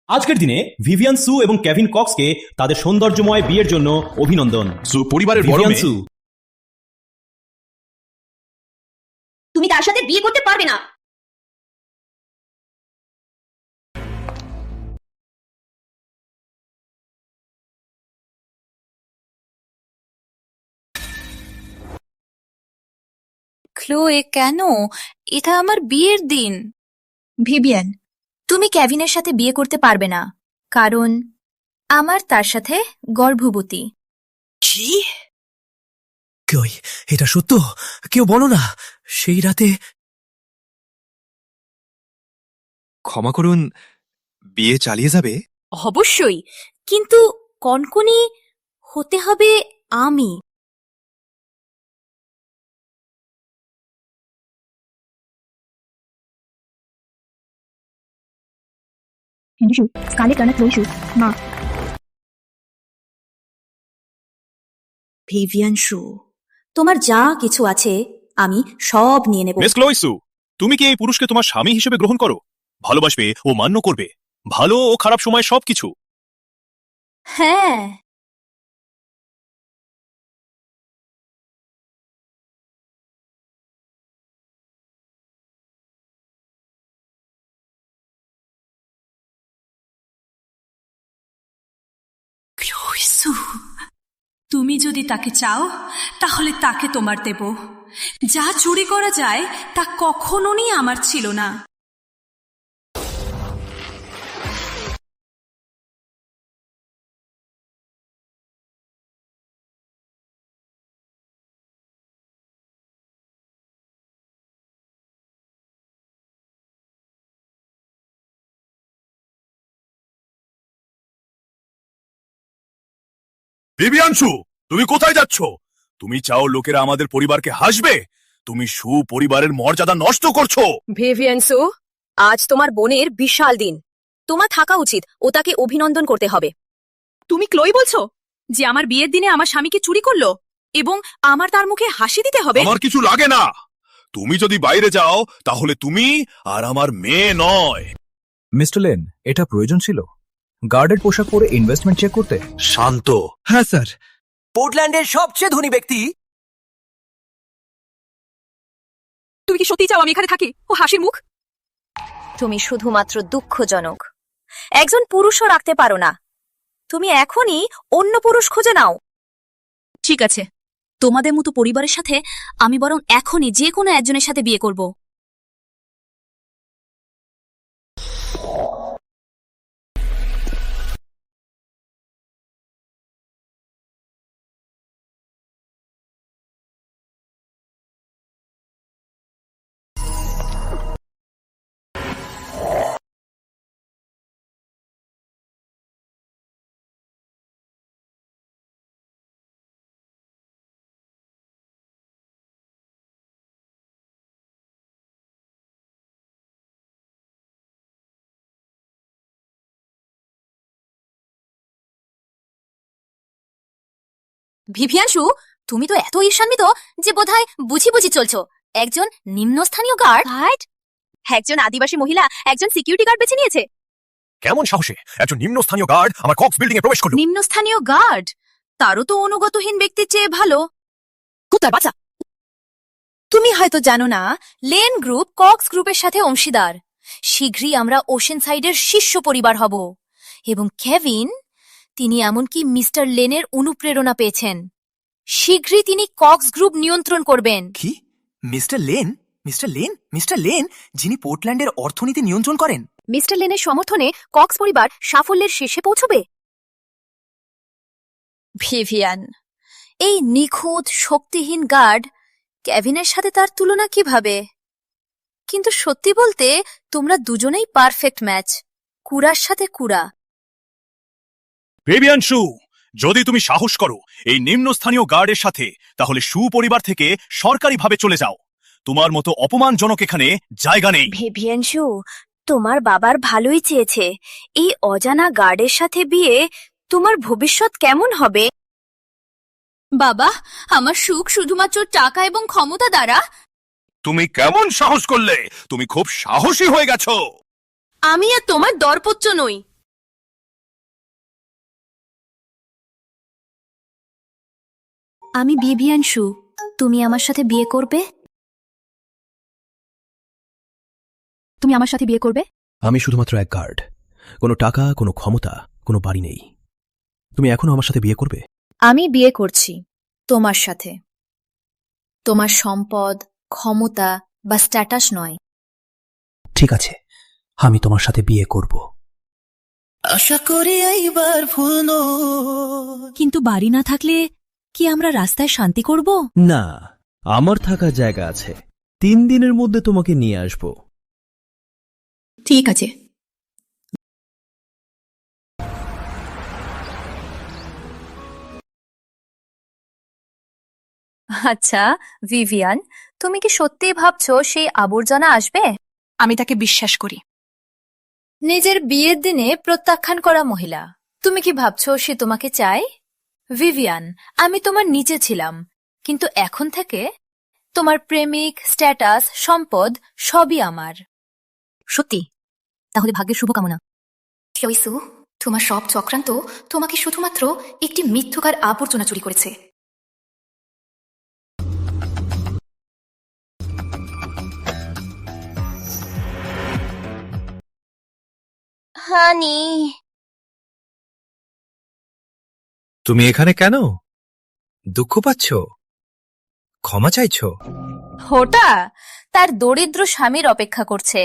আজকের দিনে ভিভিয়ান সু এবং কেভিন কক্সকে তাদের সৌন্দর্যময় বিয়ের জন্য অভিনন্দন। সু পরিবারের বড় ভিভিয়ান মেয়ে। সু, তুমি তার সাথে বিয়ে করতে পারবে না। ক্লোয়ে, কেন? এটা আমার বিয়ের দিন। ভিভিয়ান, তুমি কেভিনের সাথে বিয়ে করতে পারবে না, কারণ আমার তার সাথে গর্ভবতী। কি? কই, এটা সত্য? কেউ বলো না। সেই রাতে ক্ষমা করুন, বিয়ে চালিয়ে যাবে? অবশ্যই, কিন্তু কনকনি হতে হবে আমি। ভিভিয়ান সু, তোমার যা কিছু আছে আমি সব নিয়ে নেব। মিস ক্লোই সু, তুমি কি এই পুরুষকে তোমার স্বামী হিসেবে গ্রহণ করো? ভালোবাসবে ও মান্য করবে, ভালো ও খারাপ সময় সবকিছু। হ্যাঁ। ক্লোইসু, তুমি যদি তাকে চাও তাহলে তাকে তোমার দেব। যা চুরি করা যায় তা কখনোই আমার ছিল না। ভিভিয়ান সু, তুমি কোথায় যাচ্ছ? তুমি চাও লোকেরা আমাদের পরিবারকে হাসবে? তুমি সু পরিবারের মর্যাদা নষ্ট করছো। ভিভিয়ান সু, আজ তোমার বোনের বিশাল দিন। তোমার থাকা উচিত, ও তাকে অভিনন্দন করতে হবে। তুমি ক্লোই বলছো যে আমার বিয়ের দিনে আমার স্বামীকে চুরি করলো এবং আমার তার মুখে হাসি দিতে হবে? আমার কিছু লাগে না। তুমি যদি বাইরে যাও তাহলে তুমি আর আমার মেয়ে নয়। মিস্টার লেন, এটা প্রয়োজন ছিল গার্ডের পোশাক পরে ইনভেস্টমেন্ট চেক করতে? শান্ত। হ্যাঁ স্যার, পোর্টল্যান্ডের সবচেয়ে ধনী ব্যক্তি। তুমি কি সত্যি চাও আমি এখানে থাকি? ও হাসির মুখ। তুমি শুধুমাত্র দুঃখজনক। একজন পুরুষও রাখতে পারো না। তুমি এখনই অন্য পুরুষ খুঁজে নাও। ঠিক আছে, তোমাদের মতো পরিবারের সাথে আমি বরং এখনই যে কোনো একজনের সাথে বিয়ে করব। ভিভিয়ানসু, তুমি তো এত ঈর্ষান্বিত যে বোধহয় বুঝি বুঝি চলছো। একজন নিম্নস্থানীয় গার্ড, একজন আদিবাসী মহিলা একজন সিকিউরিটি গার্ড বেছে নিয়েছে। কেমন সাহসে একজন নিম্নস্থানীয় গার্ড আমার কক্স বিল্ডিং এ প্রবেশ করলো? নিম্নস্থানীয় গার্ড? তারও তো অনুগতহীন ব্যক্তির চেয়ে ভালো। কুত্তার বাচ্চা! তুমি হয়তো জানো না, লেন গ্রুপ কক্স গ্রুপের সাথে অংশীদার। শীঘ্রই আমরা ওশেন সাইডের শীর্ষ পরিবার হব। এবং কেভিন, তিনি এমনকি মিস্টার লেনের অনুপ্রেরণা পেয়েছেন। শীঘ্রই তিনি কক্স গ্রুপ নিয়ন্ত্রণ করবেন। কি? Mister lane? Mister lane? Mister lane, যিনি পোর্টল্যান্ডের অর্থনীতি নিয়ন্ত্রণ করেন? মিস্টার লেনের সমর্থনে কক্স পরিবার সাফল্যের শীর্ষে পৌঁছবে। ভিভিয়ান, এই নিখুঁত শক্তিহীন গার্ড কেভিনের সাথে তার তুলনা কিভাবে? কিন্তু সত্যি বলতে তোমরা দুজনেই পারফেক্ট ম্যাচ, কুড়ার সাথে কুড়া। ভিভিয়ান সু, যদি তুমি সাহস করো এই নিম্নস্থানীয় গার্ডের সাথে, তাহলে সু পরিবার থেকে সরকারিভাবে চলে যাও। তোমার মতো অপমানজনক এখানে জায়গা নেই। ভিভিয়ানসু, তোমার বাবার ভালোই চেয়েছে। এই অজানা গার্ডের সাথে বিয়ে, তোমার ভবিষ্যৎ কেমন হবে? বাবা, আমার সুখ শুধুমাত্র টাকা এবং ক্ষমতা দ্বারা। তুমি কেমন সাহস করলে? তুমি খুব সাহসী হয়ে গেছো। আমি আর তোমার দরপত্র নই। আমি ভিভিয়ান শু। তুমি আমার সাথে বিয়ে করবে? তুমি আমার সাথে বিয়ে করবে? আমি শুধুমাত্র এক গার্ড। কোনো টাকা, কোনো ক্ষমতা, কোনো বাড়ি নেই। তুমি এখনো আমার সাথে বিয়ে করবে? আমি বিয়ে করছি তোমার সাথে। তোমার সম্পদ, ক্ষমতা বা স্ট্যাটাস নয়। ঠিক আছে, আমি তোমার সাথে বিয়ে করব। আশা করি এইবার ভুল কিন্তু বাড়ি না থাকলে কি আমরা রাস্তায় শান্তি করব? না, আমার থাকার জায়গা আছে। 3 দিনের মধ্যে তোমাকে নিয়ে আসব। ঠিক আছে। আচ্ছা ভিভিয়ান, তুমি কি সত্যিই ভাবছো সেই আবর্জনা আসবে? আমি তাকে বিশ্বাস করি। নিজের বিয়ের দিনে প্রত্যাখ্যান করা মহিলা। তুমি কি ভাবছো সে তোমাকে চায়? ভিভিয়ান, আমি তোমার নিচে ছিলাম, কিন্তু এখন থেকে তোমার প্রেমিক, স্ট্যাটাস, সম্পদ সবই আমার। সত্যি? তাহলে ভাগ্যের শুভকামনা। শৈসু, তোমার সব চক্রান্ত তোমাকে শুধুমাত্র একটি মিথ্যুকার আবর্জনা চুরি করেছে। হানি, তুমি এখানে কেন? দুঃখ পাচ্ছ? ক্ষমা চাইছো? হোটা তার দরিদ্র স্বামীর অপেক্ষা করছে।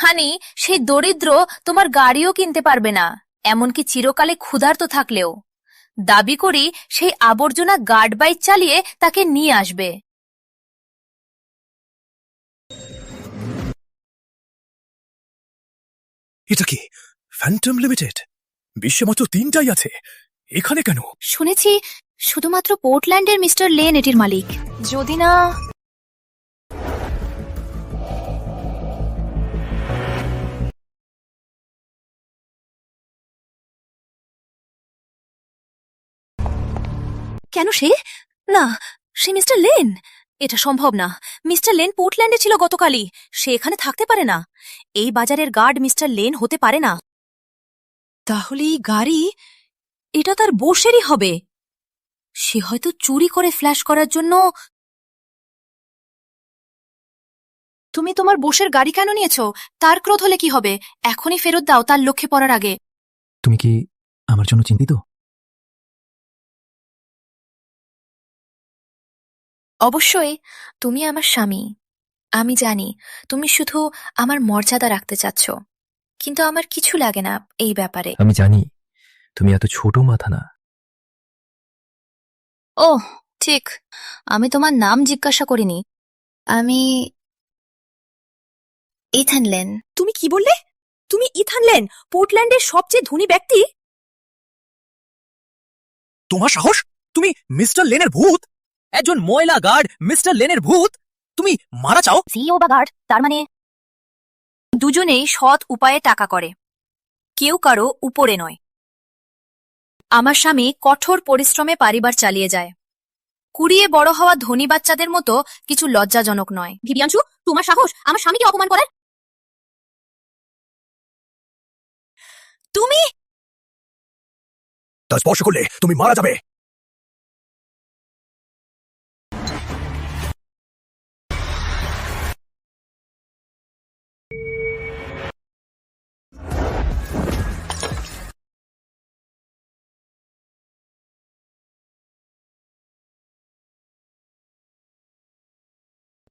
হানি, সেই দরিদ্র তোমার গাড়িও কিনতে পারবে না, এমনকি চিরকালে ক্ষুধার্ত থাকলেও। দাবি করি সেই আবর্জনা গার্ড বাইক চালিয়ে তাকে নিয়ে আসবে। এটা কি ফ্যান্টম লিমিটেড? বিশ্বে মাত্র 3টাই আছে, এখানে কেন? শুনেছি শুধুমাত্র পোর্টল্যান্ডের মিস্টার লেন এটির মালিক। যদি না কেন সে? না, সে মিস্টার লেন। এটা সম্ভব না। মিস্টার লেন পোর্টল্যান্ডে ছিল গতকালই। সে এখানে থাকতে পারে না। এই বাজারের গার্ড মিস্টার লেন হতে পারে না। তাহলে এই গাড়ি, এটা তার বোসেরই হবে। সে হয়তো চুরি করে ফ্ল্যাশ করার জন্য। তুমি তোমার বোসের গাড়ি কেন নিয়েছো? তার ক্রোধ হলে কি হবে? এখনই ফেরত দাও তার লক্ষ্যে পড়ার আগে। তুমি কি আমার জন্য চিন্তিত? অবশ্যই, তুমি আমার স্বামী। আমি জানি তুমি শুধু আমার মর্যাদা রাখতে চাচ্ছ, কিন্তু আমার কিছু লাগে না এই ব্যাপারে। আমি জানি তুমি এত ছোট মাথা না। ওহ ঠিক, আমি তোমার নাম জিজ্ঞাসা করিনি। আমি ইথান লেন। তুমি কি বললে? তুমি ইথান লেন, পোর্টল্যান্ডের সবচেয়ে ধনী ব্যক্তি? তোমার সাহস? তুমি মিস্টার লেনের ভূত? একজন ময়লা গার্ড মিস্টার লেনের ভূত? তুমি মারা চাও? সিইও বা গার্ড, তার মানে দুজনেই সৎ উপায়ে টাকা করে, কেউ কারো উপরে নয়। আমার স্বামী কঠোর পরিশ্রমে পরিবার চালিয়ে যায়। কুড়িয়ে বড় হওয়া ধনী বাচ্চাদের মতো কিছু লজ্জাজনক নয়। ভিভিয়ানশু, তোমার সাহস আমার স্বামীকে অপমান করার? তুমি তার স্পর্শ করলে তুমি মারা যাবে।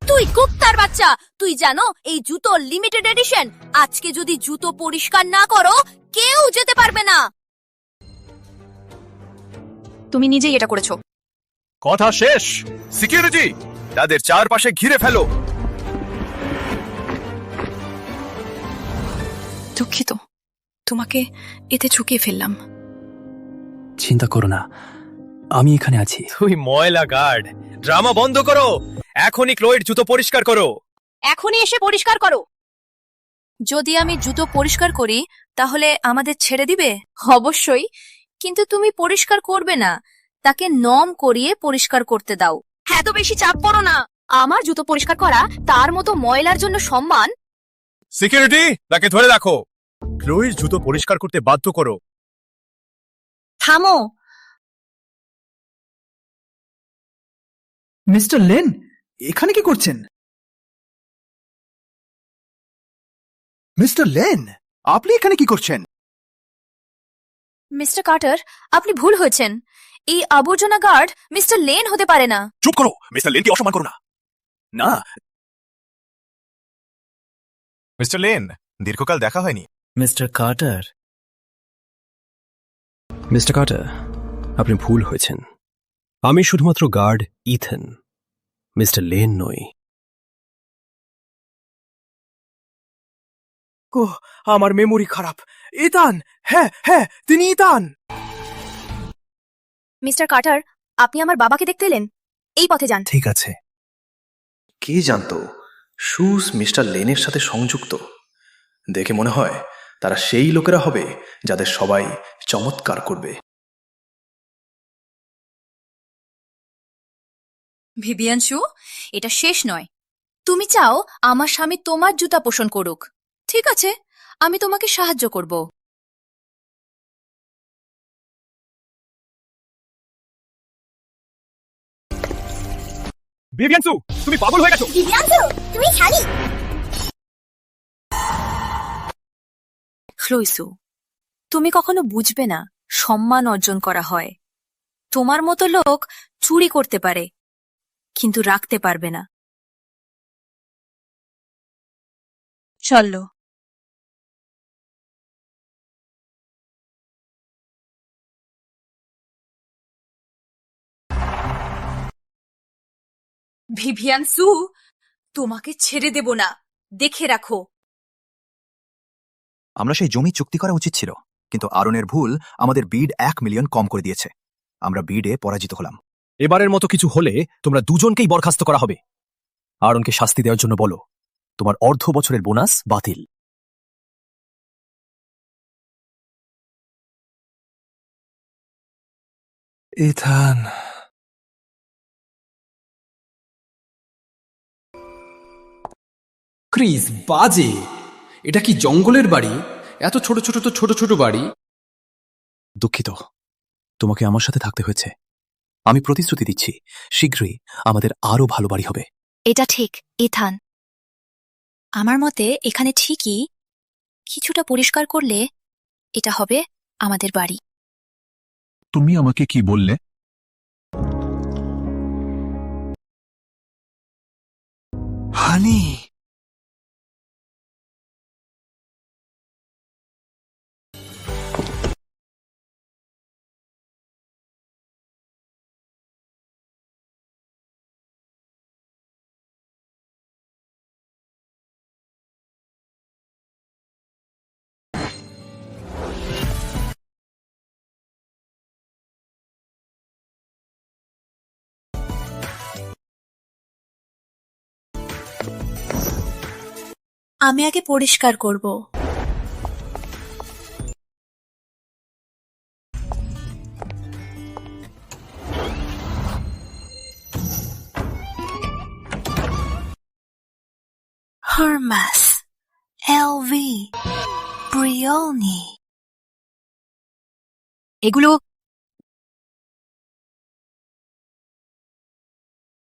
তুই কুত্তার বাচ্চা! তুই জানো এই জুতো লিমিটেড এডিশন। আজকে যদি জুতো পরিষ্কার না করো, কেউ যেতে পারবে না। তুমি নিজেই এটা করেছো। কথা শেষ। সিকিউরিটি, তাদের চারপাশে ঘিরে ফেলো। দুঃখিত, তোমাকে এতে ঝুঁকিয়ে ফেললাম। চিন্তা করো না, আমি এখানে আছি। তুই ময়লা গার্ড, ড্রামা বন্ধ করো। এখনই ক্লোয়ের জুতো পরিষ্কার করো। এখনই এসে পরিষ্কার করো। যদি আমি জুতো পরিষ্কার করি তাহলে আমাদের ছেড়ে দিবে? অবশ্যই, কিন্তু তুমি পরিষ্কার করবে না, তাকে নম করিয়ে পরিষ্কার করতে দাও। এত বেশি চাপ পড়ো না। আমার জুতো পরিষ্কার করা তার মতো ময়লার জন্য সম্মান? সিকিউরিটি, তাকে ধরে রাখো। ক্লোয়ের জুতো পরিষ্কার করতে বাধ্য করো। থামো। মিস্টার লেন এখানে কি করছেন? মিস্টার লেন, আপনি এখানে কি করছেন? মিস্টার কার্টার, আপনি ভুল হয়েছেন। এই আবর্জনা গার্ড মিস্টার লেন হতে পারে না। চুপ করো, মিস্টার লেনকে অসম্মান করো না। না, মিস্টার লেন, দীর্ঘকাল দেখা হয়নি। মিস্টার কার্টার, মিস্টার কার্টার, আপনি ভুল হয়েছেন। আমি শুধুমাত্র গার্ড ইথন, মিস্টার লেন নই। আমার মেমোরি খারাপ। ইথান, হ্যাঁ হ্যাঁ, তিনি ইথান। মিস্টার কার্টার, আপনি আমার বাবাকে দেখতে এলেন? এই পথে যান। ঠিক আছে। কে জানতো শুজ মিস্টার লেনের সাথে সংযুক্ত? দেখে মনে হয় তারা সেই লোকেরা হবে যাদের সবাই চমৎকার করবে। ভিভিয়ানশু, এটা শেষ নয়। তুমি চাও আমার স্বামী তোমার জুতা পোষণ করুক। ঠিক আছে, আমি তোমাকে সাহায্য করব। ভিভিয়ানসু, তুমি পাগল হয়ে গেছো। ফ্লোইসু, তুমি কখনো বুঝবে না সম্মান অর্জন করা হয়। তোমার মতো লোক চুরি করতে পারে, কিন্তু রাখতে পারবে না। চলো। ভিভিয়ানসু, তোমাকে ছেড়ে দেব না, দেখে রাখো। আমরা সেই জমি চুক্তি করা উচিত ছিল, কিন্তু আরনের ভুল আমাদের বিড 1 মিলিয়ন কম করে দিয়েছে। আমরা বিডে পরাজিত হলাম। এবারের মতো কিছু হলে তোমরা দুজনকেই বরখাস্ত করা হবে। আরনকে শাস্তি দেওয়ার জন্য বলো। তোমার অর্ধ বছরের বোনাস বাতিল। ইথান, ক্রিস, বাজে। এটা কি জঙ্গলের বাড়ি? এত ছোট ছোট বাড়ি। দুঃখিত, তোমাকে আমার সাথে থাকতে হয়েছে। আমি প্রতিশ্রুতি দিচ্ছি, শীঘ্রই আমাদের আরো ভালো বাড়ি হবে। এটা ঠিক, ইথান। আমার মতে এখানে ঠিকই কিছুটা পরিষ্কার করলে এটা হবে আমাদের বাড়ি। তুমি আমাকে কি বললে? হানি, আমি আগে পরিষ্কার করব। হারমাস, এলভি, ব্রিওনি। এগুলো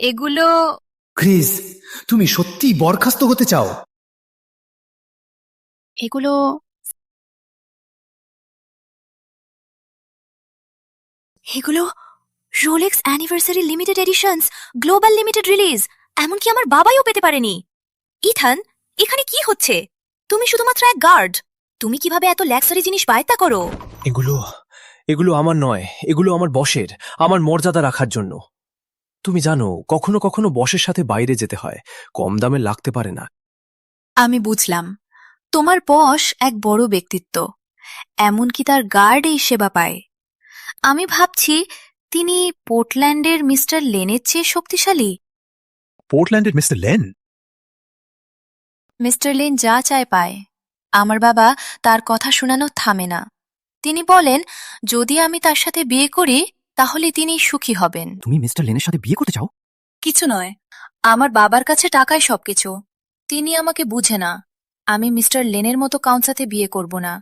এগুলো ক্রিস, তুমি সত্যি বরখাস্ত হতে চাও? এগুলো এগুলো Rolex anniversary limited editions, global limited release. এমনকি আমার বাবাইও পেতে পারেনি। ইথান, এখানে কি হচ্ছে? তুমি শুধুমাত্র এক গার্ড। তুমি কিভাবে এত লাক্সারি জিনিস বায়তা করো? এগুলো আমার নয়, এগুলো আমার বসের, আমার মর্যাদা রাখার জন্য। তুমি জানো, কখনো কখনো বসের সাথে বাইরে যেতে হয়, কম দামে লাগতে পারে না। আমি বুঝলাম, তোমার বস এক বড় ব্যক্তিত্ব, এমনকি তার গার্ড এই সেবা পায়। আমি ভাবছি তিনি পোর্টল্যান্ডের মিস্টার লেনের চেয়ে শক্তিশালী। পোর্টল্যান্ডের মিস্টার লেন? মিস্টার লেন যা চায় পায়। আমার বাবা তার কথা শোনানো থামে না। তিনি বলেন, যদি আমি তার সাথে বিয়ে করি তাহলে তিনি সুখী হবেন। তুমি মিস্টার লেনের সাথে বিয়ে করতে চাও? কিছু নয়, আমার বাবার কাছে টাকাই সবকিছু। তিনি আমাকে বুঝে না। আমি মিস্টার লেনের মতো কাউন্সাতে বিয়ে করব না।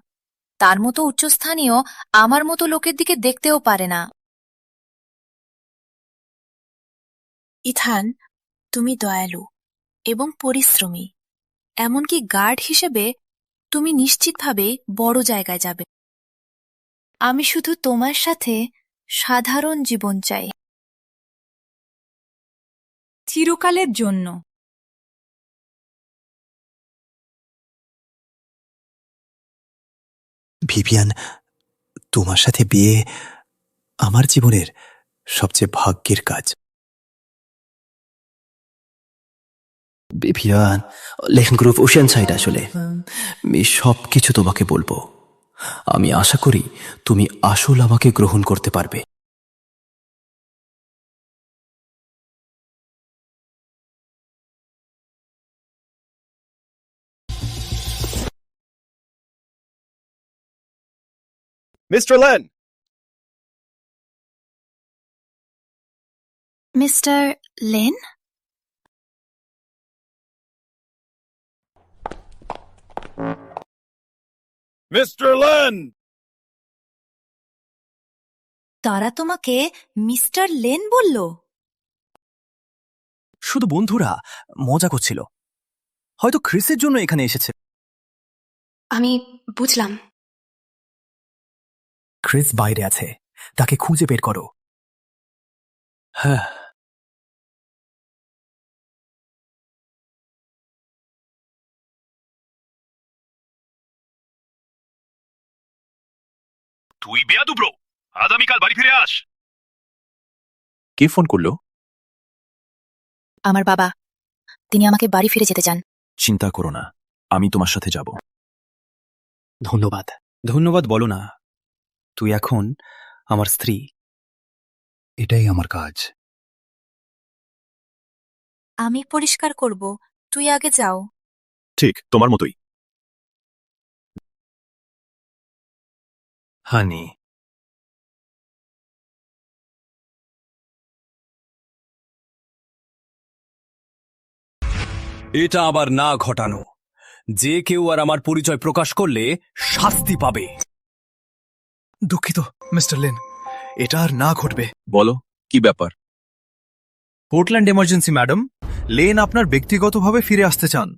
তার মতো উচ্চস্থানীয় আমার মতো লোকের দিকে দেখতেও পারে না। ইথান, তুমি দয়ালু এবং পরিশ্রমী। এমনকি গার্ড হিসেবে তুমি নিশ্চিতভাবে বড় জায়গায় যাবে। আমি শুধু তোমার সাথে সাধারণ জীবন চাই, চিরকালের জন্য। ভিভিয়ান, তোমার সাথে বিয়ে আমার জীবনের সবচেয়ে ভাগ্যের কাজ। Vivian, lane group Ocean side আসলে আমি সবকিছু তোমাকে বলবো। আমি আশা করি তুমি আসল আমাকে গ্রহণ করতে পারবে। Mister lane, mister lane. Mister lane. তারা তোমাকে মিস্টার লেন বলল? শুধু বন্ধুরা মজা করছিল, হয়তো ক্রিসের জন্য এখানে এসেছে। আমি বুঝলাম। ক্রিস বাইরে আছে, তাকে খুঁজে বের করো। হ্যাঁ, তুই বেয়াদুব্রো, আগামীকাল বাড়ি ফিরে আস। কে ফোন করলো? আমার বাবা, তিনি আমাকে বাড়ি ফিরে যেতে চান। চিন্তা করো না, আমি তোমার সাথে যাব। ধন্যবাদ। ধন্যবাদ বলো না, তুই এখন আমার স্ত্রী। এটাই আমার কাজ। আমি পরিষ্কার করব, তুই আগে যাও। ঠিক তোমার মতোই। হানি, এটা আবার না ঘটানো। যে কেউ আর আমার পরিচয় প্রকাশ করলে শাস্তি পাবে। দুঃখিত মিস্টার লেন, এটা আর না ঘটবে। বলো, কি ব্যাপার? পোর্টল্যান্ড এমার্জেন্সি ম্যাডাম, লেন আপনার ব্যক্তিগতভাবে ফিরে আসতে চান।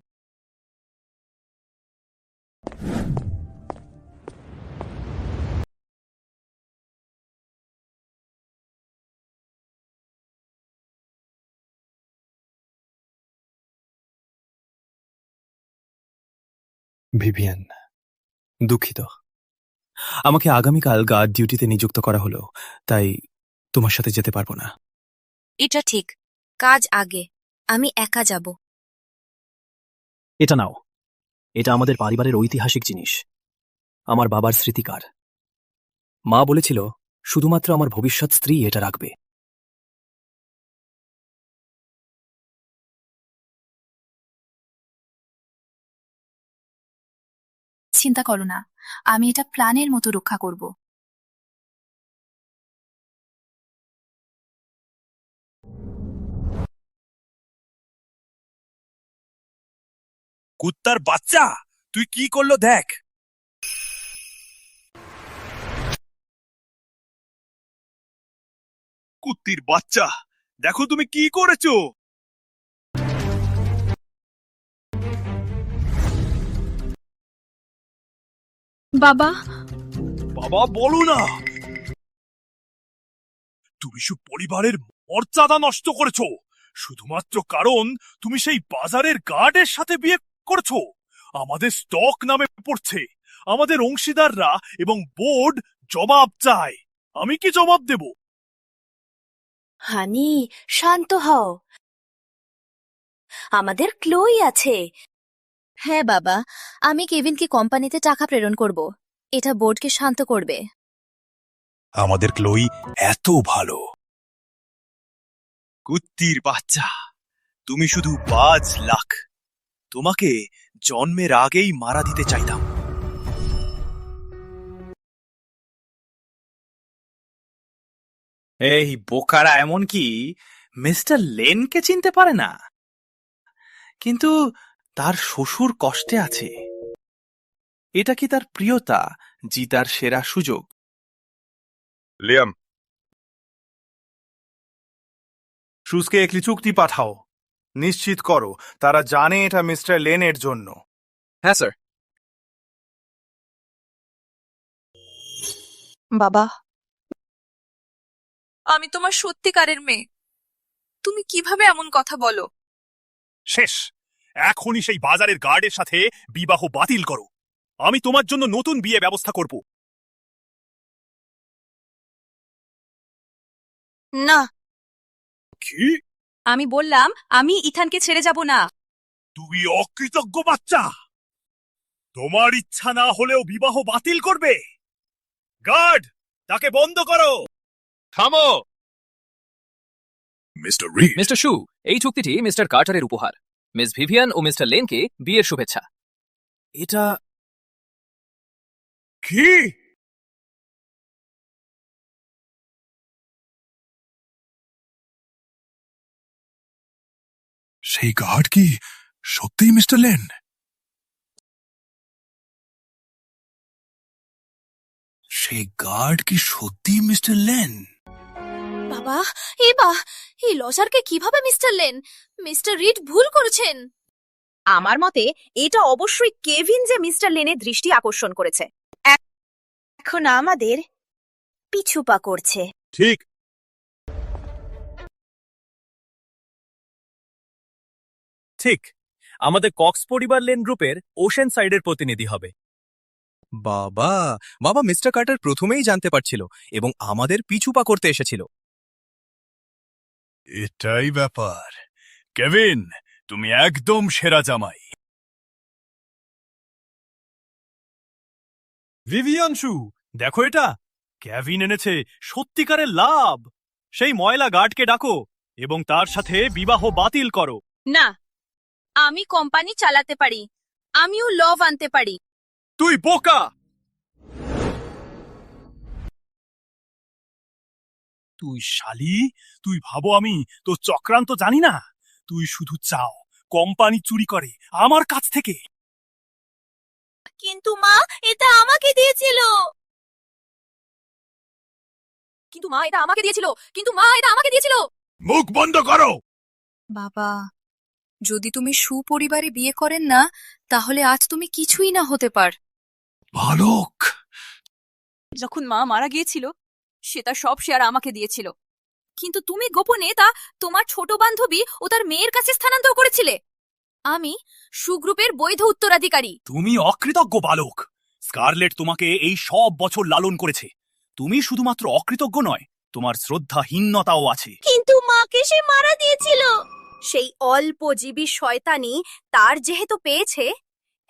ভিভিয়ান, দুঃখিত। আমাকে আগামীকাল গার্ড ডিউটিতে নিযুক্ত করা হলো, তাই তোমার সাথে যেতে পারবো না। এটা ঠিক, কাজ আগে। আমি একা যাব। এটা নাও, এটা আমাদের পরিবারের ঐতিহাসিক জিনিস, আমার বাবার স্মৃতিকার। মা বলেছিল শুধুমাত্র আমার ভবিষ্যৎ স্ত্রী এটা রাখবে। চিন্তা করো না, আমি এটা প্ল্যানের মতো রক্ষা করব। কুত্তার বাচ্চা, তুই কি করলো দেখ। কুত্তির বাচ্চা, দেখো তুমি কি করেছো। বাবা, বাবা বলো না। তুমি পরিবারের মর্যাদা নষ্ট করেছো শুধুমাত্র কারণ তুমি সেই বাজারের গার্ডের সাথে বিয়ে করেছো। আমাদের স্টক নামে পড়ছে, আমাদের অংশীদাররা এবং বোর্ড জবাব চায়। আমি কি জবাব দেব? হানি, শান্ত হও। আমাদের ক্লোই আছে। হ্যাঁ বাবা, আমি কেভিনকে কোম্পানিতে টাকা প্রেরণ করব। এটা বোর্ডকে শান্ত করবে। আমাদের ক্লোই এত ভালো। কুত্তির বাচ্চা, তুমি শুধু বাজ লাখ। তোমাকে জন্মের আগেই মারা দিতে চাইতাম। এই বোকারা এমনকি মিস্টার লেনকে চিনতে পারে না, কিন্তু তার শ্বশুর কষ্টে আছে। এটা কি তার প্রিয়তা জিতার সেরা সুযোগ? লিয়াম, শুজকে একটি চুক্তি পাঠাও, নিশ্চিত করো তারা জানে এটা মিস্টার লেনের জন্য। হ্যাঁ স্যার। বাবা, আমি তোমার সত্যিকারের মেয়ে, তুমি কিভাবে এমন কথা বলো? শেষ, এখনই সেই বাজারের গার্ডের সাথে বিবাহ বাতিল করো। আমি তোমার জন্য নতুন বিয়ে ব্যবস্থা করব। না, কি? আমি বললাম আমি ইথানকে ছেড়ে যাব না। তুমি অকৃতজ্ঞ বাচ্চা! তোমার ইচ্ছা না হলেও বিবাহ বাতিল করবে? গার্ড, তাকে বন্ধ করো! থামো! মিস্টার রিড, মিস্টার শু, এই চুক্তিটি মিস্টার কার্টারের উপহার। মিস ভিভিয়ান ও মিস্টার লেনকে বিয়ের শুভেচ্ছা। এটা কি? সেই গার্ড কি সত্যিই মিস্টার লেন? সেই গার্ড কি সত্যিই মিস্টার লেন? বাবা, এই লজারকে কিভাবে মিস্টার লেন? মিস্টার রিড ভুল করেছেন। আমার মতে এটা অবশ্যই কেভিন যে মিস্টার লেনের দৃষ্টি আকর্ষণ করেছে। এখন আমাদের পিছুপা করছে। ঠিক। ঠিক, আমাদের কক্স পরিবার লেন গ্রুপের ওশেন সাইডের প্রতিনিধি হবে। বাবা, বাবা মিস্টার কার্টার প্রথমেই জানতে পারছিল এবং আমাদের পিছুপা করতে এসেছিল। এটাই ব্যাপার। কেভিন, তুমি একদম সেরা জামাই। ভিভিয়ানশু, দেখো এটা কেভিন এনেছে সত্যিকারের লাভ। সেই ময়লা গার্ডকে ডাকো এবং তার সাথে বিবাহ বাতিল করো। না, আমি কোম্পানি চালাতে পারি, আমিও লভ আনতে পারি। তুই বোকা! তুই শালি, তুই ভাবো আমি তো চক্রান্ত জানি না? তুই শুধু চাও কোম্পানি চুরি করে আমার কাছ থেকে। কিন্তু মা, এটা আমাকে দিয়েছিল। কিন্তু মা, এটা আমাকে দিয়েছিল। মুখ বন্ধ করো! বাবা, যদি তুমি সুপরিবারে বিয়ে করেন না, তাহলে আজ তুমি কিছুই না হতে পার। বালক! যখন মা মারা গিয়েছিল, সে তার সব শেয়ার আমাকে দিয়েছিল। কিন্তু তুমি গোপনে তা তোমার ছোট বান্ধবী ও তার মেয়ের কাছে স্থানান্তর করেছিলে। আমি সুগ্রুপের বৈধ উত্তরাধিকারী। তুমি অকৃতজ্ঞ বালক! স্কারলেট তোমাকে এই সব বছর লালন করেছে। তুমি শুধুমাত্র অকৃতজ্ঞ নয়, তোমার শ্রদ্ধাহীনতাও আছে। কিন্তু মাকে সে মারা দিয়েছিল। সেই অল্পজীবী শয়তানি তার যেহেতু পেয়েছে,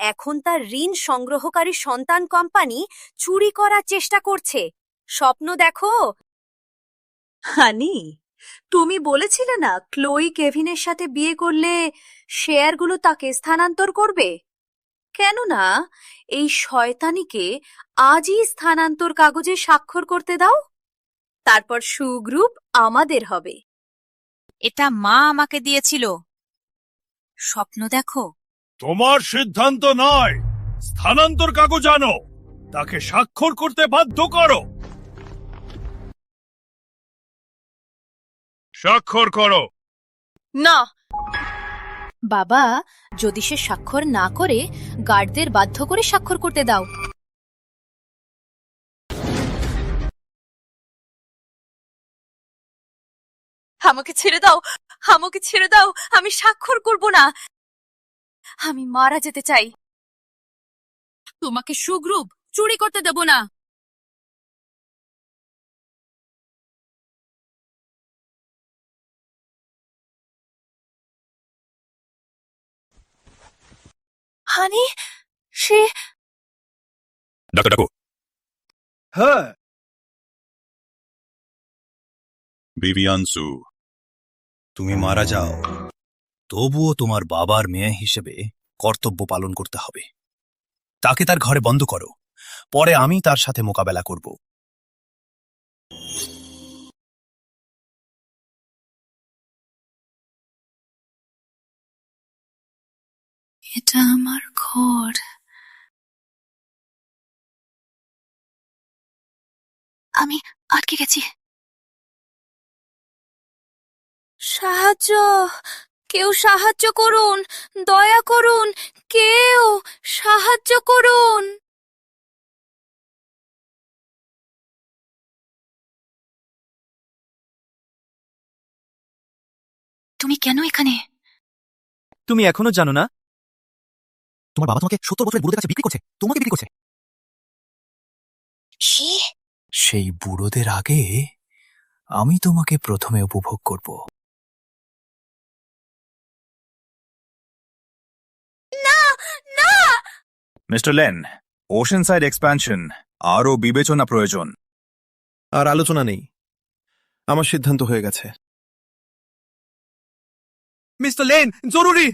এখন তার ঋণ সংগ্রহকারী সন্তান কোম্পানি চুরি করার চেষ্টা করছে। স্বপ্ন দেখো। হানি, তুমি বলেছিলে না ক্লোই কেভিনের সাথে বিয়ে করলে শেয়ারগুলো তাকে স্থানান্তর করবে? কেননা এই শয়তানিকে আজই স্থানান্তর কাগজে স্বাক্ষর করতে দাও, তারপর সুগ্রুপ আমাদের হবে। এটা মা আমাকে দিয়েছিল। স্বপ্ন দেখো। তোমার সিদ্ধান্ত নয়, স্থানান্তর কাগজ আনো, তাকে স্বাক্ষর করতে বাধ্য করো। স্বাক্ষর করো। না বাবা, যদি সে স্বাক্ষর না করে, গার্ডদের বাধ্য করে স্বাক্ষর করতে দাও। আমাকে ছেড়ে দাও, আমাকে ছেড়ে দাও, আমি স্বাক্ষর করব না। আমি মারা যেতে চাই। তোমাকে সুগ্রুপ চুরি করতে দেব না। হানি, সে ডাকো ডাকো। হ্যাঁ, বিবিয়ানসু, তুমি মারা যাও, তবুও তোমার বাবার মেয়ে হিসেবে কর্তব্য পালন করতে হবে। তাকে তার ঘরে বন্ধ করো, পরে আমি তার সাথে মোকাবেলা করব। এটা আমার ঘর। আমি আটকে গেছি। সাহায্য, কেউ সাহায্য করুন, দয়া করুন, কেউ সাহায্য করুন। তুমি কেন এখানে? তুমি এখনো জানো না? তোমার বাবা তোমাকে 70 বছরের বুড়োদের কাছে বিক্রি করছে, তোমাকে বিক্রি করছে। সেই বুড়োদের আগে আমি তোমাকে প্রথমে উপভোগ করব। Mister lane, ocean side expansion আরও বিবেচনা প্রয়োজন। আর আলোচনা নেই, আমার সিদ্ধান্ত হয়ে গেছে। মিস্টার লেন, জরুরি!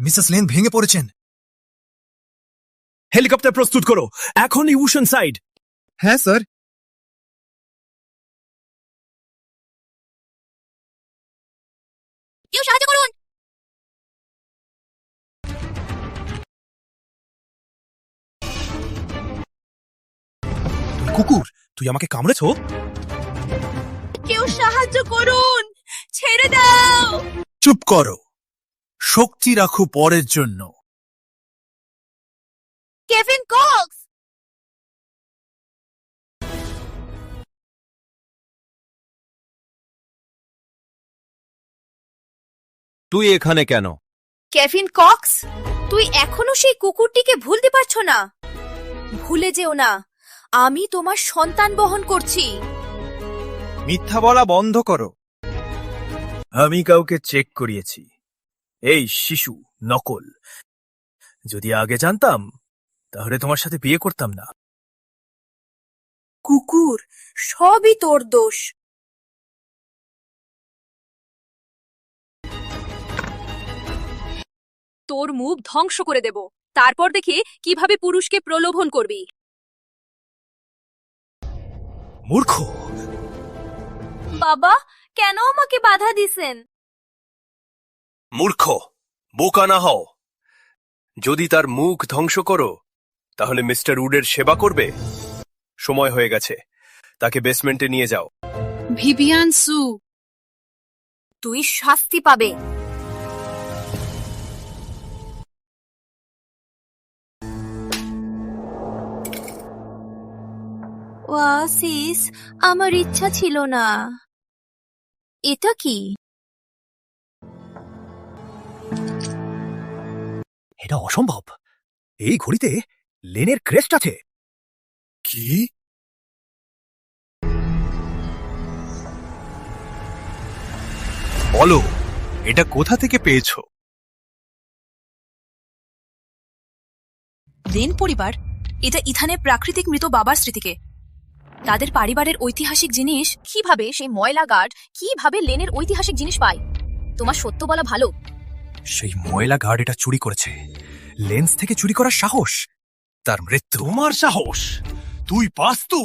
মিসেস লেন ভেঙে পড়েছেন। হেলিকপ্টার প্রস্তুত করো, এখনই ওশেন সাইড। হ্যাঁ স্যার। কেউ সাহায্য করুন। কুকুর, তুই আমাকে কামড়েছো? কেউ সাহায্য করুন, ছেড়ে দাও। চুপ করো, শক্তি রাখো পরের জন্য। Kevin Cox! তুই এখানে কেন? কেভিন কক্স, তুই এখনো সেই কুকুরটিকে ভুলতে পারছো না? ভুলে যেও না, আমি তোমার সন্তান বহন করছি। মিথ্যা বলা বন্ধ করো। আমি কাউকে চেক করিয়েছি। এই শিশু নকল। যদি আগে জানতাম তাহলে তোমার সাথে বিয়ে করতাম না। কুকুর, সবই তোর দোষ। তোর মুখ ধ্বংস করে দেব, তারপর দেখি কিভাবে পুরুষকে প্রলোভন করবি। মূর্খ! বাবা, কেন আমাকে বাধা দিছেন? মূর্খ, বোকা না হও। যদি তার মুখ ধ্বংস করো তাহলে মিস্টার উডের সেবা করবে। সময় হয়ে গেছে, তাকে বেসমেন্টে নিয়ে যাও। ভিভিয়ান সু, তুই শাস্তি পাবে। ওয়াসিস, আমার ইচ্ছা ছিল না। এটা কি? এটা অসম্ভব। এই ঘড়িতে লেনের ক্রেস্ট আছে। কি? বলো, এটা কোথা থেকে পেয়েছো? লেন পরিবার, এটা ইথানের প্রাকৃতিক মৃত বাবার স্মৃতিকে। তাদের পরিবারের ঐতিহাসিক জিনিস কিভাবে সেই ময়লা গার্ড কিভাবে লেনের ঐতিহাসিক জিনিস পায়? তোমার সত্য বলা ভালো। সেই ময়লা গার্ড এটা চুরি করেছে। লেন্স থেকে চুরি করার সাহস, তার মৃত্যু। তোমার সাহস? তুই বাস্তু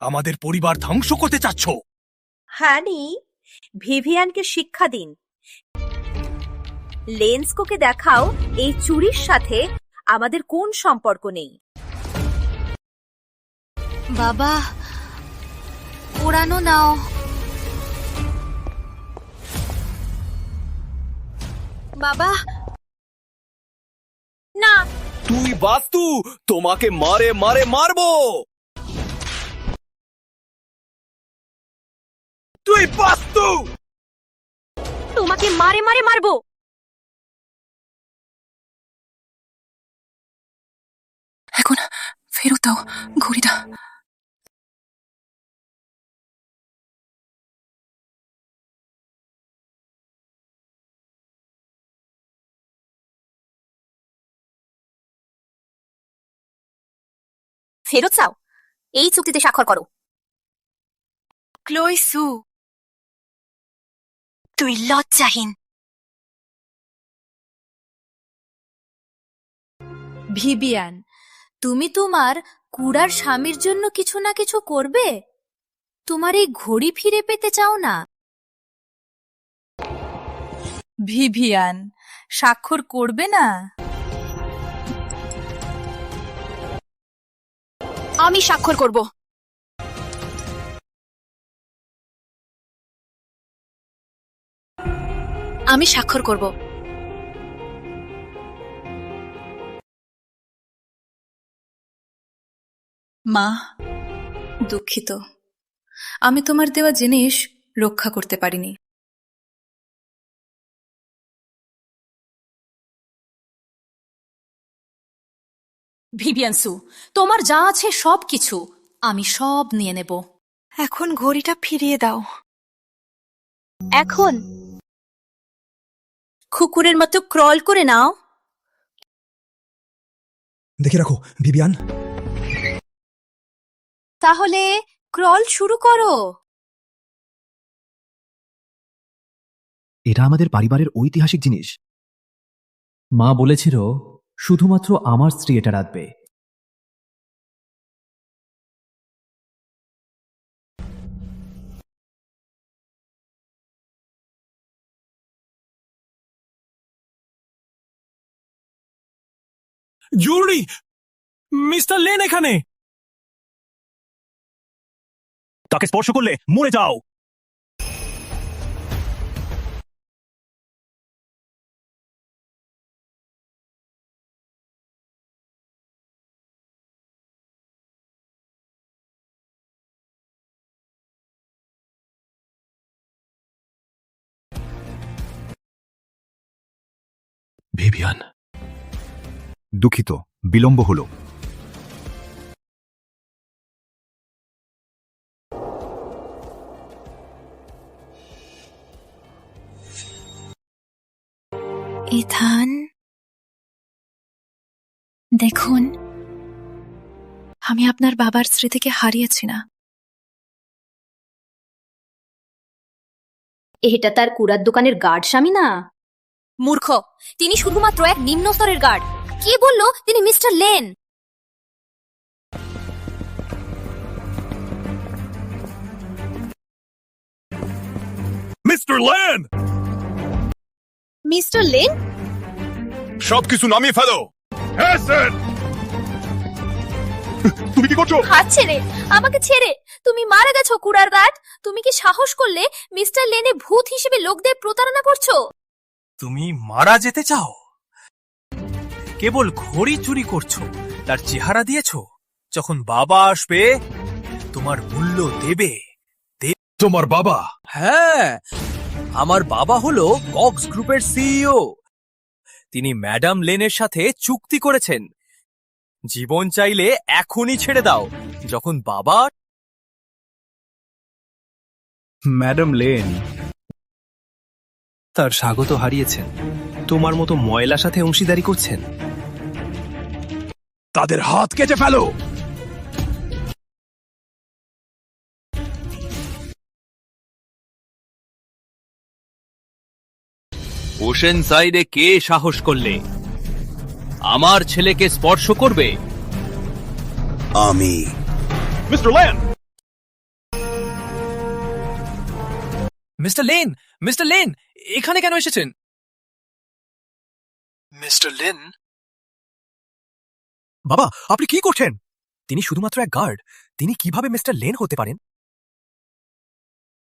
আমাদের পরিবার ধ্বংস করতে চাচ্ছ? হানি, ভিভিয়ানকে শিক্ষা দিন। লেন্সকোকে দেখাও এই চুরির সাথে আমাদের কোন সম্পর্ক নেই। বাবা, পোড়ানো নাও। বাবা, না। তুই বাস্তু, তোমাকে মারে মারে মারবো। তুই বাস্তু, তোমাকে মারে মারে মারবো। এখন ফেরত দাও ঘড়িটা। ফেরত চাও? এই চুক্তিতে স্বাক্ষর করো। ক্লোই সু, তুই লজ্জাহীন। ভিভিয়ান, তুমি তোমার কুড়ার স্বামীর জন্য কিছু না কিছু করবে? তোমার এই ঘড়ি ফিরে পেতে চাও না? ভিভিয়ান, স্বাক্ষর করবে না? আমি স্বাক্ষর করব। আমি স্বাক্ষর করব। মা, দুঃখিত, আমি তোমার দেওয়া জিনিস রক্ষা করতে পারিনি। ভিভিয়ানসু, তোমার যা আছে সব কিছু আমি সব নিয়ে নেব। এখন ঘড়িটা ফিরিয়ে দাও। এখন কুকুরের মতো ক্রল করে নাও। দেখে রাখো ভিভিয়ান। তাহলে ক্রল শুরু করো। এটা আমাদের পরিবারের ঐতিহাসিক জিনিস। মা বলেছিল শুধুমাত্র আমার স্ত্রী এটা রাখবে। জরুরি, মিস্টার লেন এখানে। তাকে স্পর্শ করলে মরে যাও। ভিভিয়ান, দুঃখিত, বিলম্ব হলো। ইথান, দেখুন, আমি আপনার বাবার স্মৃতিকে হারিয়েছি না। এটা তার কুড়ার দোকানের গার্ড স্বামী না? মূর্খ, তিনি শুধুমাত্র এক নিম্ন স্তরের গার্ড। কে বলল তিনি mister lane? Mister lane! Mister lane? সবকিছু নামিয়ে ফেলো। হ্যাঁ স্যার। তুমি কি করছো? হাত ছেড়ে, আমাকে ছেড়ে। তুমি মারা গেছো কুড়ার গার্ড। তুমি কি সাহস করলে মিস্টার লেনে ভূত হিসেবে লোকদের প্রতারণা করছো? তুমি মারা যেতে চাও? কেবল ঘড়ি চুরি করছো, তার চেহারা দিয়েছো। যখন বাবা আসবে তোমার মূল্য দেবে। তোমার বাবা? হ্যাঁ, আমার বাবা হলো কক্স গ্রুপের সিইও। তিনি ম্যাডাম লেনের সাথে চুক্তি করেছেন। জীবন চাইলে এখনই ছেড়ে দাও। যখন বাবা... ম্যাডাম লেন তার স্বাগত হারিয়েছেন। তোমার মতো ময়লা সাথে অংশীদারি করছেন। তাদের হাত কেটে ফেলো। ওশেন সাইডে কে সাহস করলে আমার ছেলেকে স্পর্শ করবে? আমি। Mister lane! Mister lane, mister lane, এখানে কেন এসেছেন? মিস্টার লেন, বাবা, আপনি কি করছেন? তিনি শুধুমাত্র এক গার্ড। তিনি কিভাবে মিস্টার লেন হতে পারেন?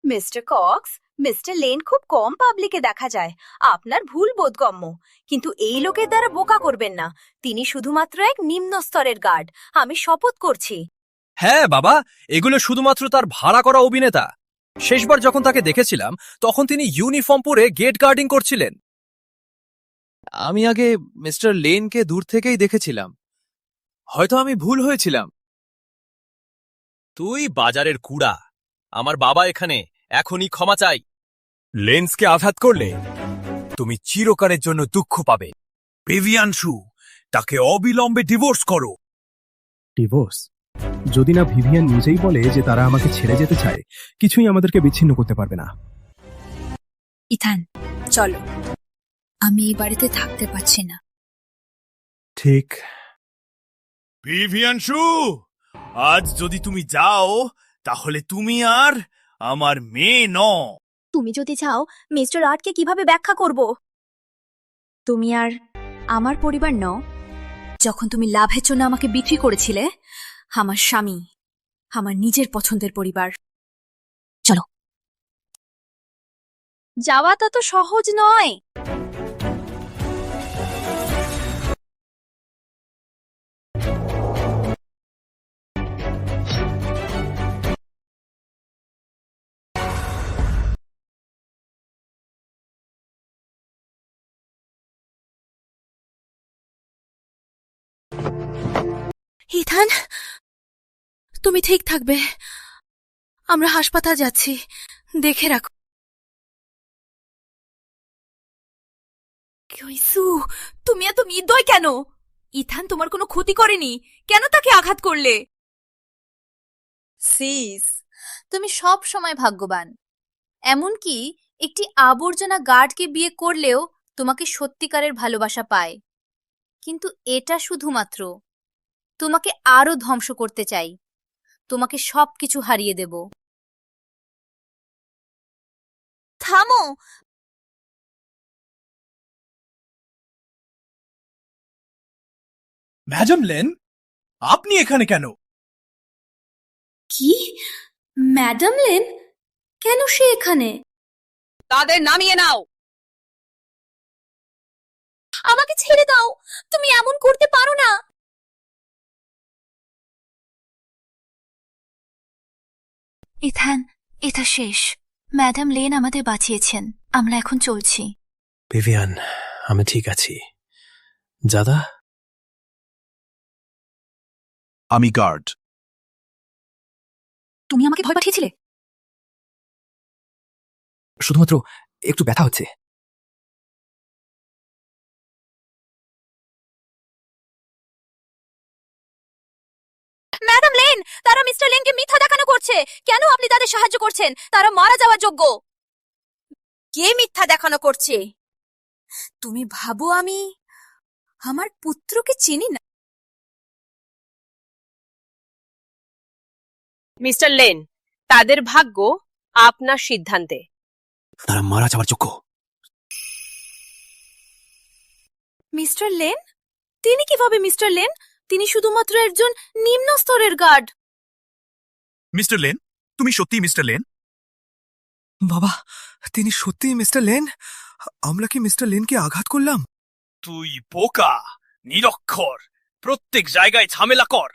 মিস্টার কক্স, মিস্টার লেন খুব কম পাবলিকে দেখা যায়। আপনার ভুল বোধগম্য, কিন্তু এই লোকের দ্বারা বোকা করবেন না। তিনি শুধুমাত্র এক নিম্ন স্তরের গার্ড। আমি শপথ করছি। হ্যাঁ বাবা, এগুলো শুধুমাত্র তার ভাড়া করা অভিনেতা। শেষবার যখন তাকে দেখেছিলাম তখন তিনি ইউনিফর্ম পরে গেট গার্ডিং করছিলেন। আমি আগে মিস্টার লেনকে দূর থেকেই দেখেছিলাম। হয়তো আমি ভুল হয়েছিলাম। তুই বাজারের কুড়া। আমার বাবা এখানে, এখনই ক্ষমা চাই। লেন্সকে আঘাত করলে তুমি চিরকালের জন্য দুঃখ পাবে। ভিভিয়ানসু, তাকে অবিলম্বে ডিভোর্স করো। ডিভোর্স? যদি না ভিভিয়ান নিজেই বলে যে তারা আমাকে ছেড়ে যেতে চায়, কিছুই আমাদেরকে বিচ্ছিন্ন করতে পারবে না। ইথান, চলো, আমি এই বাড়িতে থাকতে পারছি না। ঠিক। ভিভিয়ানসু, আজ যদি তুমি যাও তাহলে তুমি আর আমার মেয়ে নও। তুমি যদি চাও, মিস্টার আর্টকে কিভাবে ব্যাখ্যা করব? তুমি আর আমার পরিবার নও। যখন তুমি লাভের জন্য আমাকে বিক্রি করেছিলে, আমার স্বামী, আমার নিজের পছন্দের পরিবার। চলো। যাওয়াটা তো সহজ নয়। ইথান, তুমি ঠিক থাকবে। আমরা হাসপাতাল যাচ্ছি, দেখে রাখো। কৈসু, তুমি এত নির্দয় কেন? ইথান তোমার কোনো ক্ষতি করেনি, কেন তাকে আঘাত করলে? সিস, তুমি সব সময় ভাগ্যবান। এমনকি একটি আবর্জনা গার্ডকে বিয়ে করলেও তোমাকে সত্যিকারের ভালোবাসা পায়। কিন্তু এটা শুধুমাত্র তোমাকে আরো ধ্বংস করতে চাই। তোমাকে সবকিছু হারিয়ে দেব। থামো। ম্যাডাম লেন, আপনি এখানে কেন? কি? Madam lane? কেন সে এখানে? তাদের নামিয়ে নাও। আমাকে ছেড়ে দাও, তুমি এমন করতে পারো না। ইথান, এটা শেষ। ম্যাডাম লেন আমাদের বাঁচিয়েছেন, আমরা এখন চলছি। ভিভিয়ান, আমি ঠিক আছি। দাদা? আমি গার্ড। তুমি আমাকে ভয় পাঠিয়েছিলে? শুধুমাত্র একটু ব্যথা হচ্ছে। ম্যাডাম লেন, তারা মিস্টার লেনকে মিথ্যা দেখানো করছে। কেন আপনি তাদের সাহায্য করছেন? তারা মারা যাওয়ার যোগ্য। কে মিথ্যা দেখানো করছে? তুমি ভাবো আমি আমার পুত্রকে চিনি না? মিস্টার লেন, তাদের ভাগ্য আপনার সিদ্ধান্তে। তারা মারা যাওয়ার যোগ্য। Mister lane? তিনি কিভাবে মিস্টার লেন? তিনি শুধুমাত্র একজন নিম্ন স্তরের গার্ড। মিস্টার লেন, তুমি সত্যি মিস্টার লেন? বাবা, তিনি সত্যিই মিস্টার লেন? আমরা কি মিস্টার লেনকে আঘাত করলাম? তুই বোকা, নিরক্ষর, প্রত্যেক জায়গায় ঝামেলা কর।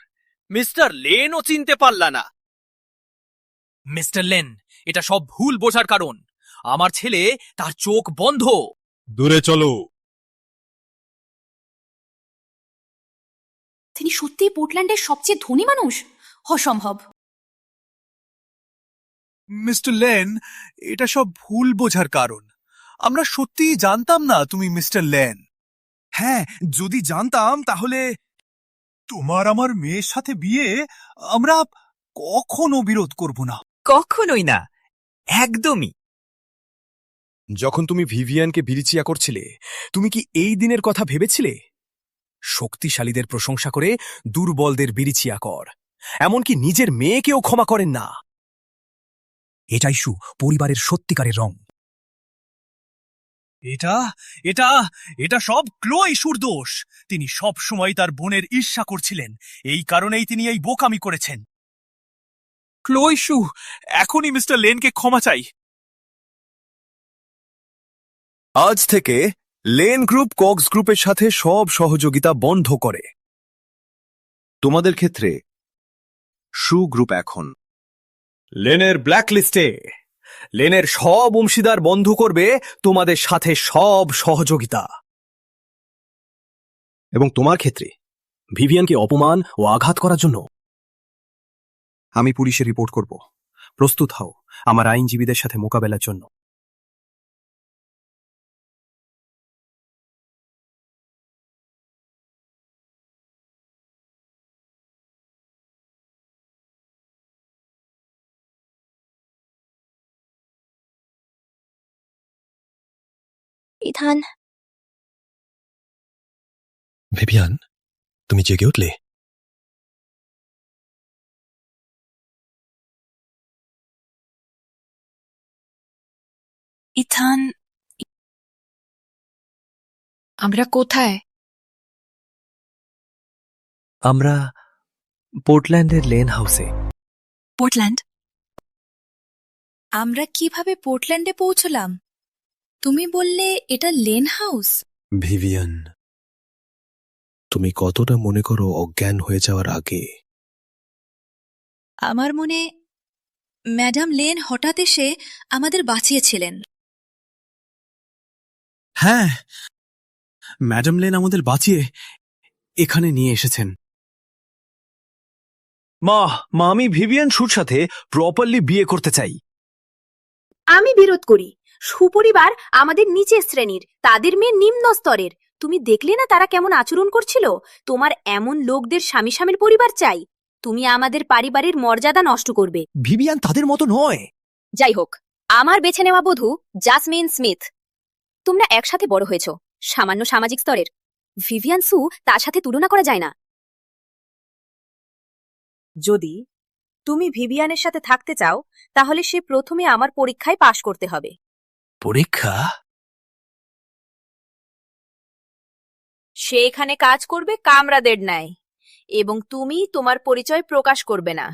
মিস্টার লেনও চিনতে পারলা না। মিস্টার লেন, এটা সব ভুল বোঝার কারণ। আমার ছেলে, তার চোখ বন্ধ। দূরে চলো। তিনি সত্যিই পোর্টল্যান্ডের সবচেয়ে ধনী মানুষ? অসম্ভব। মিস্টার লেন, এটা সব ভুল বোঝার কারণ। আমরা সত্যিই জানতাম না তুমি মিস্টার লেন। হ্যাঁ, যদি জানতাম তাহলে তোমার আমার মেয়ের সাথে বিয়ে আমরা কখনো বিরোধ করব না। কখনোই না, একদমই। যখন তুমি ভিভিয়ানকে বিরিচিয়া করছিলে, তুমি কি এই দিনের কথা ভেবেছিলে? শক্তিশালীদের প্রশংসা করে দুর্বলদের বিরিচিয়া কর, এমনকি নিজের মেয়েকেও ক্ষমা করেন না। এটাই পরিবারের সত্যিকারের রং। এটা এটা এটা সব ক্লো ইস্যুর দোষ। তিনি সব সময় তার বোনের ঈর্ষা করছিলেন, এই কারণেই তিনি এই বোকামি করেছেন। ক্লো ইস্যু, এখনই মিস্টার লেনকে ক্ষমা চাই। আজ থেকে লেন গ্রুপ কক্স গ্রুপের সাথে সব সহযোগিতা বন্ধ করে। তোমাদের ক্ষেত্রে গ্রুপ এখন লেনের ব্ল্যাকলিস্টে। লেনের সব অংশীদার বন্ধ করবে তোমাদের সাথে সব সহযোগিতা। এবং তোমার ক্ষেত্রে ভিভিয়ানকে অপমান ও আঘাত করার জন্য আমি পুলিশে রিপোর্ট করব। প্রস্তুত হও আমার আইনজীবীদের সাথে মোকাবেলার জন্য। ইথান, ভিভিয়ান, তুমি জেগে উঠলে? ইথান, আমরা কোথায়? আমরা পোর্টল্যান্ডের লেন হাউসে। পোর্টল্যান্ড? আমরা কিভাবে পোর্টল্যান্ডে পৌঁছলাম? তুমি বললে এটা লেন হাউস? ভিভিয়ান, তুমি কতটা মনে করো অজ্ঞান হয়ে যাওয়ার আগে আমার মনে ম্যাডাম লেন হঠাৎ এসে আমাদের বাঁচিয়েছিলেন। হ্যাঁ, ম্যাডাম লেন আমাদের বাঁচিয়ে এখানে নিয়ে এসেছেন। মা আমি ভিভিয়ান শুর সাথে প্রপারলি বিয়ে করতে চাই। আমি বিরোধ করি। সুপরিবার আমাদের নিচের শ্রেণীর, তাদের মেয়ে নিম্ন স্তরের। তুমি দেখলে না তারা কেমন আচরণ করছিল? তোমার এমন লোকদের স্বামী স্বামীর পরিবার চাই? তুমি আমাদের পারিবারের মর্যাদা নষ্ট করবে। ভিভিয়ান তাদের মতো নয়। যাই হোক, আমার বেছে নেওয়া বধূ জাসমিন স্মিথ। তোমরা একসাথে বড় হয়েছ, সামান্য সামাজিক স্তরের। ভিভিয়ান সু তার সাথে তুলনা করা যায় না। যদি তুমি ভিভিয়ানের সাথে থাকতে চাও, তাহলে সে প্রথমে আমার পরীক্ষায় পাশ করতে হবে। পরীক্ষা? সে এখানে কাজ করবে কামরাদের ন্যায়, এবং তুমি তোমার পরিচয় প্রকাশ করবে না।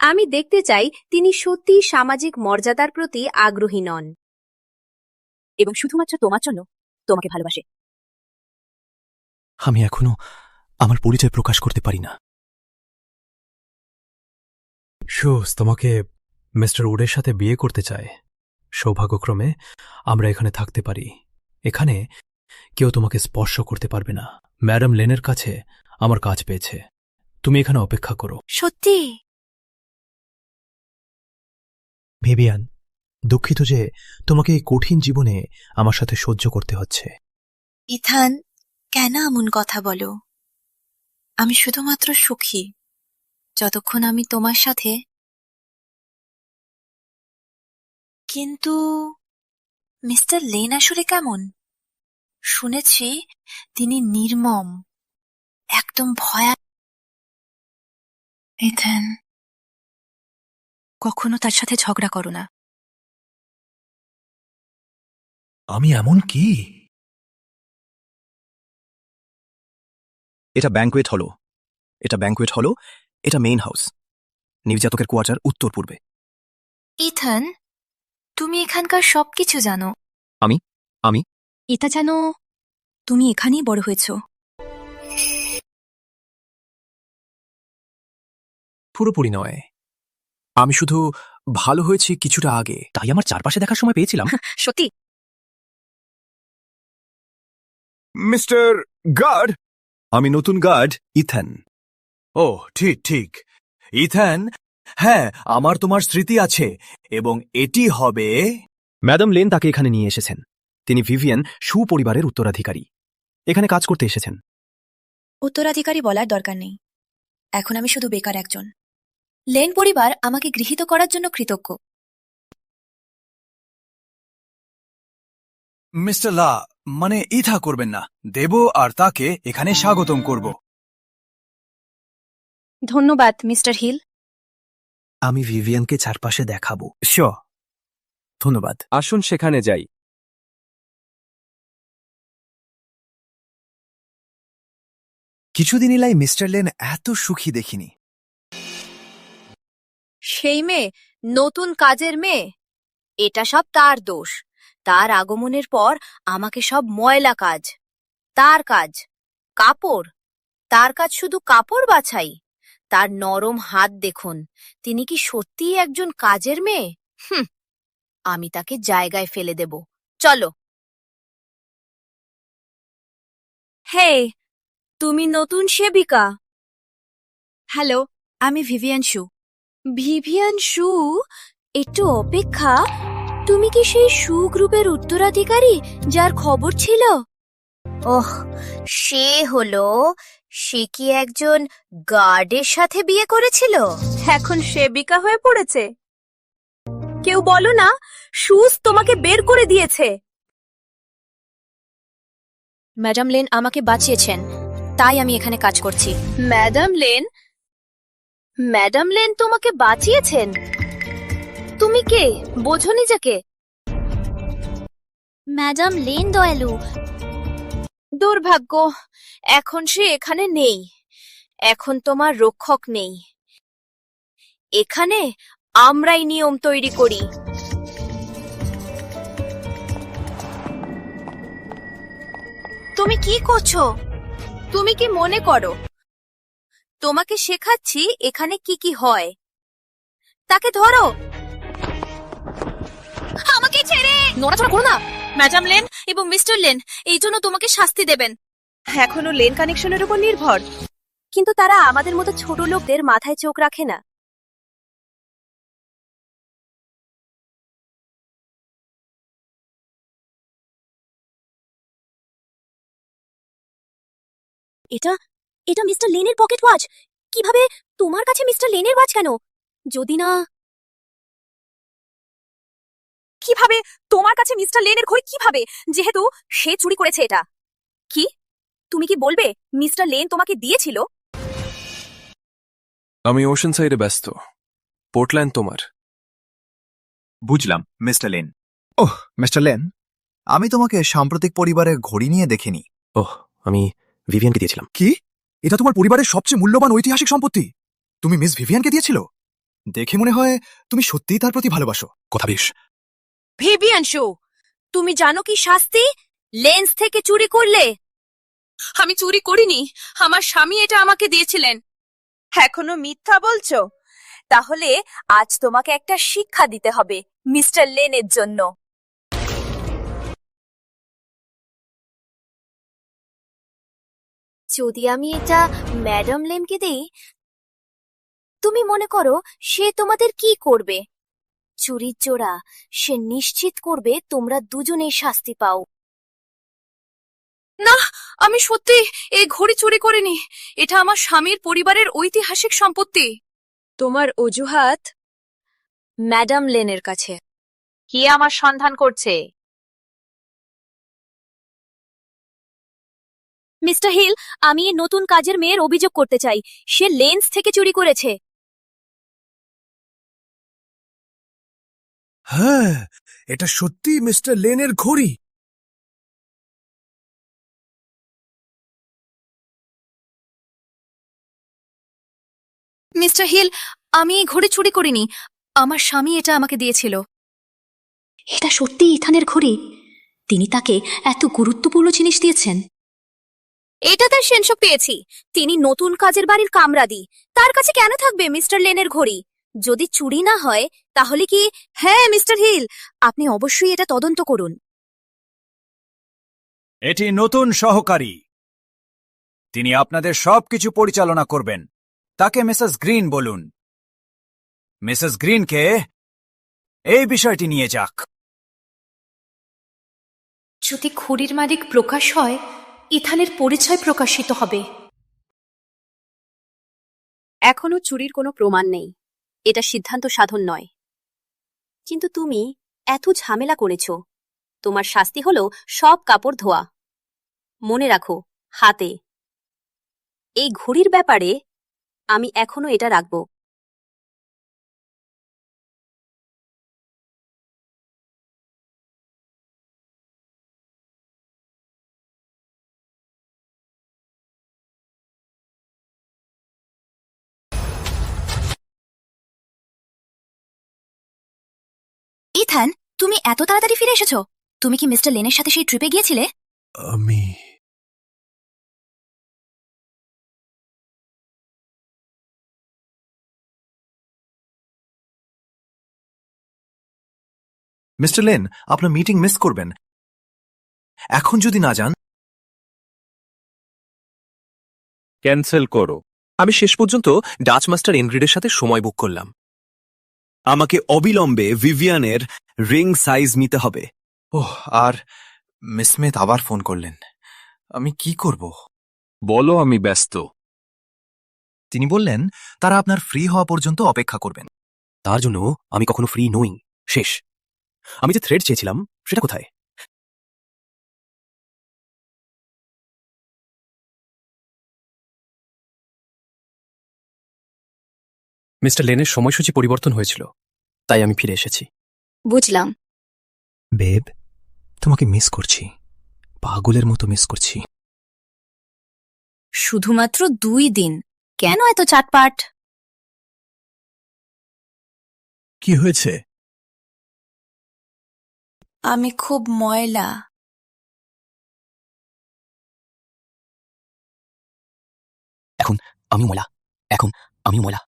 আমি দেখতে চাই তিনি সত্যিই সামাজিক মর্যাদার প্রতি আগ্রহী নন, এবং শুধুমাত্র তোমার জন্য তোমাকে ভালোবাসে। আমি এখনো আমার পরিচয় প্রকাশ করতে পারি না। শুজ তোমাকে মিস্টার উডের সাথে বিয়ে করতে চায়। সৌভাগ্যক্রমে আমরা এখানে থাকতে পারি। এখানে কেউ তোমাকে স্পর্শ করতে পারবে না। ম্যাডাম লেনের কাছে আমার কাজ পেয়েছে। তুমি এখানে অপেক্ষা করো। সত্যি? ভিভিয়ান, দুঃখিত যে তোমাকে এই কঠিন জীবনে আমার সাথে সহ্য করতে হচ্ছে। ইথান, কেন এমন কথা বলো? আমি শুধুমাত্র সুখী যতক্ষণ আমি তোমার সাথে। কিন্তু মিস্টার লেন আসলে কেমন? শুনেছি তিনি নির্মম, একদম ভয়া। ইথান, কখনো তার সাথে ঝগড়া করো না। আমি এমন কি? এটা ব্যাংকুয়েট হলো, এটা মেইন হাউস। নির্যাতকের কোয়ার্টার উত্তর পূর্বে। ইথান, তুমি এখানকার সবকিছু জানো। আমি এটা যেন তুমি এখানেই বড় হয়েছ। পুরোপুরি নয়, আমি শুধু ভালো হয়েছি কিছুটা আগে, তাই আমার চারপাশে দেখার সময় পেয়েছিলাম। সত্যি? মিস্টার গার্ড, আমি নতুন গার্ড ইথান। ও ঠিক ইথান, হ্যাঁ আমার তোমার স্মৃতি আছে, এবং এটি হবে। ম্যাডাম লেন তাকে এখানে নিয়ে এসেছেন। তিনি ভিভিয়ান সুপরিবারের উত্তরাধিকারী। এখানে কাজ করতে এসেছেন। উত্তরাধিকারী বলার দরকার নেই, এখন আমি শুধু বেকার একজন। লেন পরিবার আমাকে গৃহীত করার জন্য কৃতজ্ঞ। মিস্টার লা, মানে ইথা করবেন না। দেব আর তাকে এখানে স্বাগতম করব। ধন্যবাদ মিস্টার হিল। আমি ভিভিয়ানকে চারপাশে দেখাবো। শিওর, ধন্যবাদ। আসুন সেখানে যাই। কিছুদিন এলাই মিস্টার লেন এত সুখী দেখিনি। সেই মেয়ে, নতুন কাজের মেয়ে, এটা সব তার দোষ। তার আগমনের পর আমাকে সব ময়লা কাজ, তার কাজ কাপড়, তার কাজ শুধু কাপড় বাছাই। তার নরম হাত দেখুন, তিনি কি সত্যিই একজন কাজের মেয়ে? আমি তাকে জায়গায় ফেলে দেব। চলো। হে, তুমি নতুন সেবিকা? হ্যালো, আমি ভিভিয়ান শু। ভিভিয়ান শু? একটু অপেক্ষা, তুমি কি সেই শু গ্রুপের উত্তরাধিকারী যার খবর ছিল? ওহ, সে কি একজন গার্ডের সাথে বিয়ে করেছিল? এখন সেবিকা হয়ে পড়েছে। কেউ বলো না, শুজ তোমাকে বের করে দিয়েছে। ম্যাডাম লেন আমাকে বাঁচিয়েছেন, তাই আমি এখানে কাজ করছি। ম্যাডাম লেন তোমাকে বাঁচিয়েছেন? তুমি কে, বোঝো নিজেকে? ম্যাডাম লেন দয়ালু। দুর্ভাগ্য, এখন সে এখানে নেই। এখন তোমার রক্ষক নেই। এখানে আমরাই নিয়ম তৈরি করি। তুমি কি করছো? তুমি কি মনে করো তোমাকে শেখাচ্ছি এখানে কি কি হয়? তাকে ধরো। আমাকে ছেড়ে নড়াচড়া করো না। ম্যাডাম লেন এবং মিস্টার লেন এই জন্য তোমাকে শাস্তি দেবেন। এখনো লেন কানেকশনের উপর নির্ভর, কিন্তু তারা আমাদের মতো ছোট লোকদের মাথায় চোখ রাখে না। এটা এটা মিস্টার লেনের পকেট ওয়াচ। কিভাবে তোমার কাছে মিস্টার লেনের ওয়াচ কেন? যদি না কিভাবে তোমার কাছে মিস্টার লেনের ঘড়ি কিভাবে, যেহেতু সে চুরি করেছে এটা? কি তুমি কি বলবে মিস্টার লেন তোমাকে দিয়েছিল? আমি ওশান সাইডে ব্যস্ত। পোর্টল্যান্ড তোমার। বুঝলাম মিস্টার লেন। ওহ মিস্টার লেন, আমি তোমাকে সাম্প্রতিক পরিবারের ঘড়ি নিয়ে দেখিনি। ওহ, আমি ভিভিয়ানকে দিয়েছিলাম। কি? এটা তোমার পরিবারের সবচেয়ে মূল্যবান ঐতিহাসিক সম্পত্তি? তুমি মিস ভিভিয়ানকে দিয়েছিল? দেখে মনে হয় তুমি সত্যিই তার প্রতি ভালোবাসো। কথা বেশ। ভিভিয়ানশু, তুমি জানো কি শাস্তি লেন্স থেকে চুরি করলে? আমি চুরি করিনি, আমার স্বামী এটা আমাকে দিয়েছিলেন। এখনো মিথ্যা বলছো? তাহলে আজ তোমাকে একটা শিক্ষা দিতে হবে মিস্টার লেনের জন্য। যদি আমি এটা ম্যাডাম লেনকে দেই, তুমি মনে করো সে তোমাদের কি করবে? চুরির জোড়া সে নিশ্চিত করবে তোমরা দুজনেই শাস্তি পাও। না, আমি সত্যি এই ঘড়ি চুরি করিনি। এটা আমার স্বামীর পরিবারের ঐতিহাসিক সম্পত্তি। তোমার অজুহাত ম্যাডাম লেনের কাছে। কে আমার সন্ধান করছে? মিস্টার হিল, আমি এই নতুন কাজের মেয়ের অভিযোগ করতে চাই। সে লেন্স থেকে চুরি করেছে। হ্যাঁ, এটা সত্যি মিস্টার লেনের ঘড়ি। মিস্টার হিল, আমি এই ঘড়ি চুরি করিনি। আমার স্বামী এটা আমাকে দিয়েছিল। এটা সত্যি ইথানের ঘড়ি? তিনি তাকে এত গুরুত্বপূর্ণ জিনিস দিয়েছেন? এটা তার সেন্সক পেয়েছি। তিনি নতুন কাজের বাড়ির কামরাদি। তার কাছে কেন থাকবে মিস্টার লেনের ঘড়ি? যদি চুরি না হয় তাহলে কি? হ্যাঁ মিস্টার হিল, আপনি অবশ্যই এটা তদন্ত করুন। এটি নতুন সহকারী, তিনি আপনাদের সবকিছু পরিচালনা করবেন। তাকে মিসেস গ্রিন বলুন। মিসেস গ্রিনকে এই বিষয়টি নিয়ে যাক। যদি ঘড়ির মালিক প্রকাশ হয়, ইথানের পরিচয় প্রকাশিত হবে। এখনো চুরির কোনো প্রমাণ নেই, এটা সিদ্ধান্ত সাধন নয়। কিন্তু তুমি এত ঝামেলা করেছ, তোমার শাস্তি হলো সব কাপড় ধোয়া। মনে রাখো, হাতে। এই ঘড়ির ব্যাপারে আমি এখনো এটা রাখব। ইথান, তুমি এত তাড়াতাড়ি ফিরে এসেছো? তুমি কি মিস্টার লেনের সাথে সেই ট্রিপে গিয়েছিলে? আমি মিস্টার লেন, আপনার মিটিং মিস করবেন। এখন যদি না যান। ক্যান্সেল করো। আমি শেষ পর্যন্ত ডাচ মাস্টার ইনগ্রিডের সাথে সময় বুক করলাম। আমাকে অবিলম্বে ভিভিয়ানের রিং সাইজ নিতে হবে। ওহ, আর মিস স্মিথ আবার ফোন করলেন। আমি কি করব? বলো আমি ব্যস্ত। তিনি বললেন তারা আপনার ফ্রি হওয়া পর্যন্ত অপেক্ষা করবেন। তার জন্য আমি কখনো ফ্রি নই। শেষ। আমি যে থ্রেড চেয়েছিলাম সেটা কোথায়? মিস্টার লেনের সময়সূচি পরিবর্তন হয়েছিল, তাই আমি ফিরে এসেছি। বুঝলাম। বেব, তোমাকে মিস করছি, পাগলের মতো মিস করছি। শুধুমাত্র 2 দিন, কেন এত চাটপাট? কি হয়েছে? আমি খুব ময়লা। এখন আমি ময়লা। এখন আমি ময়লা।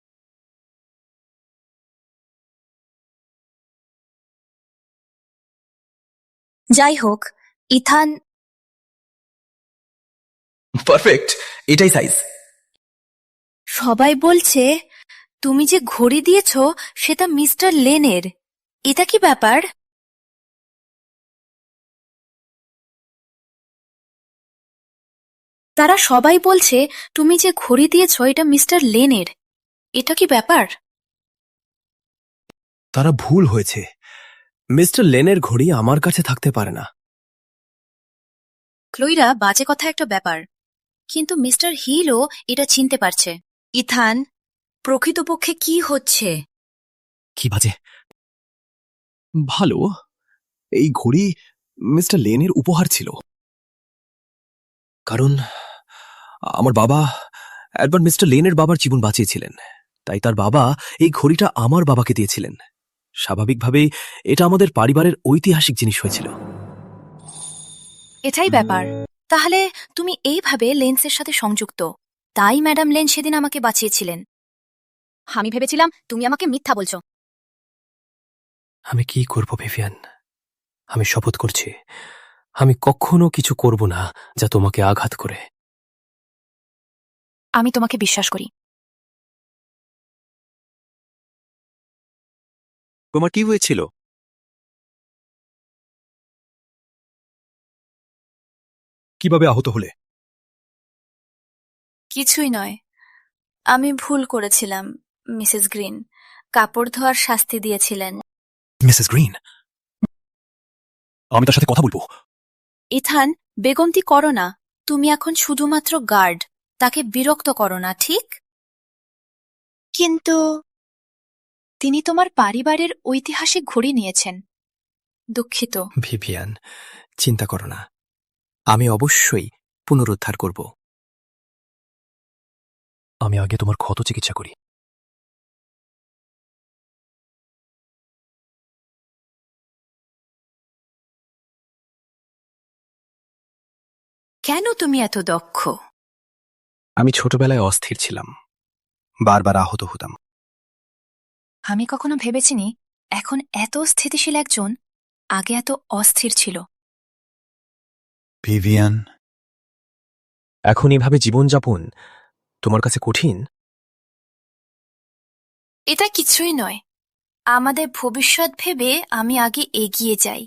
যাই হোক, ইথান পারফেক্ট, এটাই সাইজ। সবাই বলছে তুমি যে ঘড়ি দিয়েছ সেটা মিস্টার লেনের। এটা কি ব্যাপার? তারা সবাই বলছে তুমি যে ঘড়ি দিয়েছ এটা মিস্টার লেনের। এটা কি ব্যাপার? তারা ভুল হয়েছে। মিস্টার লেনের ঘড়ি আমার কাছে থাকতে পারে না। ক্লোইরা, বাজে কথা একটা ব্যাপার, কিন্তু মিস্টার হিলও এটা চিনতে পারছে। ইথান, প্রকৃতপক্ষে কি হচ্ছে? কি বাজে? ভালো, এই ঘড়ি মিস্টার লেনের উপহার ছিল। কারণ আমার বাবা একবার মিস্টার লেনের বাবার জীবন বাঁচিয়েছিলেন, তাই তার বাবা এই ঘড়িটা আমার বাবাকে দিয়েছিলেন। স্বাভাবিকভাবেই এটা আমাদের পরিবারের ঐতিহাসিক জিনিস হয়েছিল। এটাই ব্যাপার। তাহলে তুমি এইভাবে লেন্সের সাথে সংযুক্ত, তাই ম্যাডাম লেন সেদিন আমাকে বাঁচিয়েছিলেন। আমি ভেবেছিলাম তুমি আমাকে মিথ্যা বলছো। আমি কি করব ভিভিয়ান? আমি শপথ করছি, আমি কখনো কিছু করব না যা তোমাকে আঘাত করে। আমি তোমাকে বিশ্বাস করি। তোমার কি হয়েছিল? কিভাবে আহত হলে? কিছুই নয়, আমি ভুল করেছিলাম। মিসেস গ্রিন কাপড় ধোয়ার শাস্তি দিয়েছিলেন। মিসেস গ্রিন, আমি তার সাথে কথা বলবো। ইথান, বেগন্তি করো না। তুমি এখন শুধুমাত্র গার্ড, তাকে বিরক্ত করো না, ঠিক? কিন্তু তিনি তোমার পরিবারের ঐতিহাসিক ঘড়ি নিয়েছেন। দুঃখিত। ভিভিয়ান, চিন্তা করো না, আমি অবশ্যই পুনরুদ্ধার করব। আমি আগে তোমার ক্ষত চিকিৎসা করি। কেন তুমি এত দক্ষ? আমি ছোটবেলায় অস্থির ছিলাম, বারবার আহত হতাম। আমি কখনো ভেবেছিনি এখন এত স্থিতিশীল একজন আগে এত অস্থির ছিল। ভিভিয়ান, এখন এভাবে জীবনযাপন তোমার কাছে কঠিন? এটা কিছুই নয়। আমাদের ভবিষ্যৎ ভেবে আমি আগে এগিয়ে যাই।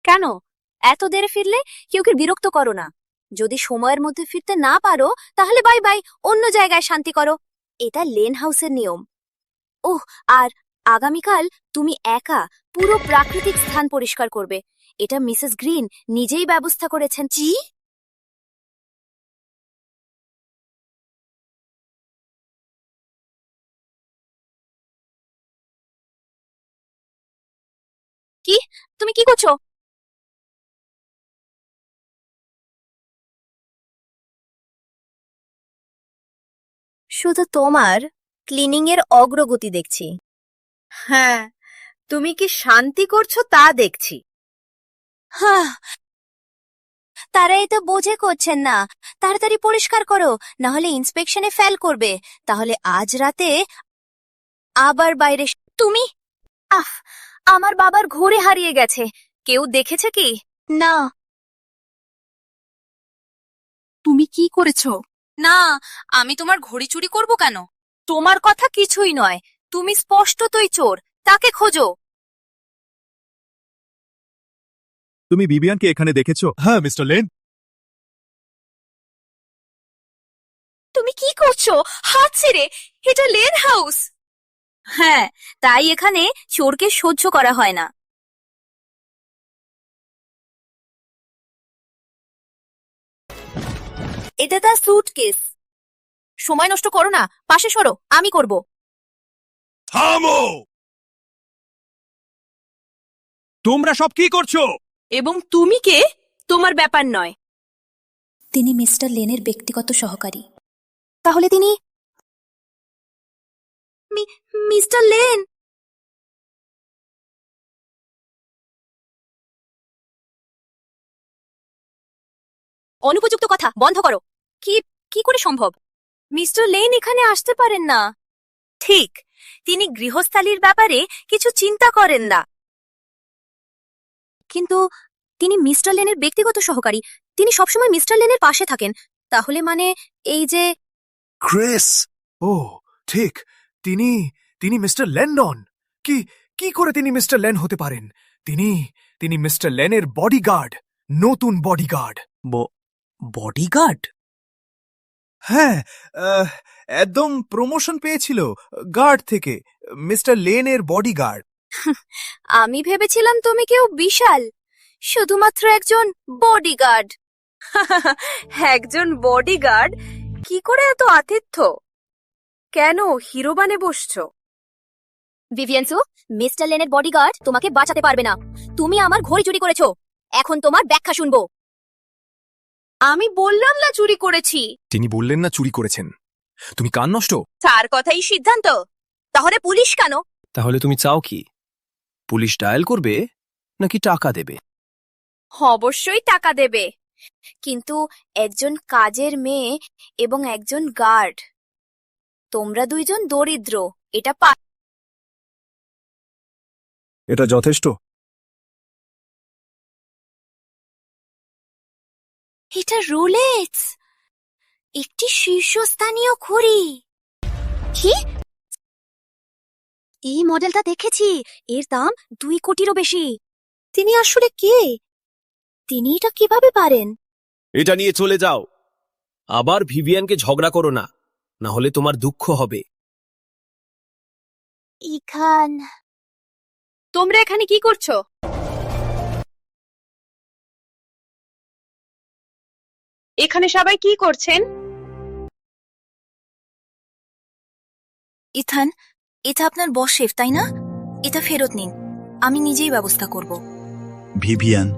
কেন এত দেরে ফিরলে? কেউ কি বিরক্ত করো না। যদি সময়ের মধ্যে ফিরতে না পারো তাহলে বাই বাই, অন্য জায়গায় শান্তি করো। এটা লেন হাউসের নিয়ম। ওহ, আর আগামীকাল তুমি একা পুরো প্রাকৃতিক স্থান পরিষ্কার করবে। এটা মিসেস গ্রিন নিজেই ব্যবস্থা করেছেন। জি, কি? তুমি কি করছো? শুধু তোমার ক্লিনিং এর অগ্রগতি দেখছি। হ্যাঁ, তুমি কি শান্তি করছো তা দেখছি। হ্যাঁ, তারা এটা বোঝে করছেন না। তাড়াতাড়ি পরিষ্কার করো, না হলে ইন্সপেকশনে ফেল করবে। তাহলে আজ রাতে আবার বাইরে তুমি। আমার বাবার ঘড়ি হারিয়ে গেছে। কেউ দেখেছে কি? না। তুমি কি করেছো? না, আমি তোমার ঘড়ি চুরি করব কেন? তোমার কথা কিছুই নয়, তুমি স্পষ্টতই চোর। তাকে খোঁজো। তুমি ভিভিয়ানকে এখানে দেখেছো? হ্যাঁ মিস্টার লেন। তুমি কি করছো? হাত ছেড়ে। এটা লেন হাউস। হ্যাঁ, তাই এখানে চোরকে সহ্য করা হয় না। এটা তার সুটকেস। সময় নষ্ট করো না, পাশে সরো, আমি করব। থামো! তোমরা সব কি করছো? এবং তুমি কে? তোমার ব্যাপার নয়। তিনি মিস্টার লেনের ব্যক্তিগত সহকারী। তাহলে তিনি মিস্টার লেন। অনুপযুক্ত কথা বন্ধ করো। কি কি করে সম্ভব? মিস্টার লেন এখানে আসতে পারেন না। ঠিক, তিনি গৃহস্থালির ব্যাপারে কিছু চিন্তা করেন না। কিন্তু তিনি মিস্টার লেনের ব্যক্তিগত সহকারী, তিনি সবসময় মিস্টার লেনের পাশে থাকেন। তাহলে মানে এই যে ক্রিস, ও ঠিক, তিনি তিনি মিস্টার ল্যান্ডন। কি কি করে তিনি মিস্টার ল্যান হতে পারেন? তিনি মিস্টার ল্যানের বডিগার্ড, নতুন বডিগার্ড। বডিগার্ড? হ্যাঁ, একদম প্রমোশন পেয়েছিল গার্ড থেকে, মিস্টার লেনের বডিগার্ড। আমি ভেবেছিলাম তুমি কেউ বিশাল, শুধুমাত্র একজন বডিগার্ড। একজন বডিগার্ড? কি করে এত আতিথ্য? কেন হিরো বানে বসছো? ভিভিয়ানসু, মিস্টার লেনের বডিগার্ড তোমাকে বাঁচাতে পারবে না। তুমি আমার ঘড়ি চুরি করেছো, এখন তোমার ব্যাখ্যা শুনবো। আমি বললাম না চুরি করেছি। তিনি বললেন না চুরি করেছেন। তুমি কান নষ্ট। তার কথাই সিদ্ধান্ত। তাহলে পুলিশ কেন? তাহলে তুমি চাও কি? পুলিশ ডায়াল করবে নাকি টাকা দেবে? অবশ্যই টাকা দেবে, কিন্তু একজন কাজের মেয়ে এবং একজন গার্ড। তোমরা দুইজন দরিদ্র, এটা এটা যথেষ্ট। এটা রোলেক্স, একটি শীর্ষস্থানীয় ঘড়ি। কি? এই মডেলটা দেখেছি, এর দাম 2 কোটিরও বেশি। তিনি আসলে কে? তিনি এটা কিভাবে পারেন? এটা নিয়ে চলে যাও। আবার ভিভিয়ানকে ঝগড়া করো না, না হলে তোমার দুঃখ হবে। ইখান, তোমরা এখানে কি করছো? এখানে সবাই কি করছেন? ইথান, এটা আপনার বস শেফ, তাই না? এটা ফেরত নিন, আমি নিজেই ব্যবস্থা করব। ভিভিয়ান,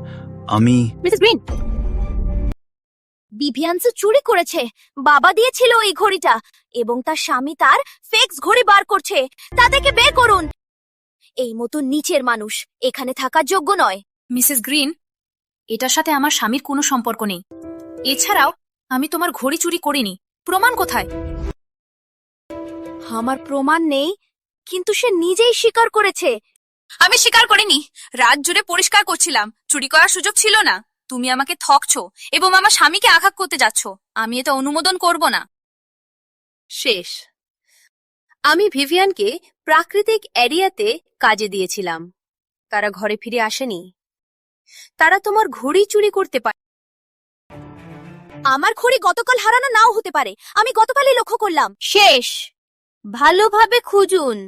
আমি মিসেস গ্রিন, ভিভিয়ানসু চুরি করেছে। বাবা দিয়েছিল এই ঘড়িটা, এবং তার স্বামী তার ফেক্স ঘড়ি বার করছে। তাদেরকে বের করুন। এই মতো নিচের মানুষ এখানে থাকার যোগ্য নয়। মিসেস গ্রিন, এটার সাথে আমার স্বামীর কোনো সম্পর্ক নেই। এছাড়াও আমি তোমার ঘড়ি চুরি করিনি। প্রমাণ কোথায়? আমার প্রমাণ নেই, কিন্তু সে নিজেই স্বীকার করেছে। আমি স্বীকার করিনি। রাত জুড়ে পরিষ্কার করছিলাম, চুরি করার সুযোগ ছিল না। তুমি আমাকে ঠকছো এবং আমার স্বামীকে আঘাত করতে যাচ্ছ। আমি এটা অনুমোদন করব না। শেষ। আমি ভিভিয়ানকে প্রাকৃতিক এরিয়াতে কাজে দিয়েছিলাম। তারা ঘরে ফিরে আসেনি। তারা তোমার ঘড়ি চুরি করতে পারে। আমার ঘড়ি গতকাল হারানো নাও হতে পারে, আমি গতকালই লক্ষ্য করলাম। শেষ। ভালোভাবে খুঁজুন।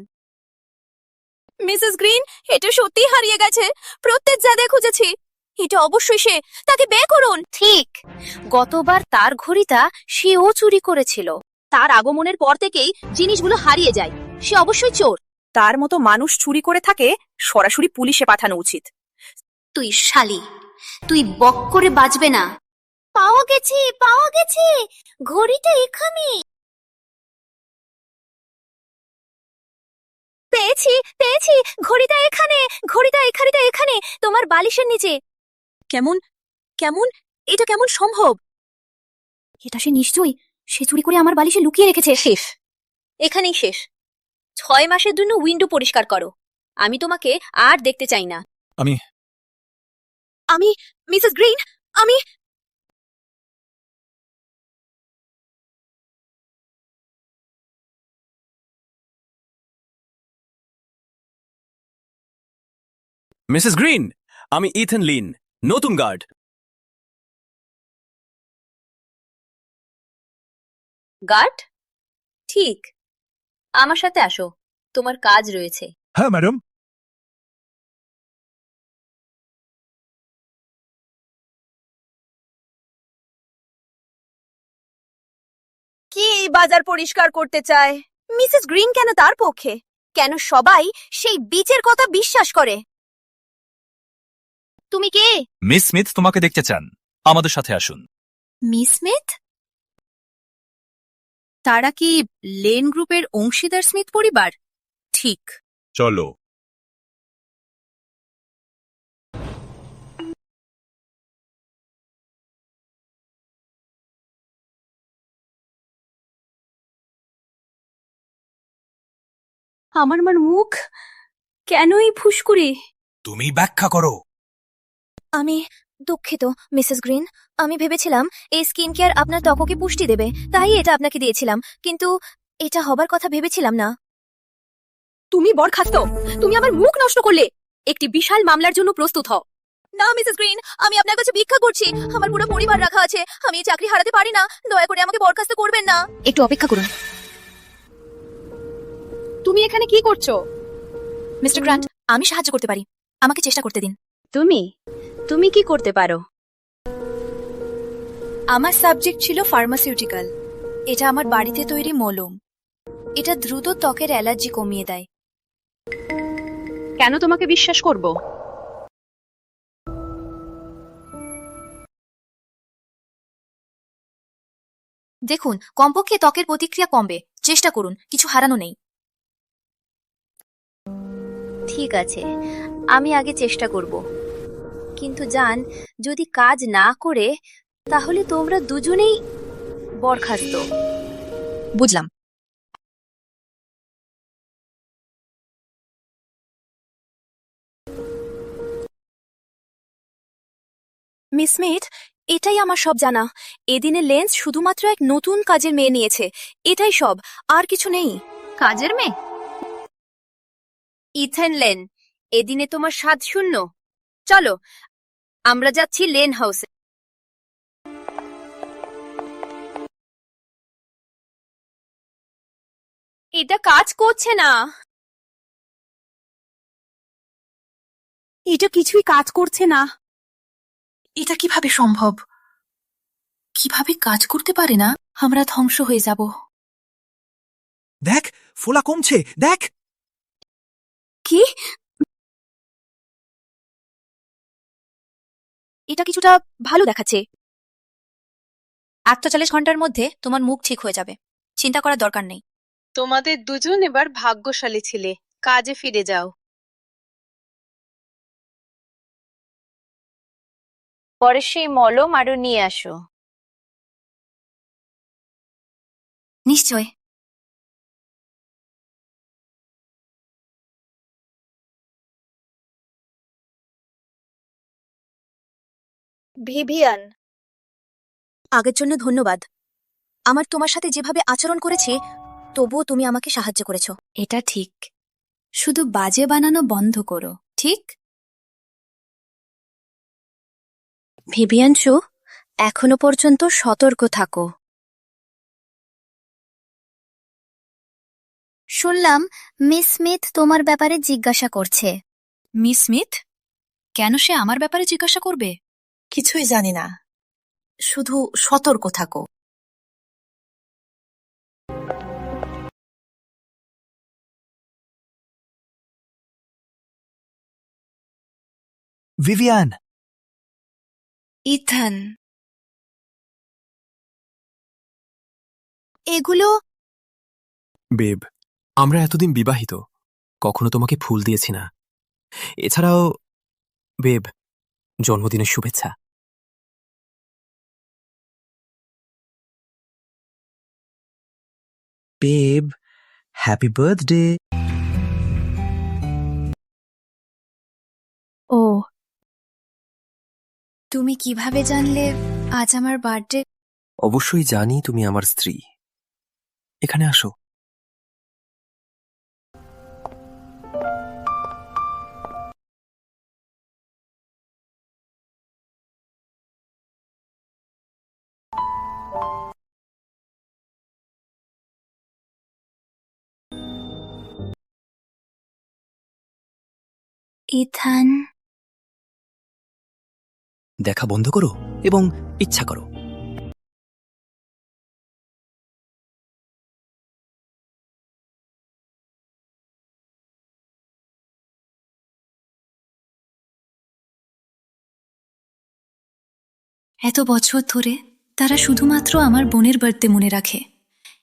মিসেস গ্রিন, এটা সত্যি হারিয়ে গেছে। প্রত্যেক জায়গায় খুঁজেছি। এটা অবশ্যই সে, তাকে বের করুন। ঠিক, গতবার তার ঘড়িটা সেও চুরি করেছিল। তার আগমনের পর থেকেই জিনিসগুলো হারিয়ে যায়। সে অবশ্যই চোর। তার মতো মানুষ চুরি করে থাকে, সরাসরি পুলিশে পাঠানো উচিত। তুই শালি, তুই বক করে বাঁচবে না। পাওয়া গেছে, পাওয়া গেছে, ঘড়িটা এখানে। পেয়েছি, পেয়েছি, ঘড়িটা এখানে, ঘড়িটা এখানে, তোমার বালিশের নিচে। কেমন কেমন এটা কেমন সম্ভব? এটা সে নিশ্চয়ই, সে চুরি করে আমার বালিশে লুকিয়ে রেখেছে। শেষ, এখানেই শেষ। 6 মাসের জন্য উইন্ডো পরিষ্কার করো। আমি তোমাকে আর দেখতে চাই না। আমি মিসেস গ্রিন, আমি মিসেস গ্রিন, আমি ইথন লিন, নতুন গার্ড। গার্ড? ঠিক, আমার সাথে আসো, তোমার কাজ রয়েছে। হ্যাঁ ম্যাডাম। কি বাজার পরিষ্কার করতে চায়? মিসেস গ্রিন কেন তার পক্ষে? কেন সবাই সেই বিচের কথা বিশ্বাস করে? তুমি কে? মিস স্মিথ তোমাকে দেখতে চান, আমাদের সাথে আসুন। Miss Smith? তারা কি লেন গ্রুপের অংশীদার স্মিথ পরিবার? ঠিক। চলো। আমার মার মুখ কেন এই ফুসকুড়ি? তুমি ব্যাখ্যা করো। আমি দুঃখিত মিসেস গ্রিন। আমি ভেবেছিলাম এই স্কিন কেয়ার আপনার ত্বককে পুষ্টি দেবে, তাই এটা আপনাকে দিয়েছিলাম, কিন্তু এটা হবার কথা ভেবেছিলাম না। তুমি বরখাস্ত। তুমি আমার মুখ নষ্ট করলে। একটি বিশাল মামলার জন্য প্রস্তুত হও। না মিসেস গ্রিন, আমি আপনার কাছে ভিক্ষা করছি। আমার পুরো পরিবার রাখা আছে, আমি এই চাকরি হারাতে পারি না। দয়া করে আমাকে বরখাস্ত করবেন না। একটু অপেক্ষা করুন। তুমি এখানে কি করছো? মিস্টার গ্র্যান্ট, আমি সাহায্য করতে পারি, আমাকে চেষ্টা করতে দিন। তুমি কি করতে পারো? আমার সাবজেক্ট ছিল ফার্মাসিউটিক্যাল। এটা আমার বাড়িতে তৈরি মলম। এটা দ্রুত ত্বকের অ্যালার্জি কমিয়ে দেয়। কেন তোমাকে বিশ্বাস করব? দেখুন, কমপক্ষে ত্বকের প্রতিক্রিয়া কমবে। চেষ্টা করুন, কিছু হারানো নেই। ঠিক আছে, আমি আগে চেষ্টা করব, কিন্তু জান, যদি কাজ না করে তাহলে তোমরা দুজনেই বরখাস্ত। বুঝলাম। মিস স্মিথ, এটাই আমার সব জানা। এদিনে লেন্স শুধুমাত্র এক নতুন কাজের মেয়ে নিয়েছে, এটাই সব, আর কিছু নেই। কাজের মেয়ে? ইথেন লেন, এদিনে তোমার 7-0। চলো, আমরা যাচ্ছি লেন হাউসে। এটা কাজ করছে না। এটা কিছুই কাজ করছে না। এটা কিভাবে সম্ভব? কিভাবে কাজ করতে পারে না? আমরা ধ্বংস হয়ে যাব। দেখ, ফোলা কমছে, দেখ। কি? এটা কিছুটা ভালো দেখাচ্ছে। 48 ঘন্টার মধ্যে তোমার মুখ ঠিক হয়ে যাবে, চিন্তা করার দরকার নেই। তোমাদের দুজন এবার ভাগ্যশালী ছিলে। কাজে ফিরে যাও। পরে সেই মলম আরো নিয়ে আসো। নিশ্চয়। ভিভিয়ান, আগের জন্য ধন্যবাদ। আমার তোমার সাথে যেভাবে আচরণ করেছি, তবুও তুমি আমাকে সাহায্য করেছো। এটা ঠিক। শুধু বাজে বানানো বন্ধ করো, ঠিক? ভিভিয়ান, এখনো পর্যন্ত সতর্ক থাকো। শুনলাম মিস স্মিথ তোমার ব্যাপারে জিজ্ঞাসা করছে। Miss Smith? কেন সে আমার ব্যাপারে জিজ্ঞাসা করবে? কিছুই জানি না, শুধু সতর্ক থাকো। ভিভিয়ান। ইথান, এগুলো বেব, আমরা এতদিন বিবাহিত, কখনো তোমাকে ফুল দিয়েছি না। এছাড়াও বেব, জন্মদিনের শুভেচ্ছা। Babe, happy birthday. ও, তুমি কিভাবে জানলে আজ আমার বার্থডে? অবশ্যই জানি তুমি আমার স্ত্রী। এখানে আসো। ইথান, দেখা বন্ধ করো এবং ইচ্ছা করো। এত বছর ধরে তারা শুধুমাত্র আমার বোনের বার্থডে মনে রাখে।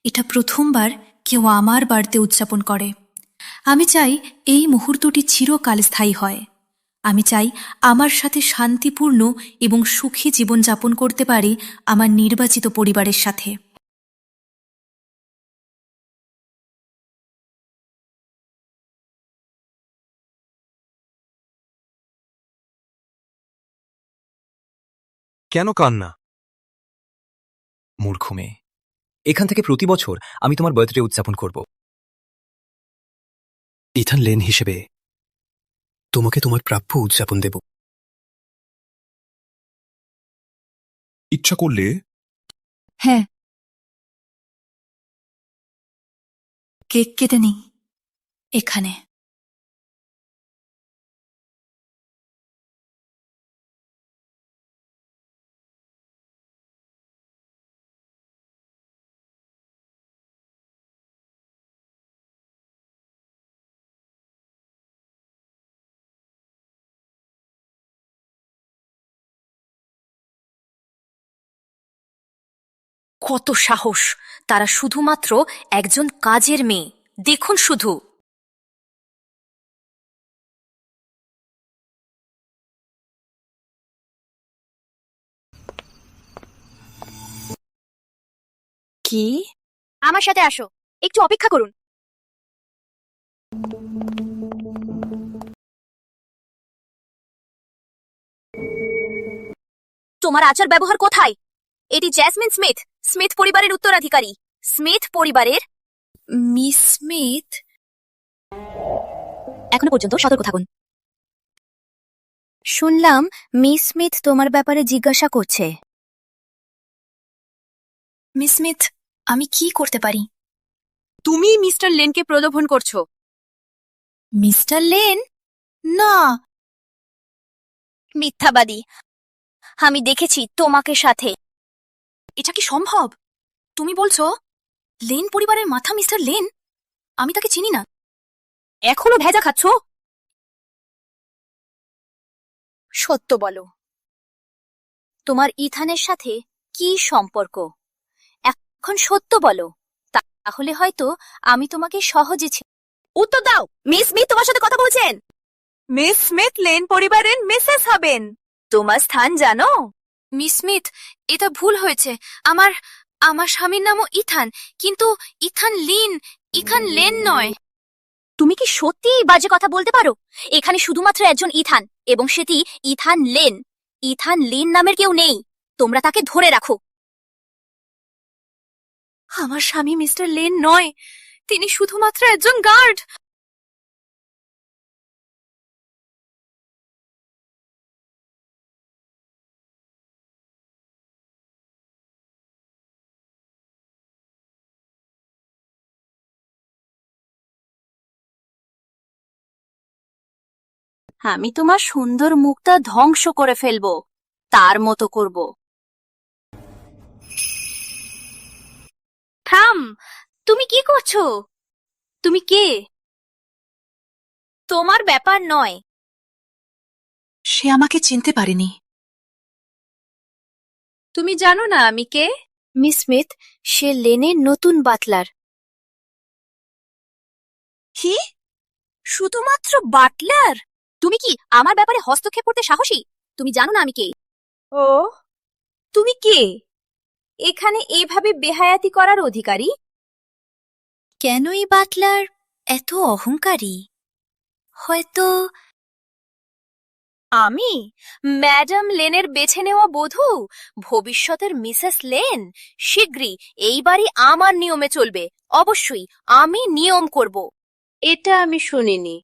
এটা প্রথমবার কেউ আমার বার্থডে উদযাপন করে। আমি চাই এই মুহূর্তটি চিরকাল স্থায়ী হয়। আমি চাই আমার সাথে শান্তিপূর্ণ এবং সুখী জীবনযাপন করতে পারি আমার নির্বাচিত পরিবারের সাথে। কেন কান্না? মূর্খ মেয়ে, এখান থেকে প্রতি বছর আমি তোমার বার্থডে উদযাপন করব। ইথান লেন হিসেবে তোমাকে তোমার প্রাপ্য উদযাপন দেব। ইচ্ছা করলে হ্যাঁ, কেক কেটে নিই এখানে। কত সাহস! তারা শুধুমাত্র একজন কাজের মেয়ে। দেখুন শুধু। কি? আমার সাথে আসো, একটু অপেক্ষা করুন। তোমার আচার ব্যবহার কোথায়? এটি জ্যাসমিন স্মিথ, স্মিথ পরিবারের উত্তরাধিকারী। স্মিথ পরিবারের মিস স্মিথ? এখনো পর্যন্ত সতর্ক থাকুন। শুনলাম মিস স্মিথ তোমার ব্যাপারে জিজ্ঞাসা করছে। মিস স্মিথ, আমি কি করতে পারি? তুমি মিস্টার লেনকে প্রলোভন করছো। Mister lane? না। মিথ্যাবাদী। আমি দেখেছি তোমাকে সাথে। এটা কি সম্ভব? তুমি বলছো লেন পরিবারের মাথা মিস্টার লেন? আমি তাকে চিনি না। এখনো ভেজা খাচ্ছ? সত্য বলো, তোমার ইথানের সাথে কি সম্পর্ক? এখন সত্য বলো, তাহলে হয়তো আমি তোমাকে সহজে উত্তর দাও। মিস স্মিথ তোমার সাথে কথা বলছেন। মিস স্মিথ লেন পরিবারের মিসেস হবেন। তোমার স্থান জানো? মিস স্মিথ, এটা ভুল হয়েছে। আমার আমার স্বামীর নামও ইথান, কিন্তু ইথান লেন নয়। তুমি কি সত্যি বাজে কথা বলতে পারো? এখানে শুধুমাত্র একজন ইথান, এবং সেটি ইথান লেন। ইথান লেন নামের কেউ নেই। তোমরা তাকে ধরে রাখো। আমার স্বামী মিস্টার লেন নয়, তিনি শুধুমাত্র একজন গার্ড। আমি তোমার সুন্দর মুখটা ধ্বংস করে ফেলবো, তার মতো করব। থাম! তুমি কি করছো? তুমি কে? তোমার ব্যাপার নয়। সে আমাকে চিনতে পারেনি। তুমি জানো না আমি কে? মিস স্মিথ, সে লেনের নতুন বাটলার। কি? শুধুমাত্র বাটলার? তুমি কি আমার ব্যাপারে হস্তক্ষেপ করতে সাহসী? তুমি জানো না আমি কে? ও, তুমি কে? এখানে এভাবে বেহায়াতি করার অধিকারী? কেন এই বাটলার এত অহংকারী? হয়তো আমি ম্যাডাম লেনের বেছে নেওয়া বধূ, ভবিষ্যতের মিসেস লেন। শীঘ্রই এই বাড়ি আমার নিয়মে চলবে। অবশ্যই আমি নিয়ম করব। এটা আমি শুনিনি।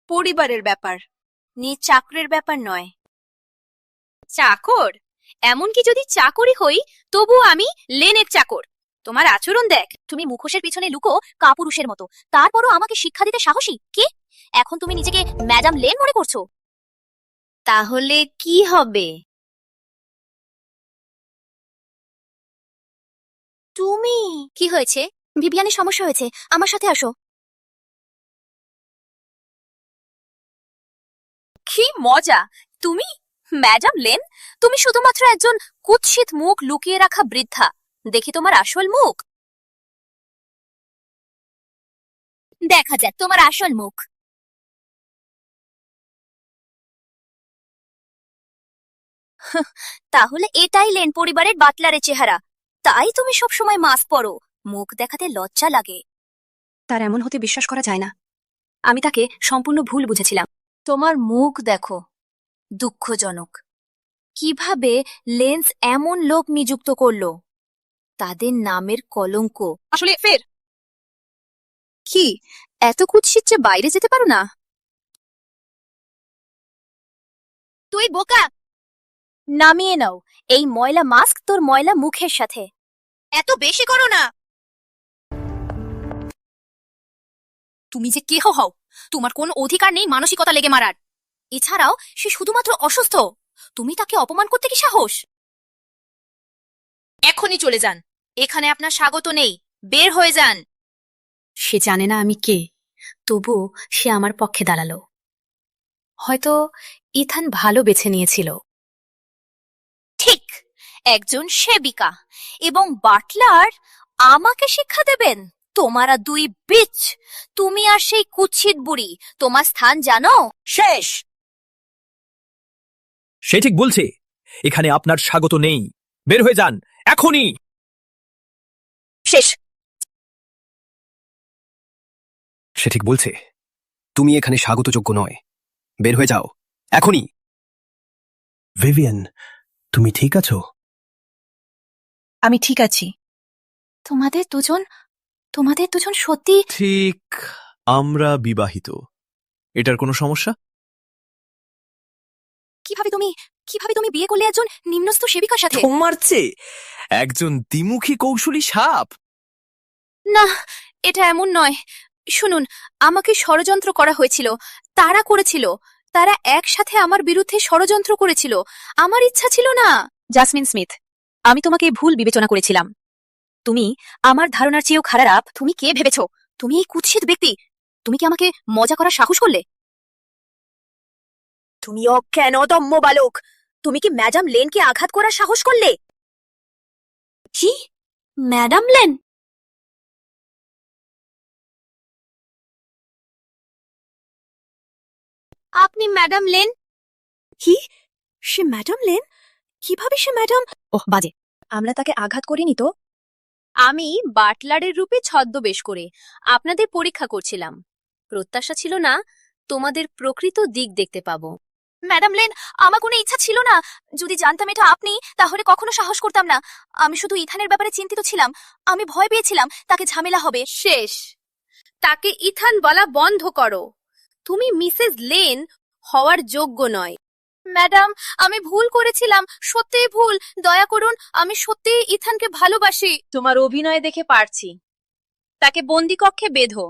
পরিবারের ব্যাপার, নিজ চাকরের ব্যাপার নয়। চাকর? এমনকি যদি চাকরি হই, তবু আমি লেনের চাকর। তোমার আচরণ দেখ। তুমি মুখোশের পিছনে লুকো কাপুরুষের মতো, তারপরও আমাকে শিক্ষা দিতে সাহসী? কি এখন তুমি নিজেকে ম্যাডাম লেন মনে করছো? তাহলে কি হবে? তুমি কি হয়েছে? ভিভিয়ানের সমস্যা হয়েছে, আমার সাথে আসো। কি মজা! তুমি ম্যাডাম লেন, তুমি শুধুমাত্র একজন কুৎসিত মুখ লুকিয়ে রাখা বৃদ্ধা। দেখি তোমার আসল মুখ। দেখা যাক তোমার আসল মুখ। তাহলে এটাই লেন পরিবারের বাটলারের চেহারা। তাই তুমি সবসময় মাস্ক পরো, মুখ দেখাতে লজ্জা লাগে। তার এমন হতে বিশ্বাস করা যায় না। আমি তাকে সম্পূর্ণ ভুল বুঝেছিলাম। তোমার মুখ দেখো, দুঃখজনক। কিভাবে লেন্স এমন লোক নিযুক্ত করলো? তাদের নামের কলঙ্ক। আসলে ফের কি এত কুৎসিত যে বাইরে যেতে পারো না? তুই বোকা! নামিয়ে নাও এই ময়লা মাস্ক তোর ময়লা মুখের সাথে। এত বেশি করো না। তুমি যে কেহ হও, তোমার কোনো অধিকার নেই মানসিকতা লেগে মারার। এছাড়াও সে শুধুমাত্র অসুস্থ, তুমি তাকে অপমান করতে কি সাহস? এখনই চলে যান, এখানে আপনার স্বাগত নেই। বের হয়ে যান। সে জানে না আমি কে, তবু সে আমার পক্ষে দাঁড়ালো। হয়তো ইথান ভালো বেছে নিয়েছিল। ঠিক, একজন সেবিকা এবং বাটলার আমাকে শিক্ষা দেবেন? তোমারা দুই বিচ, তুমি আর সেই কুৎসিত বুড়ি, তোমার স্থান জানো? শেষ। সে ঠিক বলছে, এখানে আপনার স্বাগত নেই। বের হয়ে যান এখনই। শেষ। সে ঠিক বলছে, তুমি এখানে স্বাগতযোগ্য নয়। বের হয়ে যাও এখনই। ভিভিয়ান, তুমি ঠিক আছো? আমি ঠিক আছি। তোমাদের দুজন সত্যি ঠিক, আমরা বিবাহিত। এটার কোনো সমস্যা? কিভাবে তুমি বিয়ে করলে একজন নিম্নস্থ সেবিকার সাথে? তোমার চেয়ে একজন দ্বিমুখী কৌশলী সাপ। না, এটা এমন নয়। শুনুন, আমাকে ষড়যন্ত্র করা হয়েছিল। তারা করেছিল। তারা একসাথে আমার বিরুদ্ধে ষড়যন্ত্র করেছিল। আমার ইচ্ছা ছিল না। জাসমিন স্মিথ, আমি তোমাকে ভুল বিবেচনা করেছিলাম। তুমি আমার ধারণার চেয়েও খারাপ। তুমি কে ভেবেছ? তুমি এই কুৎসিত ব্যক্তি। তুমি কি আমাকে মজা করার সাহস করলে? তুমি অজ্ঞান অদম্য বালক। তুমি কি ম্যাডাম লেনকে আঘাত করার সাহস করলে? কি? Madam lane? আপনি ম্যাডাম লেন? কি? সে ম্যাডাম লেন? কিভাবে সে ম্যাডাম? ওহ বাজে, আমরা তাকে আঘাত করিনি তো। আমি বাটলারের রূপে ছদ্মবেশ করে আপনাদের পরীক্ষা করছিলাম। প্রত্যাশা ছিল না তোমাদের প্রকৃত দিক দেখতে পাবো। ম্যাডাম লেন, আমার কোনো ইচ্ছা ছিল না। যদি জানতাম এটা আপনি, তাহলে কখনো সাহস করতাম না। আমি শুধু ইথানের ব্যাপারে চিন্তিত ছিলাম। আমি ভয় পেয়েছিলাম তাকে ঝামেলা হবে। শেষ। তাকে ইথান বলা বন্ধ করো। তুমি মিসেস লেন হওয়ার যোগ্য নয়। ম্যাডাম, আমি ভুল করেছিলাম, সত্যিই ভুল। দয়া করুন, আমি সত্যিই ইথানকে ভালোবাসি। তোমার অভিনয় দেখে পারছি। তাকে বন্দিকক্ষে বেঁধো।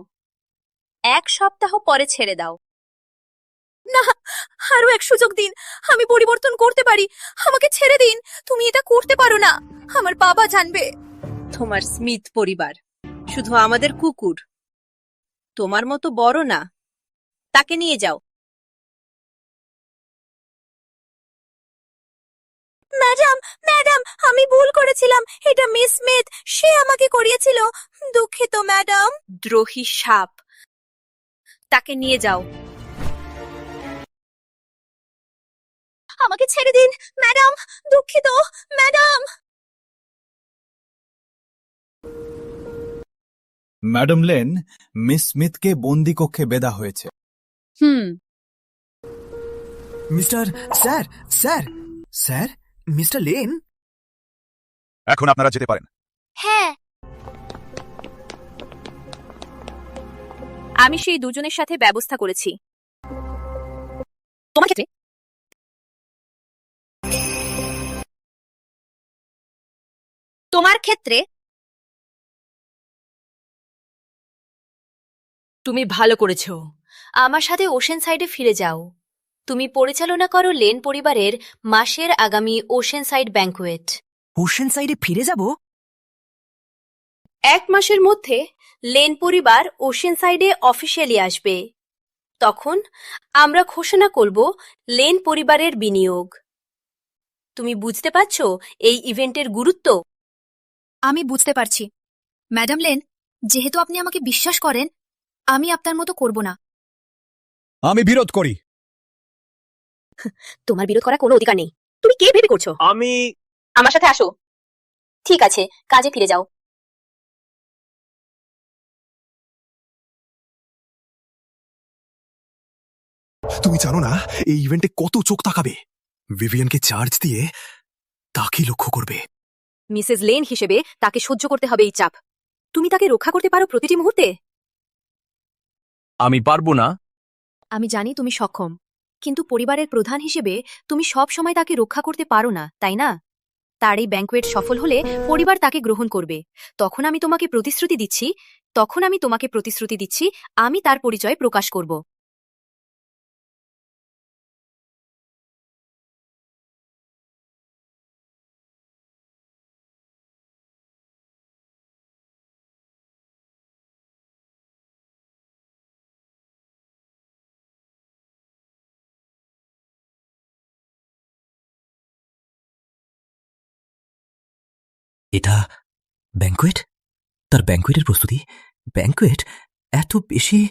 1 সপ্তাহ পরে ছেড়ে দাও। না, আরো এক সুযোগ দিন। আমি পরিবর্তন করতে পারি। আমাকে ছেড়ে দিন। তুমি এটা করতে পারো না। আমার বাবা জানবে। তোমার স্মিথ পরিবার শুধু আমাদের কুকুর, তোমার মতো বড় না। তাকে নিয়ে যাও। ম্যাডাম, আমি ভুল করেছিলাম। এটা মিস স্মিথ, সে আমাকে করিয়েছিল। দুঃখিত ম্যাডাম। দ্রোহী সাপ, তাকে নিয়ে যাও। আমাকে ছেড়ে দিন ম্যাডাম। দুঃখিত ম্যাডাম। ম্যাডাম লেন, মিস স্মিথকে বন্দি কক্ষে বেঁধা হয়েছে। Sir, mister lane. এখন আপনারা যেতে পারেন। হ্যাঁ, আমি সেই দুজনের সাথে ব্যবস্থা করেছি। তোমার ক্ষেত্রে তুমি ভালো করেছো। আমার সাথে ওশেন সাইডে ফিরে যাও। তুমি পরিচালনা করো লেন পরিবারের মাসের আগামী ওশেন সাইড ব্যাংকুয়েট। ওশেন সাইডে ফিরে যাব? 1 মাসের মধ্যে লেন পরিবার ওশেন সাইডে অফিসিয়ালি আসবে। তখন আমরা ঘোষণা করব লেন পরিবারের বিনিয়োগ। তুমি বুঝতে পারছো এই ইভেন্টের গুরুত্ব? আমি বুঝতে পারছি ম্যাডাম লেন, যেহেতু আপনি আমাকে বিশ্বাস করেন, আমি আপনার মতো করব না। আমি বিরোধ করি। তোমার বিরোধ করার কোনো অধিকার নেই। তুমি কে ভেবে করছো? আমি আমার সাথে আসো। ঠিক আছে, কাজে ফিরে যাও। তুমি জানো না এই ইভেন্টে কত চোখ তাকাবে। ভিভিয়ানকে চার্জ দিয়ে তাকে লক্ষ্য করবে। মিসেস লেন হিসেবে তাকে সহ্য করতে হবে এই চাপ। তুমি তাকে রক্ষা করতে পারো প্রতিটি মুহূর্তে। আমি পারবো না। আমি জানি তুমি সক্ষম, কিন্তু পরিবারের প্রধান হিসেবে তুমি সব সময় তাকে রক্ষা করতে পারো না, তাই না? তার এই ব্যাংকোয়েট সফল হলে পরিবার তাকে গ্রহণ করবে। তখন আমি তোমাকে প্রতিশ্রুতি দিচ্ছি আমি তার পরিচয় প্রকাশ করব। এটা ব্যাংকোয়েট? তার ব্যাংকোয়েটের প্রস্তুতি? ব্যাংকোয়েট এত বেশি?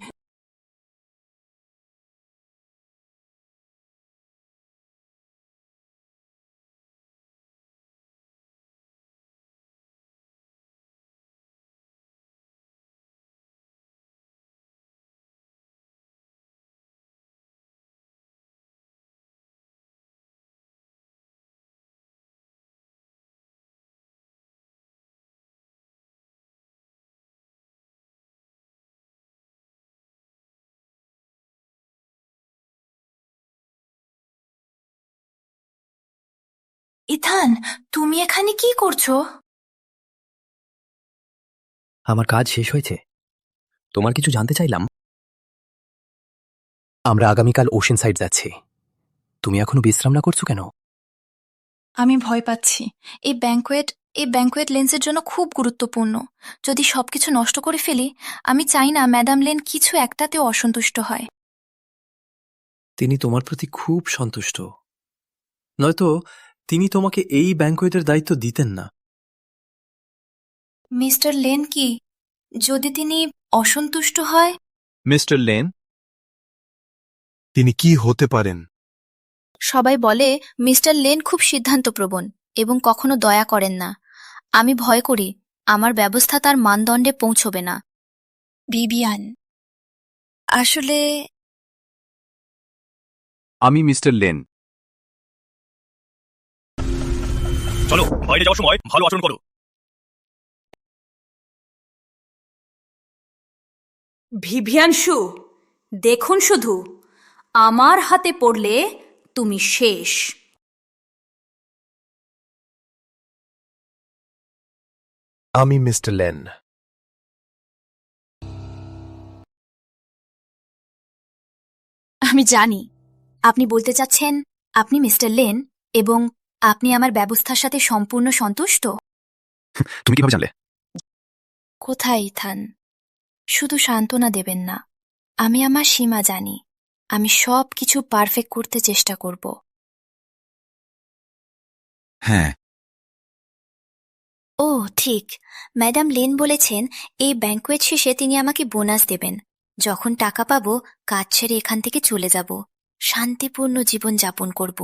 ইথান, তুমি এখানে কি করছো? আমার কাজ শেষ হয়েছে। তোমার কিছু জানতে চাইলাম। আমরা আগামীকাল ওশেন সাইড যাচ্ছি। তুমি এখনো বিশ্রাম না করছো কেন? আমি ভয় পাচ্ছি। এই ব্যাংকোয়েট লেন্সের জন্য খুব গুরুত্বপূর্ণ। যদি সবকিছু নষ্ট করে ফেলি, আমি চাই না ম্যাডাম লেন কিছু একটাতেও অসন্তুষ্ট হয়। তিনি তোমার প্রতি খুব সন্তুষ্ট, নয়তো তিনি তোমাকে এই ব্যাংকোয়েটের দায়িত্ব দিতেন না। মিস্টার লেন কি, যদি তিনি অসন্তুষ্ট হয়? মিস্টার লেন, তিনি কি হতে পারেন? সবাই বলে মিস্টার লেন খুব সিদ্ধান্তপ্রবণ এবং কখনো দয়া করেন না। আমি ভয় করি আমার ব্যবস্থা তার মানদণ্ডে পৌঁছবে না। ভিভিয়ান, আসলে আমি মিস্টার লেন। চলো, বাইরে যাওয়ার সময় ভালো আচরণ করো। ভিভিয়ানশু, দেখুন শুধু, আমার হাতে পড়লে তুমি শেষ। আমি মিস্টার লেন। আমি জানি আপনি বলতে চাচ্ছেন আপনি মিস্টার লেন এবং আপনি আমার ব্যবস্থার সাথে সম্পূর্ণ সন্তুষ্ট। তুমি কিভাবে জানলে? কোথায় ইথান? শুধু সান্ত্বনা দেবেন না। আমি আমার সীমা জানি। আমি সব কিছু পারফেক্ট করতে চেষ্টা করব। হ্যাঁ। ও ঠিক, ম্যাডাম লেন বলেছেন এই ব্যাংকোয়েট শেষে তিনি আমাকে বোনাস দেবেন। যখন টাকা পাবো, কাজ ছেড়ে এখান থেকে চলে যাব, শান্তিপূর্ণ জীবন যাপন করব।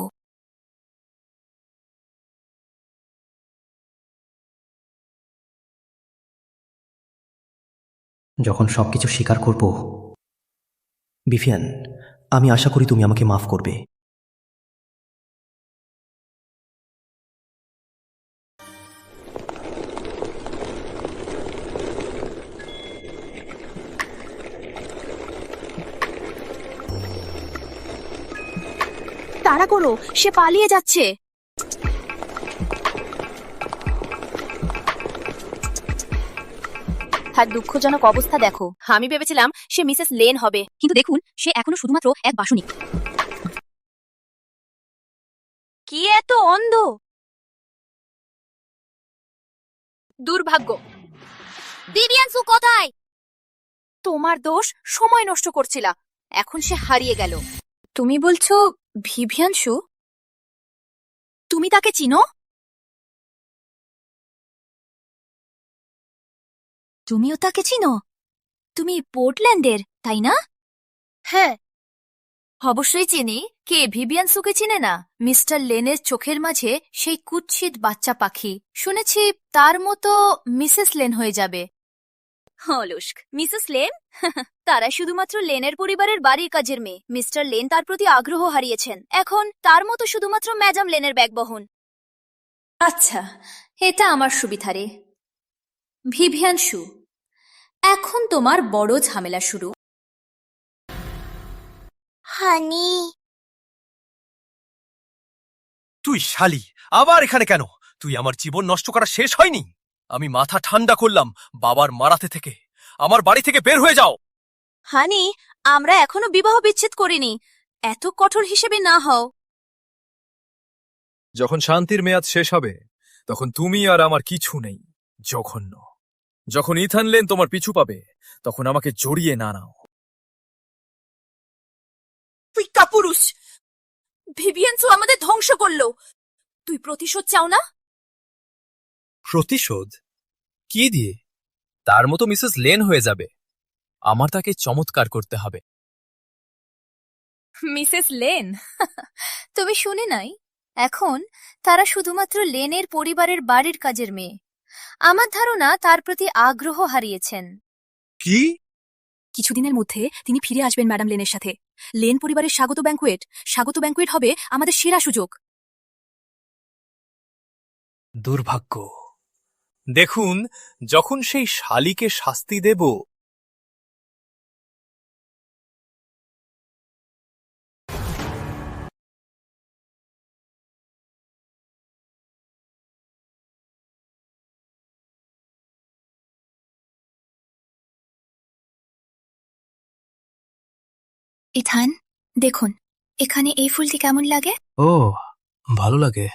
যখন সবকিছু স্বীকার করব, ভিভিয়ান, আমি আশা করি তুমি আমাকে মাফ করবে। তাড়া করো, সে পালিয়ে যাচ্ছে। তার দুঃখজনক অবস্থা দেখো। আমি ভেবেছিলাম সে মিসেস লেন হবে, কিন্তু দেখুন সে এখনো শুধুমাত্র এক বাসনিক। কি এত অন্ধ! দুর্ভাগ্য। ভিভিয়ানশু কোথায়? তোমার দোষ, সময় নষ্ট করছিলা। এখন সে হারিয়ে গেল। তুমি বলছো ভিভিয়ানশু? তুমি তাকে চিনো? তুমিও তাকে চিনো? তুমি পোর্টল্যান্ডের, তাই না? হ্যাঁ, অবশ্যই চিনি। কে ভিভিয়ান সুকে চিনে না? মিস্টার লেনের চোখের মাঝে সেই কুৎসিত বাচ্চা পাখি। শুনেছি তার মতো মিসেস লেন হয়ে যাবে। অলস্ক, মিসেস লেন? তারা শুধুমাত্র লেনের পরিবারের বাড়ির কাজের মেয়ে। মিস্টার লেন তার প্রতি আগ্রহ হারিয়েছেন। এখন তার মতো শুধুমাত্র ম্যাডাম লেনের ব্যাগ বহন। আচ্ছা, এটা আমার সুবিধারে। ভিভিয়ান শু, এখন তোমার বড় ঝামেলা শুরু। হানি, তুই শালি আবার এখানে কেন? তুই আমার জীবন নষ্ট করা শেষ হয়নি? আমি মাথা ঠান্ডা করলাম বাবার মারাতে থেকে। আমার বাড়ি থেকে বের হয়ে যাও। হানি, আমরা এখনো বিবাহ বিচ্ছেদ করিনি। এত কঠোর হিসেবে না হও। যখন শান্তির মেয়াদ শেষ হবে তখন তুমি আর আমার কিছু নেই। জঘন্য। যখন ইথান লেন তোমার পিছু পাবে তখন আমাকে জড়িয়ে না নাও। তুই কাপুরুষ! ভিভিয়ান শু আমাদের ধ্বংস করলো। তুই প্রতিশোধ চাও না? প্রতিশোধ? কি দিয়ে? তার মতো মিসেস লেন হয়ে যাবে। আমার তাকে চমৎকার করতে হবে। Mrs lane? তুমি শুনে নাই? এখন তারা শুধুমাত্র লেনের পরিবারের বাড়ির কাজের মেয়ে। আমার ধারণা তার প্রতি আগ্রহ হারিয়েছেন। কি? কিছুদিনের মধ্যে তিনি ফিরে আসবেন ম্যাডাম লেনের সাথে। লেন পরিবারের স্বাগত ব্যাংকুয়েট হবে আমাদের সেরা সুযোগ। দুর্ভাগ্য। দেখুন, যখন সেই শালিকে শাস্তি দেব, ইথান, দেখুন এখানে এই ফুলটি কেমন লাগে? ও, ভালো লাগে।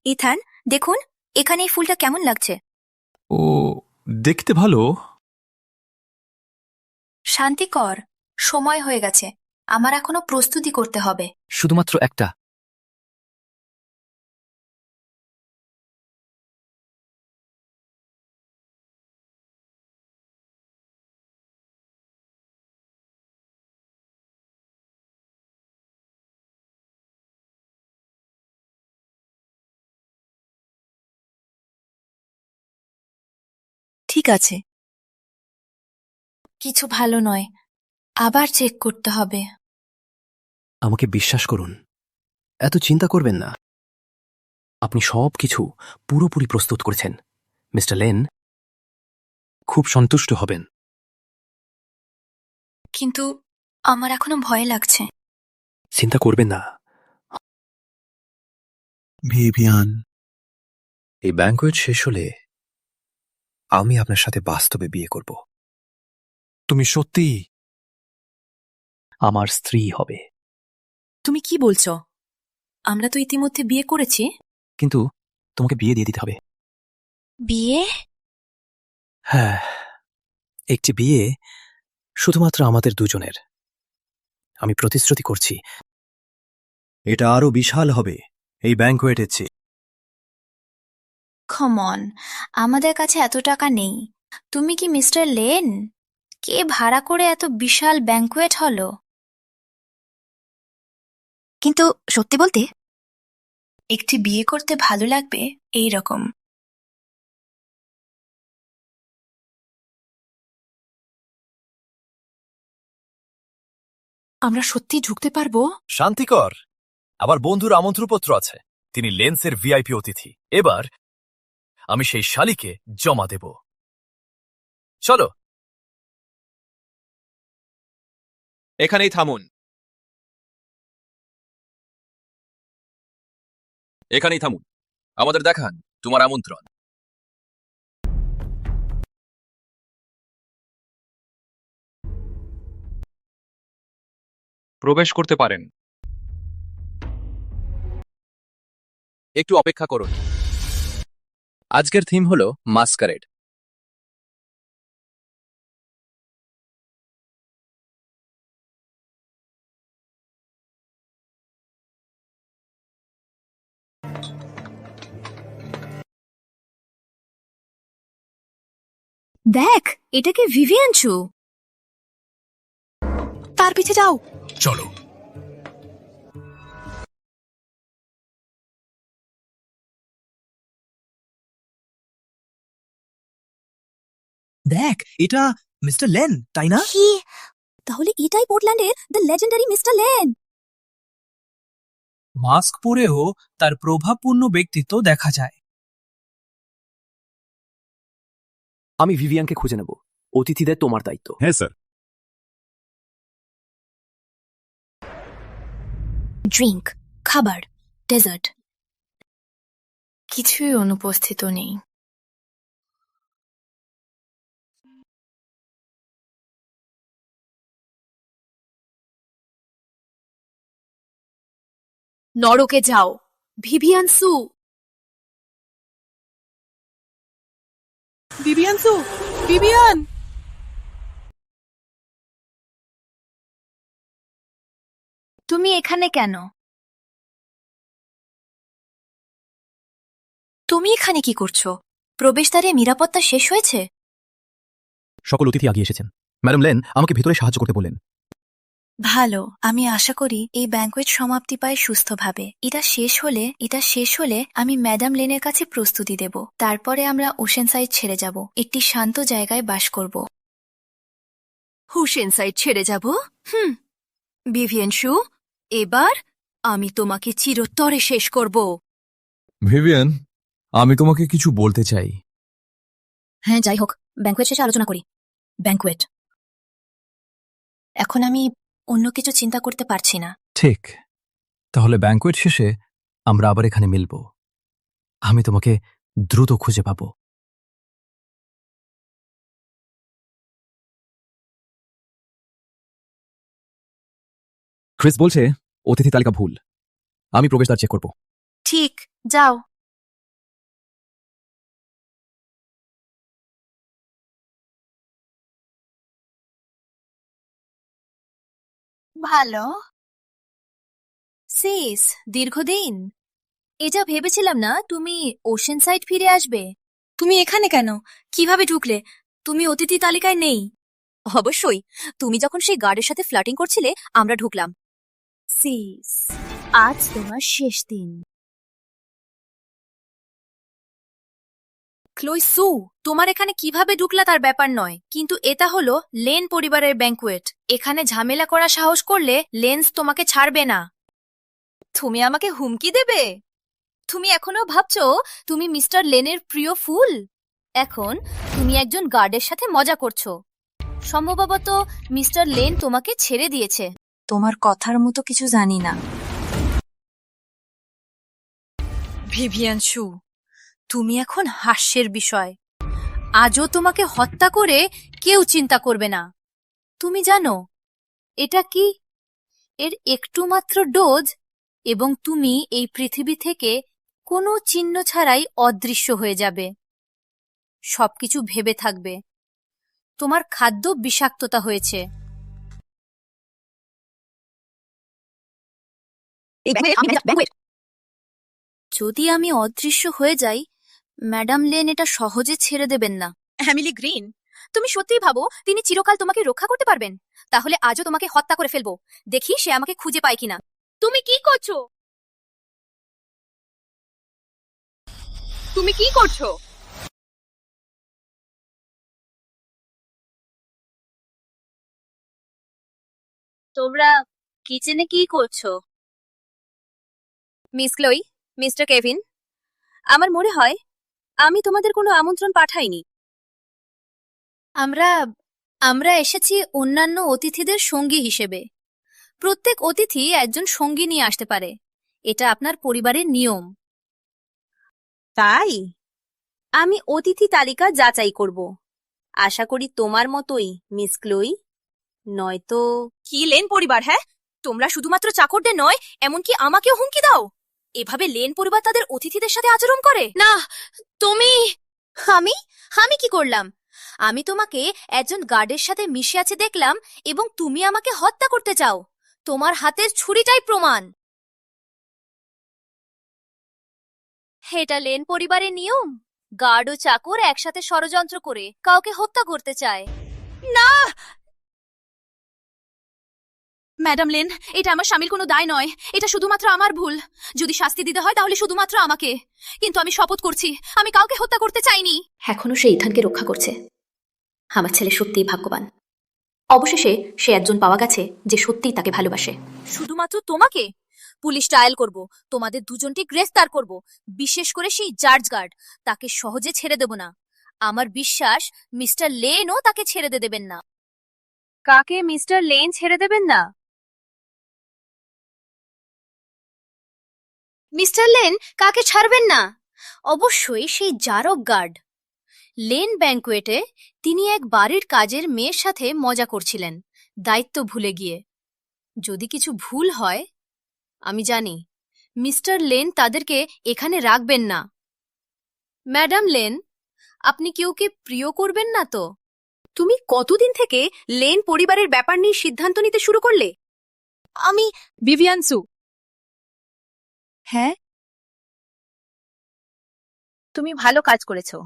ইথান, দেখুন এখানে এই ফুলটা কেমন লাগছে? ও, দেখতে ভালো। শান্তিকর, সময় হয়ে গেছে। আমার এখনো প্রস্তুতি করতে হবে। শুধুমাত্র একটা। ঠিক আছে। কিছু ভালো নয়, আবার চেক করতে হবে। আমাকে বিশ্বাস করুন, এত চিন্তা করবেন না। আপনি সবকিছু পুরোপুরি প্রস্তুত করেছেন। মিস্টার লেন খুব সন্তুষ্ট হবেন। কিন্তু আমার এখনো ভয় লাগছে। চিন্তা করবেন না। ভিভিয়ান, এই ব্যাংকুয়েট শেষ হলে আমি আপনার সাথে বাস্তবে বিয়ে করব। তুমি সত্যি আমার স্ত্রী হবে। তুমি কি বলছো? আমরা তো ইতিমধ্যে বিয়ে করেছি। কিন্তু তোমাকে বিয়ে দিয়ে দিতে হবে। বিয়ে? হ্যাঁ, একটি বিয়ে শুধুমাত্র আমাদের দুজনের। আমি প্রতিশ্রুতি করছি, এটা আরো বিশাল হবে এই ব্যাংকুয়েটের চেয়ে। কম অন, আমাদের কাছে এত টাকা নেই। তুমি কি মিস্টার লেন? কে ভাড়া করে এত বিশাল ব্যাংকুয়েট হলো? কিন্তু সত্যি বলতে, একটি বিয়ে করতে ভালো লাগবে এই রকম। আমরা সত্যি ঢুকতে পারবো? শান্তিকর। আমার বন্ধুর আমন্ত্রণপত্র আছে। তিনি লেন্সের ভিআইপি অতিথি। এবার আমি সেই শালিকে জমা দেব। চলো। এখানেই থামুন। এখানেই থামুন। আমাদের দেখান তোমার আমন্ত্রণ। প্রবেশ করতে পারেন। একটু অপেক্ষা করুন। আজকের থিম হলো মাস্কারেড। দেখ, এটা কি ভিভিয়ান চু? তার পিছে যাও। চলো। দেখ, এটা মিস্টার লেন, তাই না? কি? তাহলে এটাই পোর্টল্যান্ডের the legendary mister Lane. Mask পরেও তার প্রভাবপূর্ণ ব্যক্তিত্ব দেখা যায়। আমি ভিভিয়ানকে খুঁজে নেব। অতিথিদের তোমার দায়িত্ব। হ্যাঁ স্যার। ড্রিঙ্ক, খাবার, ডেজার্ট কিছুই অনুপস্থিত নেই। নরকে যাও, ভিভিয়ান সু। ভিভিয়ান সু, ভিভিয়ান! তুমি এখানে কেন? তুমি এখানে কি করছো? প্রবেশদ্বারে নিরাপত্তা শেষ হয়েছে? সকল অতিথি আগিয়ে এসেছেন। ম্যাডাম লেন আমাকে ভেতরে সাহায্য করতে বললেন। ভালো, আমি আশা করি এই ব্যাংকুয়েট সমাপ্তি পায় সুস্থভাবে। এটা শেষ হলে আমি ম্যাডাম লেনের কাছে প্রস্তুতি দেব। তারপরে আমরা ওশেন সাইড ছেড়ে যাব, একটি শান্ত জায়গায় বাস করব। ওশেন সাইড ছেড়ে যাব? ভিভিয়ান শু, এবার আমি তোমাকে চিরতরে শেষ করব। ভিভিয়ান, আমি তোমাকে কিছু বলতে চাই। হ্যাঁ, যাই হোক, ব্যাংকুয়েট শেষে আলোচনা করি। ব্যাংকুয়েট। এখন আমি অন্য কিছু চিন্তা করতে পারছি না। ঠিক, তাহলে ব্যাংকুয়েট শেষে আমরা আবার এখানে মিলব। আমি তোমাকে দ্রুত খুঁজে পাব। ক্রিস বলছে অতিথি তালিকা ভুল। আমি প্রবেশদ্বার চেক করব। ঠিক, যাও। ভালো। সিস, দীর্ঘদিন। এটা ভেবেছিলাম না তুমি ওশেন সাইড ফিরে আসবে। তুমি এখানে কেন? কিভাবে ঢুকলে? তুমি অতিথি তালিকায় নেই। অবশ্যই, তুমি যখন সেই গার্ডের সাথে ফ্লার্টিং করছিলে আমরা ঢুকলাম। সিস, আজ তোমার শেষ দিন। ক্লোই সু, তোমার এখানে কিভাবে ঢুকলা তার ব্যাপার নয়, কিন্তু এটা হলো লেন পরিবারের ব্যাংকুয়েট। এখানে ঝামেলা করা সাহস করলে লেন্স তোমাকে ছাড়বে না। তুমি আমাকে হুমকি দেবে? তুমি এখনো ভাবছো তুমি মিস্টার লেনের প্রিয় ফুল? এখন তুমি একজন গার্ডের সাথে মজা করছো। সম্ভবত মিস্টার লেন তোমাকে ছেড়ে দিয়েছে। তোমার কথার মতো কিছু জানি না। ভিভিয়ান শু, তুমি এখন হাস্যের বিষয়। আজও তোমাকে হত্যা করে কেউ চিন্তা করবে না। তুমি জানো এটা কি? এর একটু মাত্র ডোজ এবং তুমি এই পৃথিবী থেকে কোনো চিহ্ন ছাড়াই অদৃশ্য হয়ে যাবে। সবকিছু ভেবে থাকবে, তোমার খাদ্য বিষাক্ততা হয়েছে। যদি আমি অদৃশ্য হয়ে যাই, ম্যাডাম লেন এটা সহজে ছেড়ে দেবেন না। এমিলি গ্রিন, তুমি সত্যিই ভাবো তিনি চিরকাল তোমাকে রক্ষা করতে পারবেন? তাহলে আজও তোমাকে হত্যা করে ফেলবো। দেখি সে আমাকে খুঁজে পায় কিনা। তুমি কি করছো? তুমি কি করছো? তোমরা কিচেনে কি করছো? মিস ক্লোই, মিস্টার কেভিন, আমার মনে হয় আমি তোমাদের কোনো আমন্ত্রণ পাঠাইনি। আমরা এসেছি অন্যান্য অতিথিদের সঙ্গী হিসেবে। প্রত্যেক অতিথি একজন সঙ্গী নিয়ে আসতে পারে। এটা আপনার পরিবারের নিয়ম। তাই আমি অতিথি তালিকা যাচাই করব। আশা করি তোমার মতোই মিস ক্লোই। নয়তো কি লেন পরিবার? হ্যাঁ, তোমরা শুধুমাত্র চাকরদের নয়, এমনকি আমাকেও হুমকি দাও। এভাবে লেন পরিবার তাদের অতিথিদের সাথে আচরণ করে না। তুমি আমি কি করলাম? আমি তোমাকে একজন গার্ডের সাথে মিশে আছে দেখলাম এবং তুমি আমাকে হত্যা করতে চাও। তোমার হাতের ছুরিটাই প্রমাণ। এটা লেন পরিবারের নিয়ম। গার্ড ও চাকর একসাথে ষড়যন্ত্র করে কাউকে হত্যা করতে চায়। না ম্যাডাম লেন, এটা আমার স্বামীর কোনো দায় নয়, এটা শুধুমাত্র আমার ভুল। যদি শাস্তি দিতে হয় তাহলে শুধুমাত্র আমাকে, কিন্তু আমি শপথ করছি আমি কাউকে হত্যা করতে চাইনি। এখনো সে ইথানকে রক্ষা করছে। আমার ছেলে সত্যিই ভাগ্যবান। অবশেষে সে একজন পাওয়া গেছে যে সত্যিই তাকে ভালোবাসে। শুধুমাত্র তোমাকে? পুলিশ ট্রায়াল করব, তোমাদের দুজনকে গ্রেফতার করব, বিশেষ করে সেই জার্জ গার্ড। তাকে সহজে ছেড়ে দেব না। আমার বিশ্বাস মিস্টার লেনও তাকে ছেড়ে দেবেন না। কাকে মিস্টার লেন ছেড়ে দেবেন না? মিস্টার লেন কাকে ছাড়বেন না? অবশ্যই সেই জারক গার্ড। লেন ব্যাংকুয়েটে তিনি এক বাড়ির কাজের মেয়ের সাথে মজা করছিলেন, দায়িত্ব ভুলে গিয়ে। যদি কিছু ভুল হয়, আমি জানি মিস্টার লেন তাদেরকে এখানে রাখবেন না। ম্যাডাম লেন, আপনি কেউকে প্রিয় করবেন না তো? তুমি কতদিন থেকে লেন পরিবারের ব্যাপার নিয়ে সিদ্ধান্ত নিতে শুরু করলে? আমি ভিভিয়ান সু। হ্যাঁ, তুমি ভালো কাজ করেছো।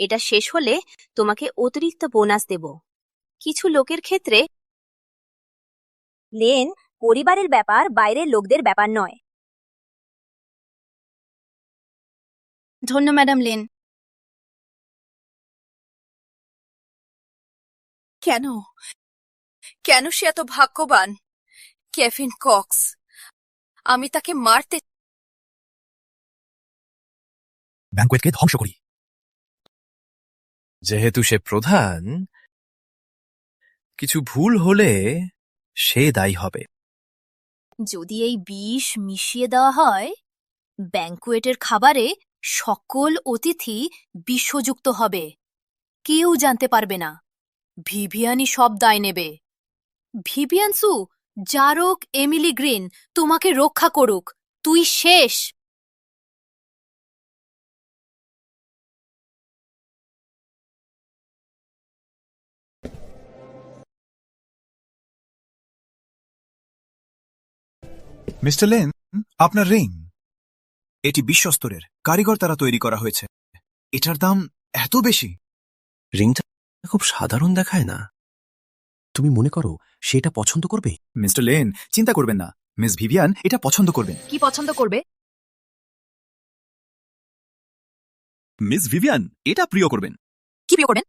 এটা শেষ হলে তোমাকে অতিরিক্ত বোনাস দেব। কিছু লোকের ক্ষেত্রে লেন পরিবারের ব্যাপার বাইরের লোকদের ব্যাপার নয়। ধন্য ম্যাডাম লেন। কেন কেন সে এত ভাগ্যবান? কেভিন কক্স, আমি তাকে মারতে। ব্যাংকুয়েটকে ধ্বংস করি। যেহেতু সে প্রধান, কিছু ভুল হলে সে দায়ী হবে। যদি এই বিষ মিশিয়ে দেওয়া হয়, ব্যাংকুয়েটের খাবারে সকল অতিথি বিষযুক্ত হবে। কেউ জানতে পারবে না। ভিভিয়ানই সব দায় নেবে। ভিভিয়ান সু, জারক এমিলি গ্রিন তোমাকে রক্ষা করুক। তুই শেষ। মিস্টার লেন, আপনার রিং। এটি বিশ্বস্তরের, কারিগর দ্বারা তৈরি করা হয়েছে। এটার দাম এত বেশি? রিংটা খুব সাধারণ দেখায় না। তুমি মনে করো সে এটা পছন্দ করবে? মিস্টার লেন, চিন্তা করবেন না। মিস ভিভিয়ান এটা পছন্দ করবেন। কি পছন্দ করবে? মিস ভিভিয়ান এটা প্রিয় করবেন। কি প্রিয় করবেন?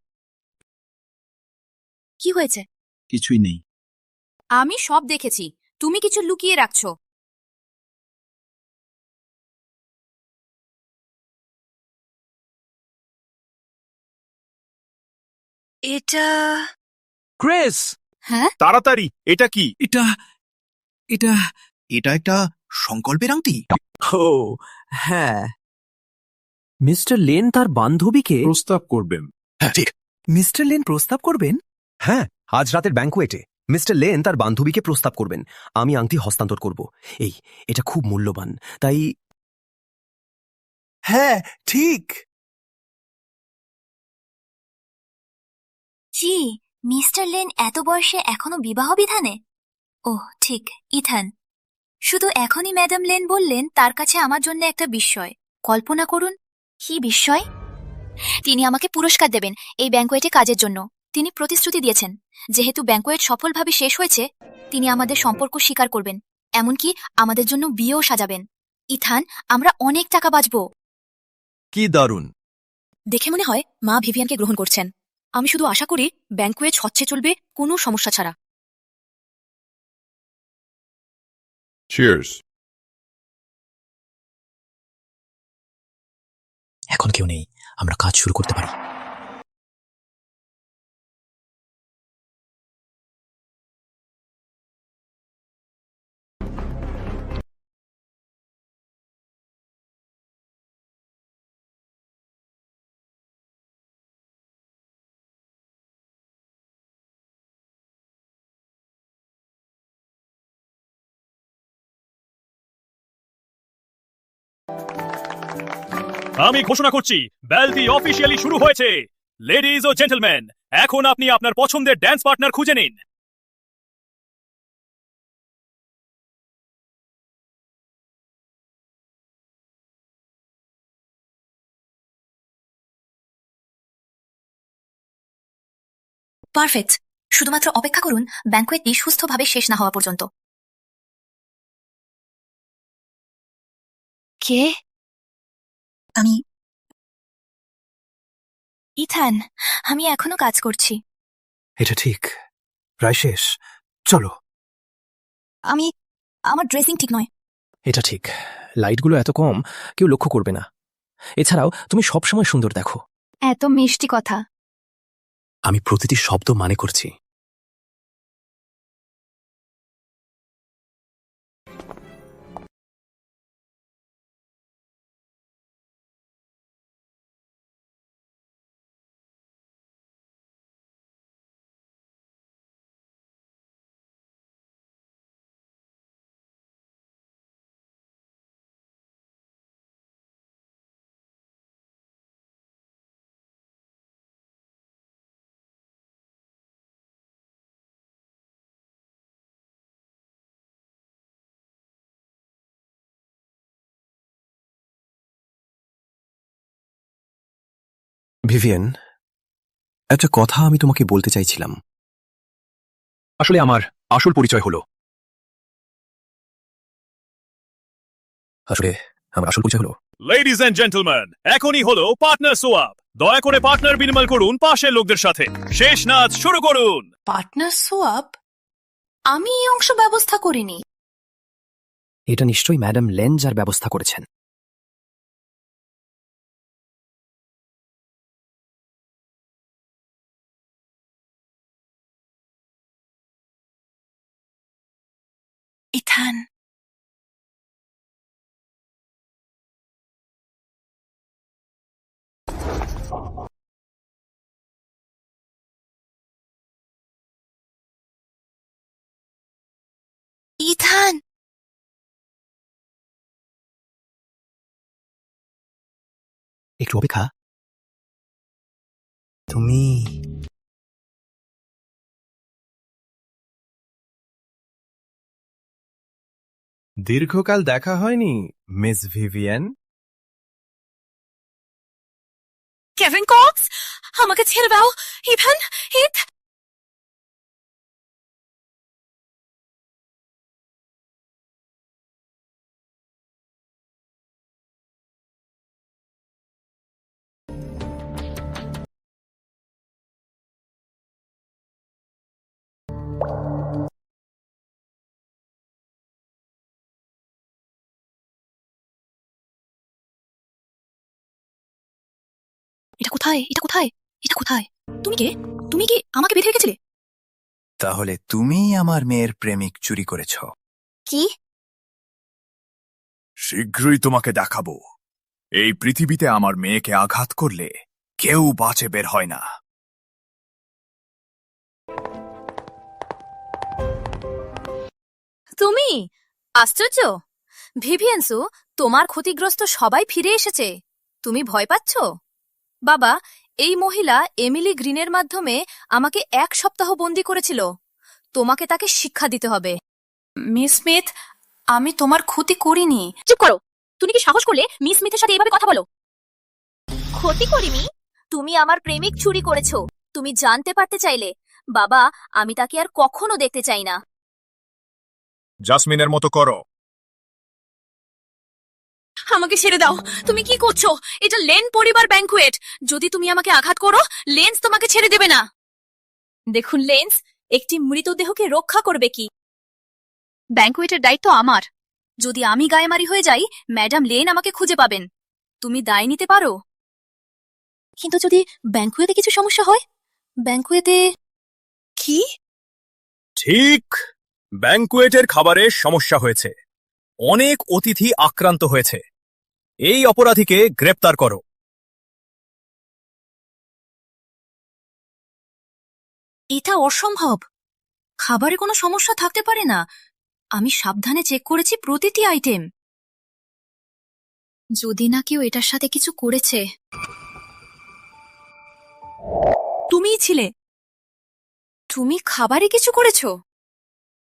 কি হয়েছে? কিছুই নেই। আমি সব দেখেছি, তুমি কিছু লুকিয়ে রাখছো। এটা ক্রিস, হ্যাঁ, তাড়াতাড়ি, এটা কি? এটা এটা এটা একটা সংকল্পের আংটি। ও হ্যাঁ, মিস্টার লেন তার বান্ধবীকে প্রস্তাব করবেন। হ্যাঁ ঠিক। মিস্টার লেন প্রস্তাব করবেন? হ্যাঁ, আজ রাতের ব্যাংকুয়েটে মিস্টার লেন তার বান্ধবীকে প্রস্তাব করবেন। আমি আংটি হস্তান্তর করব। এটা খুব মূল্যবান, তাই। হ্যাঁ ঠিক। জি, মিস্টার লেন এত বয়সে এখনো বিবাহ বিধানে? ওহ ঠিক, ইথান। শুধু এখনই ম্যাডাম লেন বললেন তার কাছে আমার জন্য একটা বিস্ময়। কল্পনা করুন। কি বিস্ময়? তিনি আমাকে পুরস্কার দেবেন এই ব্যাংকুয়েটে কাজের জন্য। তিনি প্রতিশ্রুতি দিয়েছেন যেহেতু ব্যাংকুয়েট সফলভাবে শেষ হয়েছে, তিনি আমাদের সম্পর্ক স্বীকার করবেন, এমনকি আমাদের জন্য বিয়েও সাজাবেন। ইথান, আমরা অনেক টাকা বাঁচব। কি দারুণ! দেখে মনে হয় মা ভিভিয়ানকে গ্রহণ করছেন। আমি শুধু আশা করি ব্যাংকুয়েট হচ্ছে চলবে কোনো সমস্যা ছাড়া। চিয়ার্স। এখন কেউ নেই, আমরা কাজ শুরু করতে পারি। আমি ঘোষণা করছি, ব্যালদি অফিসিয়ালি শুরু হয়েছে। লেডিজ ও জেন্টলম্যান, এখন আপনি আপনার পছন্দের ড্যান্স পার্টনার খুঁজে নিন। পারফেক্ট। শুধুমাত্র অপেক্ষা করুন ব্যাংকুয়েটটি সুস্থভাবে শেষ না হওয়া পর্যন্ত। কে? আমি ইথান। আমি এখনো কাজ করছি। এটা ঠিক, প্রায় শেষ। চলো। আমার ড্রেসিং ঠিক নয়। এটা ঠিক, লাইটগুলো এত কম কেউ লক্ষ্য করবে না। এছাড়াও তুমি সবসময় সুন্দর দেখো। এত মিষ্টি কথা। আমি প্রতিটি শব্দ মানে করছি। ভিভিয়ান, একটা কথা আমি তোমাকে বলতে চাইছিলাম। আসলে আমার আসল পরিচয় হলো লেডিজ এন্ড জেন্টলম্যান, এখনই হলো পার্টনার সোয়াপ। দয়া করে পার্টনার বিনিময় করুন পাশের লোকদের সাথে। শেষ নাচ শুরু করুন। Partner swap? আমি এই অংশ ব্যবস্থা করিনি। এটা নিশ্চয়ই ম্যাডাম লেন যার ব্যবস্থা করেছেন। ইথান, ইথান, একটু অপেক্ষা। তুমি দীর্ঘকাল দেখা হয়নি মিস ভিভিয়ান। কেভিন কক্স, আমাকে ছেড়ে দাও। ইথান, এটা কোথায়? এটা কোথায়? এটা কোথায়? তুমি কে? তুমি কি আমাকে বেঁধে রেখেছিলে? তাহলে তুমিই আমার মেয়ের প্রেমিক চুরি করেছ? কি? শীঘ্রই তোমাকে দেখাবো। এই পৃথিবীতে আমার মেয়েকে আঘাত করলে কেউ বাঁচে বের হয় না। তুমি? আশ্চর্য। ভিভিয়ানসু, তোমার ক্ষতিগ্রস্ত সবাই ফিরে এসেছে। তুমি ভয় পাচ্ছ? বাবা, এই মহিলা এমিলি গ্রিনের মাধ্যমে আমাকে 1 সপ্তাহ বন্দী করেছিল। তোমাকে তাকে শিক্ষা দিতে হবে। মিস স্মিথ, আমি তোমার ক্ষতি করিনি। চুপ করো। তুমি কি সাহস করলে মিস স্মিথের সাথে এভাবে কথা বলো? ক্ষতি করিনি? তুমি আমার প্রেমিক চুরি করেছো। তুমি জানতে পারতে চাইলে। বাবা, আমি তাকে আর কখনো দেখতে চাই না। জাসমিনের মতো করো। আমাকে ছেড়ে দাও। তুমি কি করছো? এটা লেন পরিবার ব্যাংকুয়েট। যদি তুমি আমাকে আঘাত করো, লেন্স তোমাকে ছেড়ে দেবে না। দেখুন লেন্স, একটি মৃতদেহকে রক্ষা করবে কি? ব্যাংকুয়েটের দায়িত্ব আমার। যদি আমি গায়েমারি হয়ে যাই, ম্যাডাম লেন আমাকে খুঁজে পাবেন। তুমি দায় নিতে পারো। কিন্তু যদি ব্যাংকুয়েটে কিছু সমস্যা হয়? ব্যাংকুয়েটে কি? ঠিক, ব্যাংকুয়েটের খাবারে সমস্যা হয়েছে। অনেক অতিথি আক্রান্ত হয়েছে। এই অপরাধীকে গ্রেপ্তার করো। এটা অসম্ভব। খাবারে কোনো সমস্যা থাকতে পারে না। আমি সাবধানে চেক করেছি প্রতিটি আইটেম। যদি না কেউ এটার সাথে কিছু করেছে। তুমিই ছিলে। তুমি খাবারে কিছু করেছো?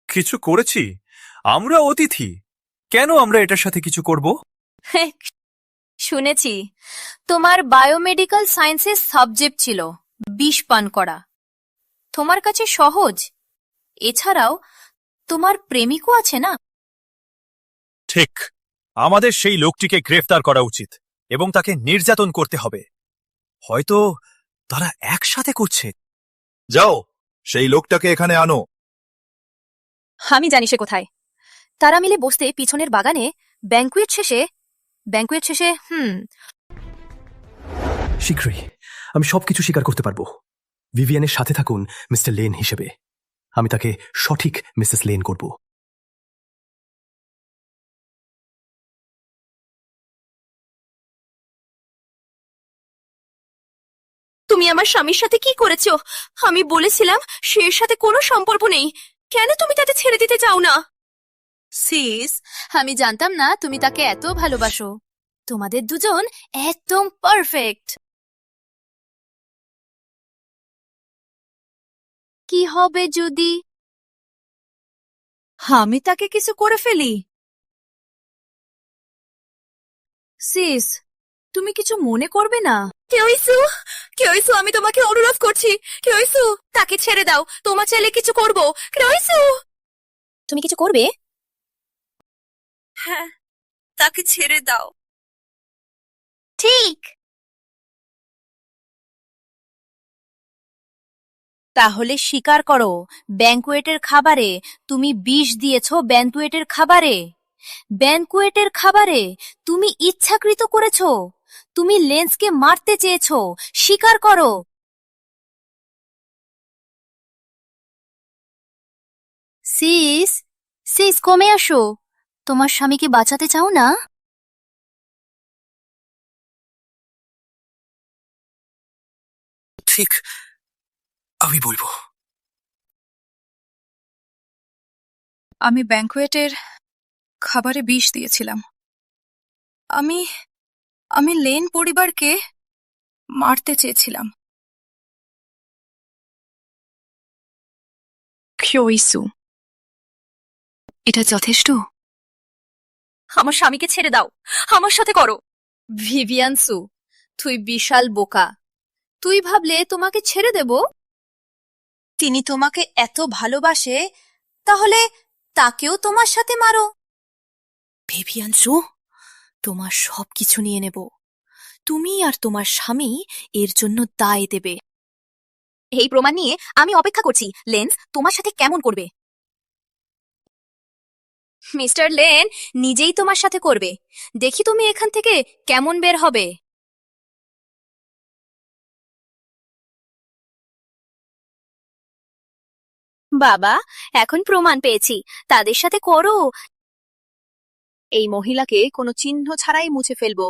কিছু করেছি? আমরা অতিথি, কেন আমরা এটার সাথে কিছু করব? শুনেছি তোমার বায়োমেডিক্যাল সায়েন্সের সাবজেক্ট ছিল বিষ পান করা। তোমার কাছে সহজ। এছাড়াও তোমার প্রেমিকও আছে না? ঠিক, আমাদের সেই লোকটিকে গ্রেফতার করা উচিত এবং তাকে নির্যাতন করতে হবে। হয়তো তারা একসাথে করছে। যাও, সেই লোকটাকে এখানে আনো। আমি জানি সে কোথায়। তারা মিলে বসতে পিছনের বাগানে ব্যাংকুয়েট শেষে শীঘ্রই আমি সবকিছু স্বীকার করতে পারবো। ভিভিয়ানের সাথে থাকুন মিস্টার লেন হিসেবে। আমি তাকে সঠিক মিসেস লেন করব। তুমি আমার স্বামীর সাথে কি করেছো? আমি বলেছিলাম সে এর সাথে কোনো সম্পর্ক নেই। কেন তুমি তাকে ছেড়ে দিতে চাও না? সিস, আমি জানতাম না তুমি তাকে এত ভালোবাসো। তোমাদের দুজন একদম পারফেক্ট। কি হবে যদি আমি তাকে কিছু করে ফেলি? সিস, তুমি কিছু মনে করবে না? কেউইসু, আমি তোমাকে অনুরোধ করছি। কেউইসু, তাকে ছেড়ে দাও। তোমার চাইলে কিছু করবো। কেউইসু, তুমি কিছু করবে? হ্যাঁ, তাকে ছেড়ে দাও। ঠিক। তাহলে স্বীকার করো, ব্যাংকুয়েটের খাবারে তুমি বিষ দিয়েছো। ব্যাংকুয়েটের খাবারে তুমি ইচ্ছাকৃত করেছো। তুমি লেন্সকে মারতে চেয়েছো। স্বীকার করো। সিস, কমে আসো। তোমার স্বামীকে বাঁচাতে চাও না? ঠিক, আমি বলবো। আমি ব্যাংকুয়েটের খাবারে বিষ দিয়েছিলাম। আমি লেন পরিবারকে মারতে চেয়েছিলাম। কিয়োইসু, এটা যথেষ্ট? আমার স্বামীকে ছেড়ে দাও। আমার সাথে করো। ভিভিয়ানসু, তুই বিশাল বোকা। তুই ভাবলে তোমাকে ছেড়ে দেব? তিনি তোমাকে এত ভালোবাসে, তাহলে তাকেও তোমার সাথে মারো। ভিভিয়ানসু, তোমার সবকিছু নিয়ে নেব। তুমি আর তোমার স্বামী এর জন্য দায় দেবে। এই প্রমাণ নিয়ে আমি অপেক্ষা করছি। লেন্স তোমার সাথে কেমন করবে? মিস্টার লেন নিজেই তোমার সাথে করবে। দেখি তুমি এখান থেকে কেমন বের হবে। বাবা, এখন প্রমাণ পেয়েছি। তাদের সাথে করো। এই মহিলাকে কোনো চিহ্ন ছাড়াই মুছে ফেলবো,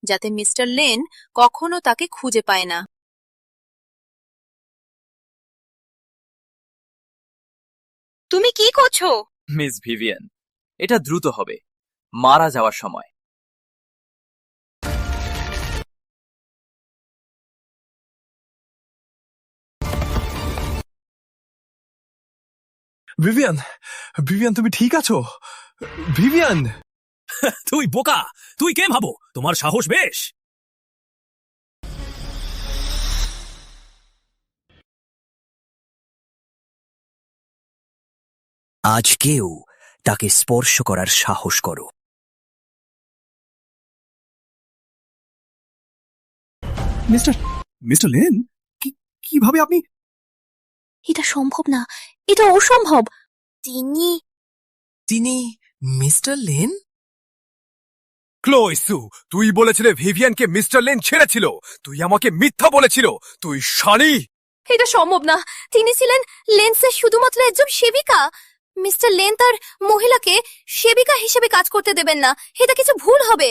যাতে মিস্টার লেন কখনো তাকে খুঁজে পায় না। তুমি কি করছো? মিস ভিভিয়ান, এটা দ্রুত হবে। মারা যাওয়ার সময়। ভিভিয়ান, তুমি ঠিক আছো? ভিভিয়ান! তুই বোকা! তুই কে ভাবো? তোমার সাহস বেশ। আজকেও তাকে স্পর্শ করার সাহস করো। মিস্টার লেন, কিভাবে আপনি? এটা সম্ভব না, এটা অসম্ভব। তিনি মিস্টার লেন? ক্লোইসু, তুই বলেছিলে ভিভিয়ানকে মিস্টার লেন ছেড়েছিল। তুই আমাকে মিথ্যা বলেছিল। তুই শানি! এটা সম্ভব না। তিনি ছিলেন লেন্সের শুধুমাত্র একজন সেবিকা। মিস্টার লেন তার মহিলাকে সেবিকা হিসেবে কাজ করতে দেবেন না। এটা কিছু ভুল হবে।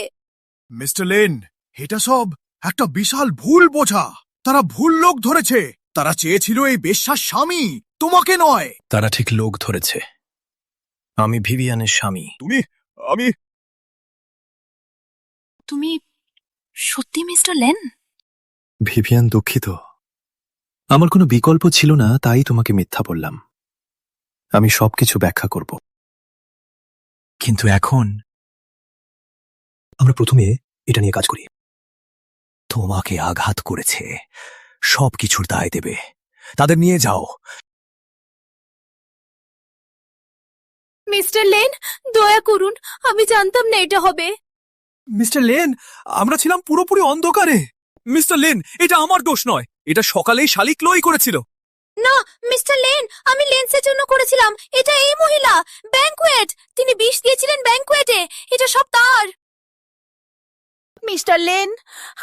মিস্টার লেন, এটা সব একটা বিশাল ভুল বোঝা। তারা ভুল লোক ধরেছে। তারা চেয়েছিল এই বেশ্যার স্বামী, তোমাকে নয়। তারা ঠিক লোক ধরেছে। আমি ভিভিয়ানের স্বামী। তুমি সত্যি মিস্টার লেন? ভিভিয়ান, দুঃখিত। আমার কোনো বিকল্প ছিল না, তাই তোমাকে মিথ্যা বললাম। আমি সবকিছু ব্যাখ্যা করব। কিন্তু এখন আমরা প্রথমে এটা নিয়ে কাজ করি। তোমাকে আঘাত করেছে, সবকিছুর দায় দেবে। তাদের নিয়ে যাও। মিস্টার লেন, দয়া করুন, আমি জানতাম না এটা হবে। মিস্টার লেন, আমরা ছিলাম পুরোপুরি অন্ধকারে। মিস্টার লেন, এটা আমার দোষ নয়, এটা সকালেই শালিক ক্লোই করেছিল। না মিস্টার লেন, আমি লেন্সের জন্য করেছিলাম। এটা এই মহিলা, ব্যাংকুয়েট, তিনি বিষ দিয়েছিলেন ব্যাংকুয়েটে। এটা সব তার। মিস্টার লেন,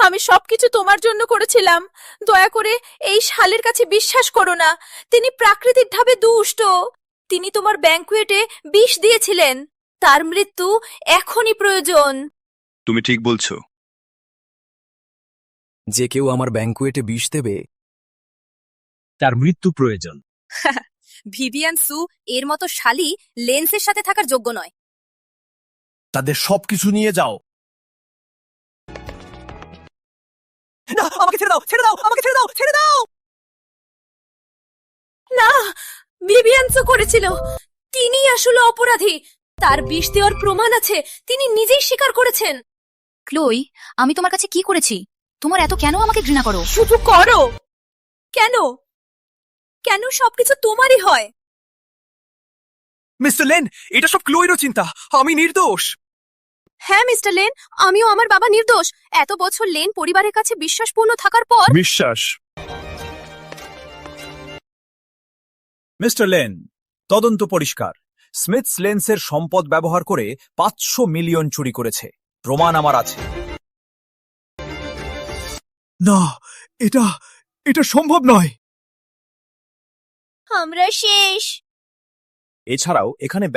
আমি সবকিছু তোমার জন্য করেছিলাম। দয়া করে এই শালের কাছে বিশ্বাস করো না। তিনি প্রাকৃতিকভাবে দুষ্ট। তিনি তোমার ব্যাংকুয়েটে বিষ দিয়েছিলেন। তার মৃত্যু এখনই প্রয়োজন। তুমি ঠিক বলছো। যে কেউ আমার ব্যাংকুয়েটে বিষ দেবে, তার মৃত্যু প্রয়োজন। ভিভিয়ান সু এর মতো শালি লেন্সের সাথে থাকার যোগ্য নয়। তাদের সবকিছু নিয়ে যাও। না, আমাকে ছেড়ে দাও, ছেড়ে দাও, আমাকে ছেড়ে দাও, ছেড়ে দাও। না, ভিভিয়ান সু করেছিল। তিনি আসলে অপরাধী। তার বিষ দেওয়ার প্রমাণ আছে, তিনি নিজেই স্বীকার করেছেন। ক্লোই, আমি তোমার কাছে কি করেছি? তোমার এত কেন আমাকে ঘৃণা করো? শুধু করো। কেন? কেন সবকিছু তোমারই হয়? মিস্টার লেন, এটা সব ক্লোইরও চিন্তা। আমি নির্দোষ। হ্যাঁ মিস্টার লেন, আমিও আমার বাবা নির্দোষ। এত বছর লেন পরিবারের কাছে বিশ্বাসপূর্ণ থাকার পর বিশ্বাস। মিস্টার লেন, তদন্ত পরিষ্কার। স্মিথস লেন্সের সম্পদ ব্যবহার করে 500 মিলিয়ন চুরি করেছে। প্রমাণ আমার আছে। না, এটা এটা সম্ভব নয়। আমরা শেষ। এছাড়াও এখানে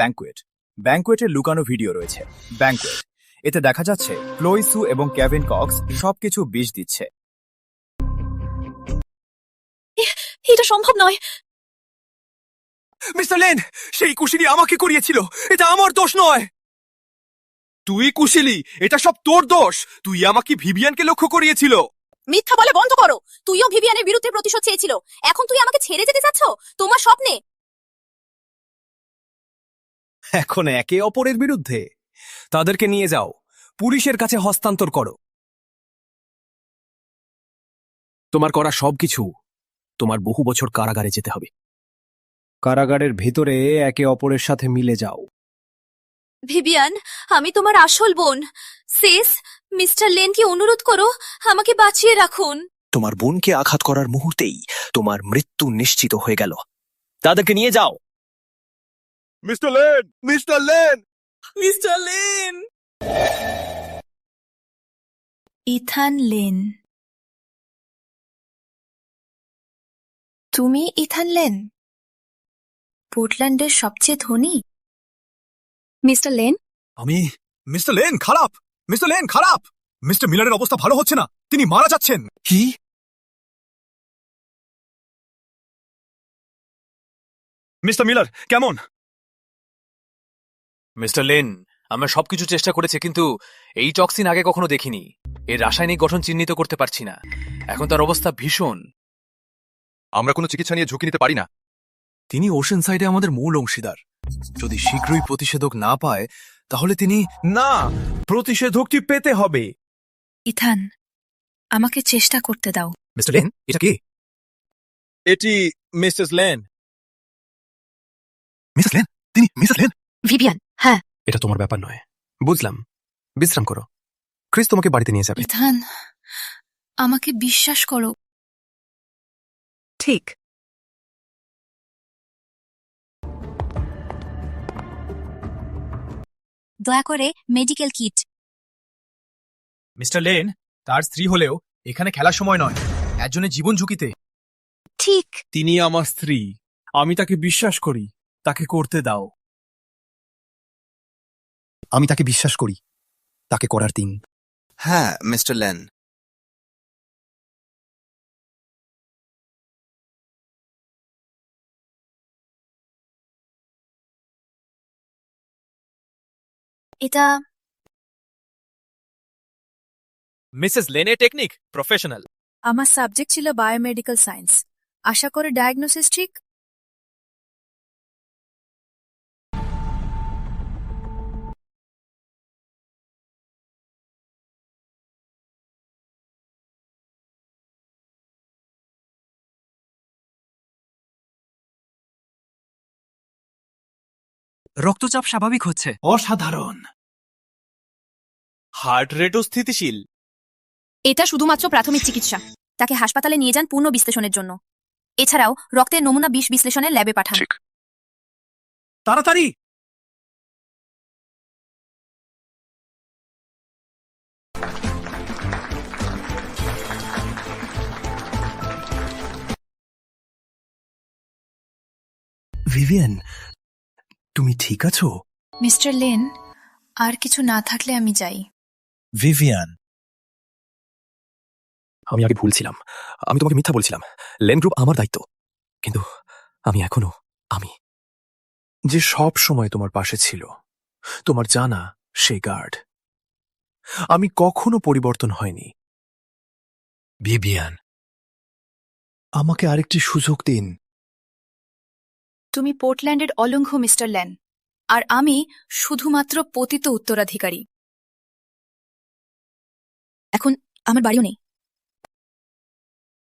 ব্যাংকুয়েটের লুকানো ভিডিও রয়েছে। ব্যাংকুয়েট, এতে দেখা যাচ্ছে ক্লোই সু এবং কেভিন কক্স সবকিছু বিষ দিচ্ছে। এটা সম্ভব নয়। মিস্টার লেন, সেই কুশিনী আমাকে করিয়েছিল। এটা আমার দোষ নয়। তুই কুশিলি, এটা সব তোর দোষ। তুই আমাকে ভিভিয়ানকে লক্ষ্য করিয়েছিল। মিথ্যা বলে বন্ধ করো। তুইও ভিভিয়ানের বিরুদ্ধে প্রতিশোধ চেয়েছিল। এখন তুই আমাকে ছেড়ে যেতে চাচ্ছ তোমার স্বপ্নে? এখন একে অপরের বিরুদ্ধে। তাদেরকে নিয়ে যাও, পুলিশের কাছে হস্তান্তর করো। তোমার করা সবকিছু, তোমার বহু বছর কারাগারে যেতে হবে। কারাগারের ভেতরে একে অপরের সাথে মিলে যাও। ভিভিয়ান, আমি তোমার আসল বোন। সিস, মিস্টার লেনকে অনুরোধ করো, আমাকে বাঁচিয়ে রাখুন। তোমার বোনকে আঘাত করার মুহূর্তেই তোমার মৃত্যু নিশ্চিত হয়ে গেল। তাদেরকে নিয়ে যাও। Mister lane, mister lane, mister lane. Ethan lane. তুমি ইথান লেন, পোর্টল্যান্ডের সবচেয়ে ধনী? মিস্টার লেন, আমি মিস্টার লেন খারাপ। মিস্টার লেন খারাপ। মিস্টার মিলারের অবস্থা ভালো হচ্ছে না, তিনি মারা যাচ্ছেন। কি? মিস্টার মিলার কেমন? মিস্টার লেন, আমরা সবকিছু চেষ্টা করেছি, কিন্তু এই টক্সিন আগে কখনো দেখিনি। এর রাসায়নিক গঠন চিহ্নিত করতে পারছি না। এখন তার অবস্থা ভীষণ। আমরা কোনো চিকিৎসা নিয়ে ঝুঁকি নিতে পারি না। তিনি ওশেন সাইডে আমাদের মূল অংশীদার। যদি শীঘ্রই প্রতিষেধক না পায় তাহলে তিনি না, প্রতিষেধকটি পেতে হবে। ইথান, আমাকে চেষ্টা করতে দাও। মিস্টার লেন, এটা কে? এটি মিসেস লেন। মিসেস লেন, তিনি মিসেস লেন। ভিভিয়ান, হ্যাঁ। এটা তোমার ব্যাপার নয়। বুঝলাম, বিশ্রাম করো। ক্রিস তোমাকে বাড়িতে নিয়ে যাবে। ইথান, আমাকে বিশ্বাস করো। ঠিক। দয়া করে মেডিকেল কিট। মিস্টার লেন, তার স্ত্রী হলেও এখানে খেলার সময় নয়। একজনের জীবন ঝুঁকিতে। ঠিক। তিনি আমার স্ত্রী। আমি তাকে বিশ্বাস করি। তাকে করতে দাও। আমি তাকে বিশ্বাস করি, তাকে করার দিন। হ্যাঁ মিস্টার লেন। এটা মিসেস লেনের টেকনিক প্রফেশনাল। আমার সাবজেক্ট ছিল বায়োমেডিক্যাল সায়েন্স। আশা করি ডায়াগনোসিস ঠিক। রক্তচাপ স্বাভাবিক হচ্ছে। অসাধারণ। হার্ট রেটও স্থিতিশীল। এটা শুধুমাত্র প্রাথমিক চিকিৎসা। তাকে হাসপাতালে নিয়ে যান পূর্ণ বিশ্লেষণের জন্য। এছাড়াও রক্তের নমুনা বিষ বিশ্লেষণের ল্যাবে পাঠান। তাড়াতাড়ি। ভিভিয়ান, তুমি ঠিক আছো? মিস্টার লেন, আর কিছু না থাকলে আমি যাই। ভিভিয়ান, আমি আগে ভুল ছিলাম। আমি তোমাকে মিথ্যা বলছিলাম। লেন গ্রুপ আমার দায়িত্ব, কিন্তু আমি এখনো আমি। যে সব সময় তোমার পাশে ছিল, তোমার জানা সেই গার্ড। আমি কখনো পরিবর্তন হয়নি। ভিভিয়ান, আমাকে আরেকটি সুযোগ দিন। তুমি পোর্টল্যান্ডের অলঙ্ঘ মিস্টার ল্যান, আর আমি শুধুমাত্র পতিত উত্তরাধিকারী। এখন আমার বাড়িও নেই।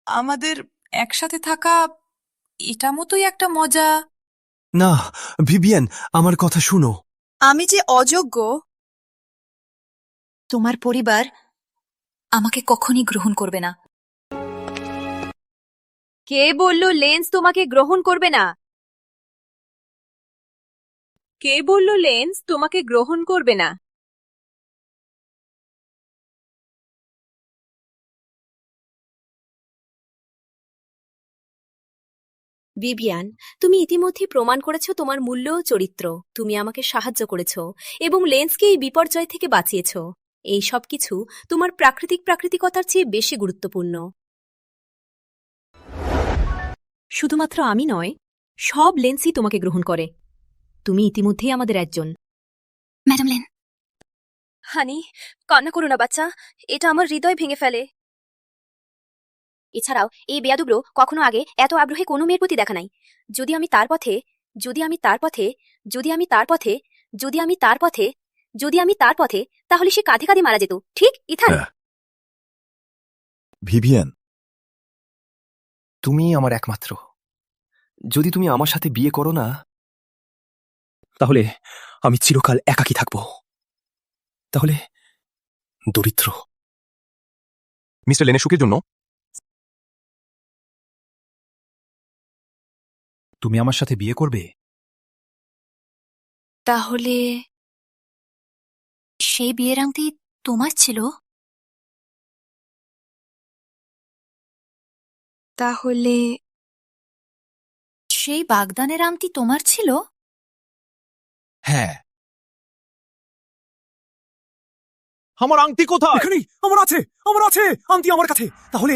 আমাদের একসাথে থাকা এটা মতোই একটা মজা। না ভিভিয়ান, আমার কথা শুনো। আমি যে অযোগ্য। তোমার পরিবার আমাকে কখনই গ্রহণ করবে না। কে বলল লেন্স তোমাকে গ্রহণ করবে না? কে বলল লেন্স তোমাকে গ্রহণ করবে না? ভিভিয়ান, তুমি ইতিমধ্যে প্রমাণ করেছো তোমার মূল্য ও চরিত্র। তুমি আমাকে সাহায্য করেছো এবং লেন্সকে এই বিপর্যয় থেকে বাঁচিয়েছো। এই সব কিছু তোমার প্রাকৃতিকতার চেয়ে বেশি গুরুত্বপূর্ণ। শুধুমাত্র আমি নয়, সব লেন্সই তোমাকে গ্রহণ করে। তুমি ইতিমধ্যেই আমাদের একজন। Madam lane. হানি, কান্না করো না বাচ্চা, এটা আমার হৃদয় ভেঙে ফেলে। এছাড়াও এই বেয়াদুগুলো কখনো আগে এত আগ্রহে কোনো মেয়ের প্রতি দেখা নাই। যদি আমি তার পথে, যদি আমি তার পথে, যদি আমি তার পথে, যদি আমি তার পথে, যদি আমি তার পথে, তাহলে সে কাঁধে কাঁধে মারা যেত। ঠিক ইথান? ভিভিয়ান, তুমি আমার একমাত্র। যদি তুমি আমার সাথে বিয়ে করো না, তাহলে আমি চিরকাল একাকী থাকব। তাহলে দরিদ্র। মিস্টার লেনের সুখের জন্য তুমি আমার সাথে বিয়ে করবে? তাহলে সেই বিয়ের আংটি তোমার ছিল? তাহলে সেই বাগদানের আংটি তোমার ছিল? হ্যাঁ। আমার আংটি কোথায়? এখানেই। আমার আছে, আমার আছে আংটি আমার কাছে। তাহলে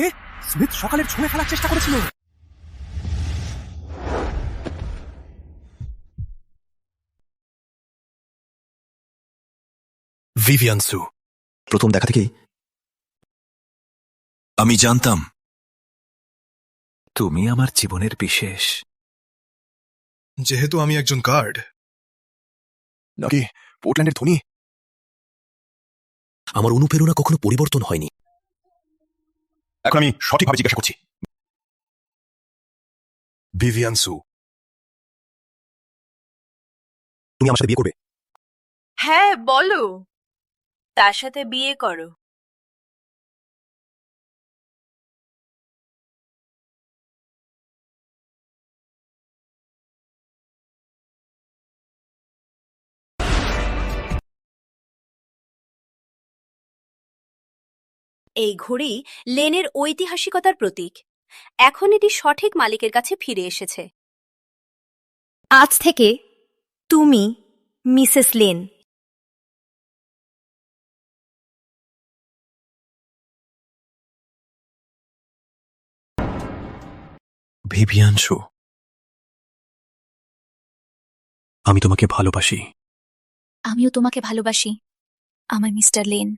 স্মিথ সকালের ছুঁয়ে ফেলার চেষ্টা করেছিল। ভিভিয়ান সু, প্রথম দেখা থেকেই আমি জানতাম তুমি আমার জীবনের বিশেষ। যেহেতু আমি একজন গার্ড, নাকি পোর্টল্যান্ডের ধনী, আমার অনুপ্রেরণা কখনো পরিবর্তন হয়নি। এখন আমি সঠিকভাবে জিজ্ঞাসা করছি। ভিভিয়ান সু, তুমি আমার সাথে বিয়ে করবে? হ্যাঁ, বলো। তার সাথে বিয়ে করো। এই ঘড়ি লেনের ঐতিহাসিকতার প্রতীক। এখন এটি সঠিক মালিকের কাছে ফিরে এসেছে। আজ থেকে তুমি মিসেস লেন। ভিভিয়ান সু, আমি তোমাকে ভালোবাসি। আমিও তোমাকে ভালোবাসি, আমার মিস্টার লেন।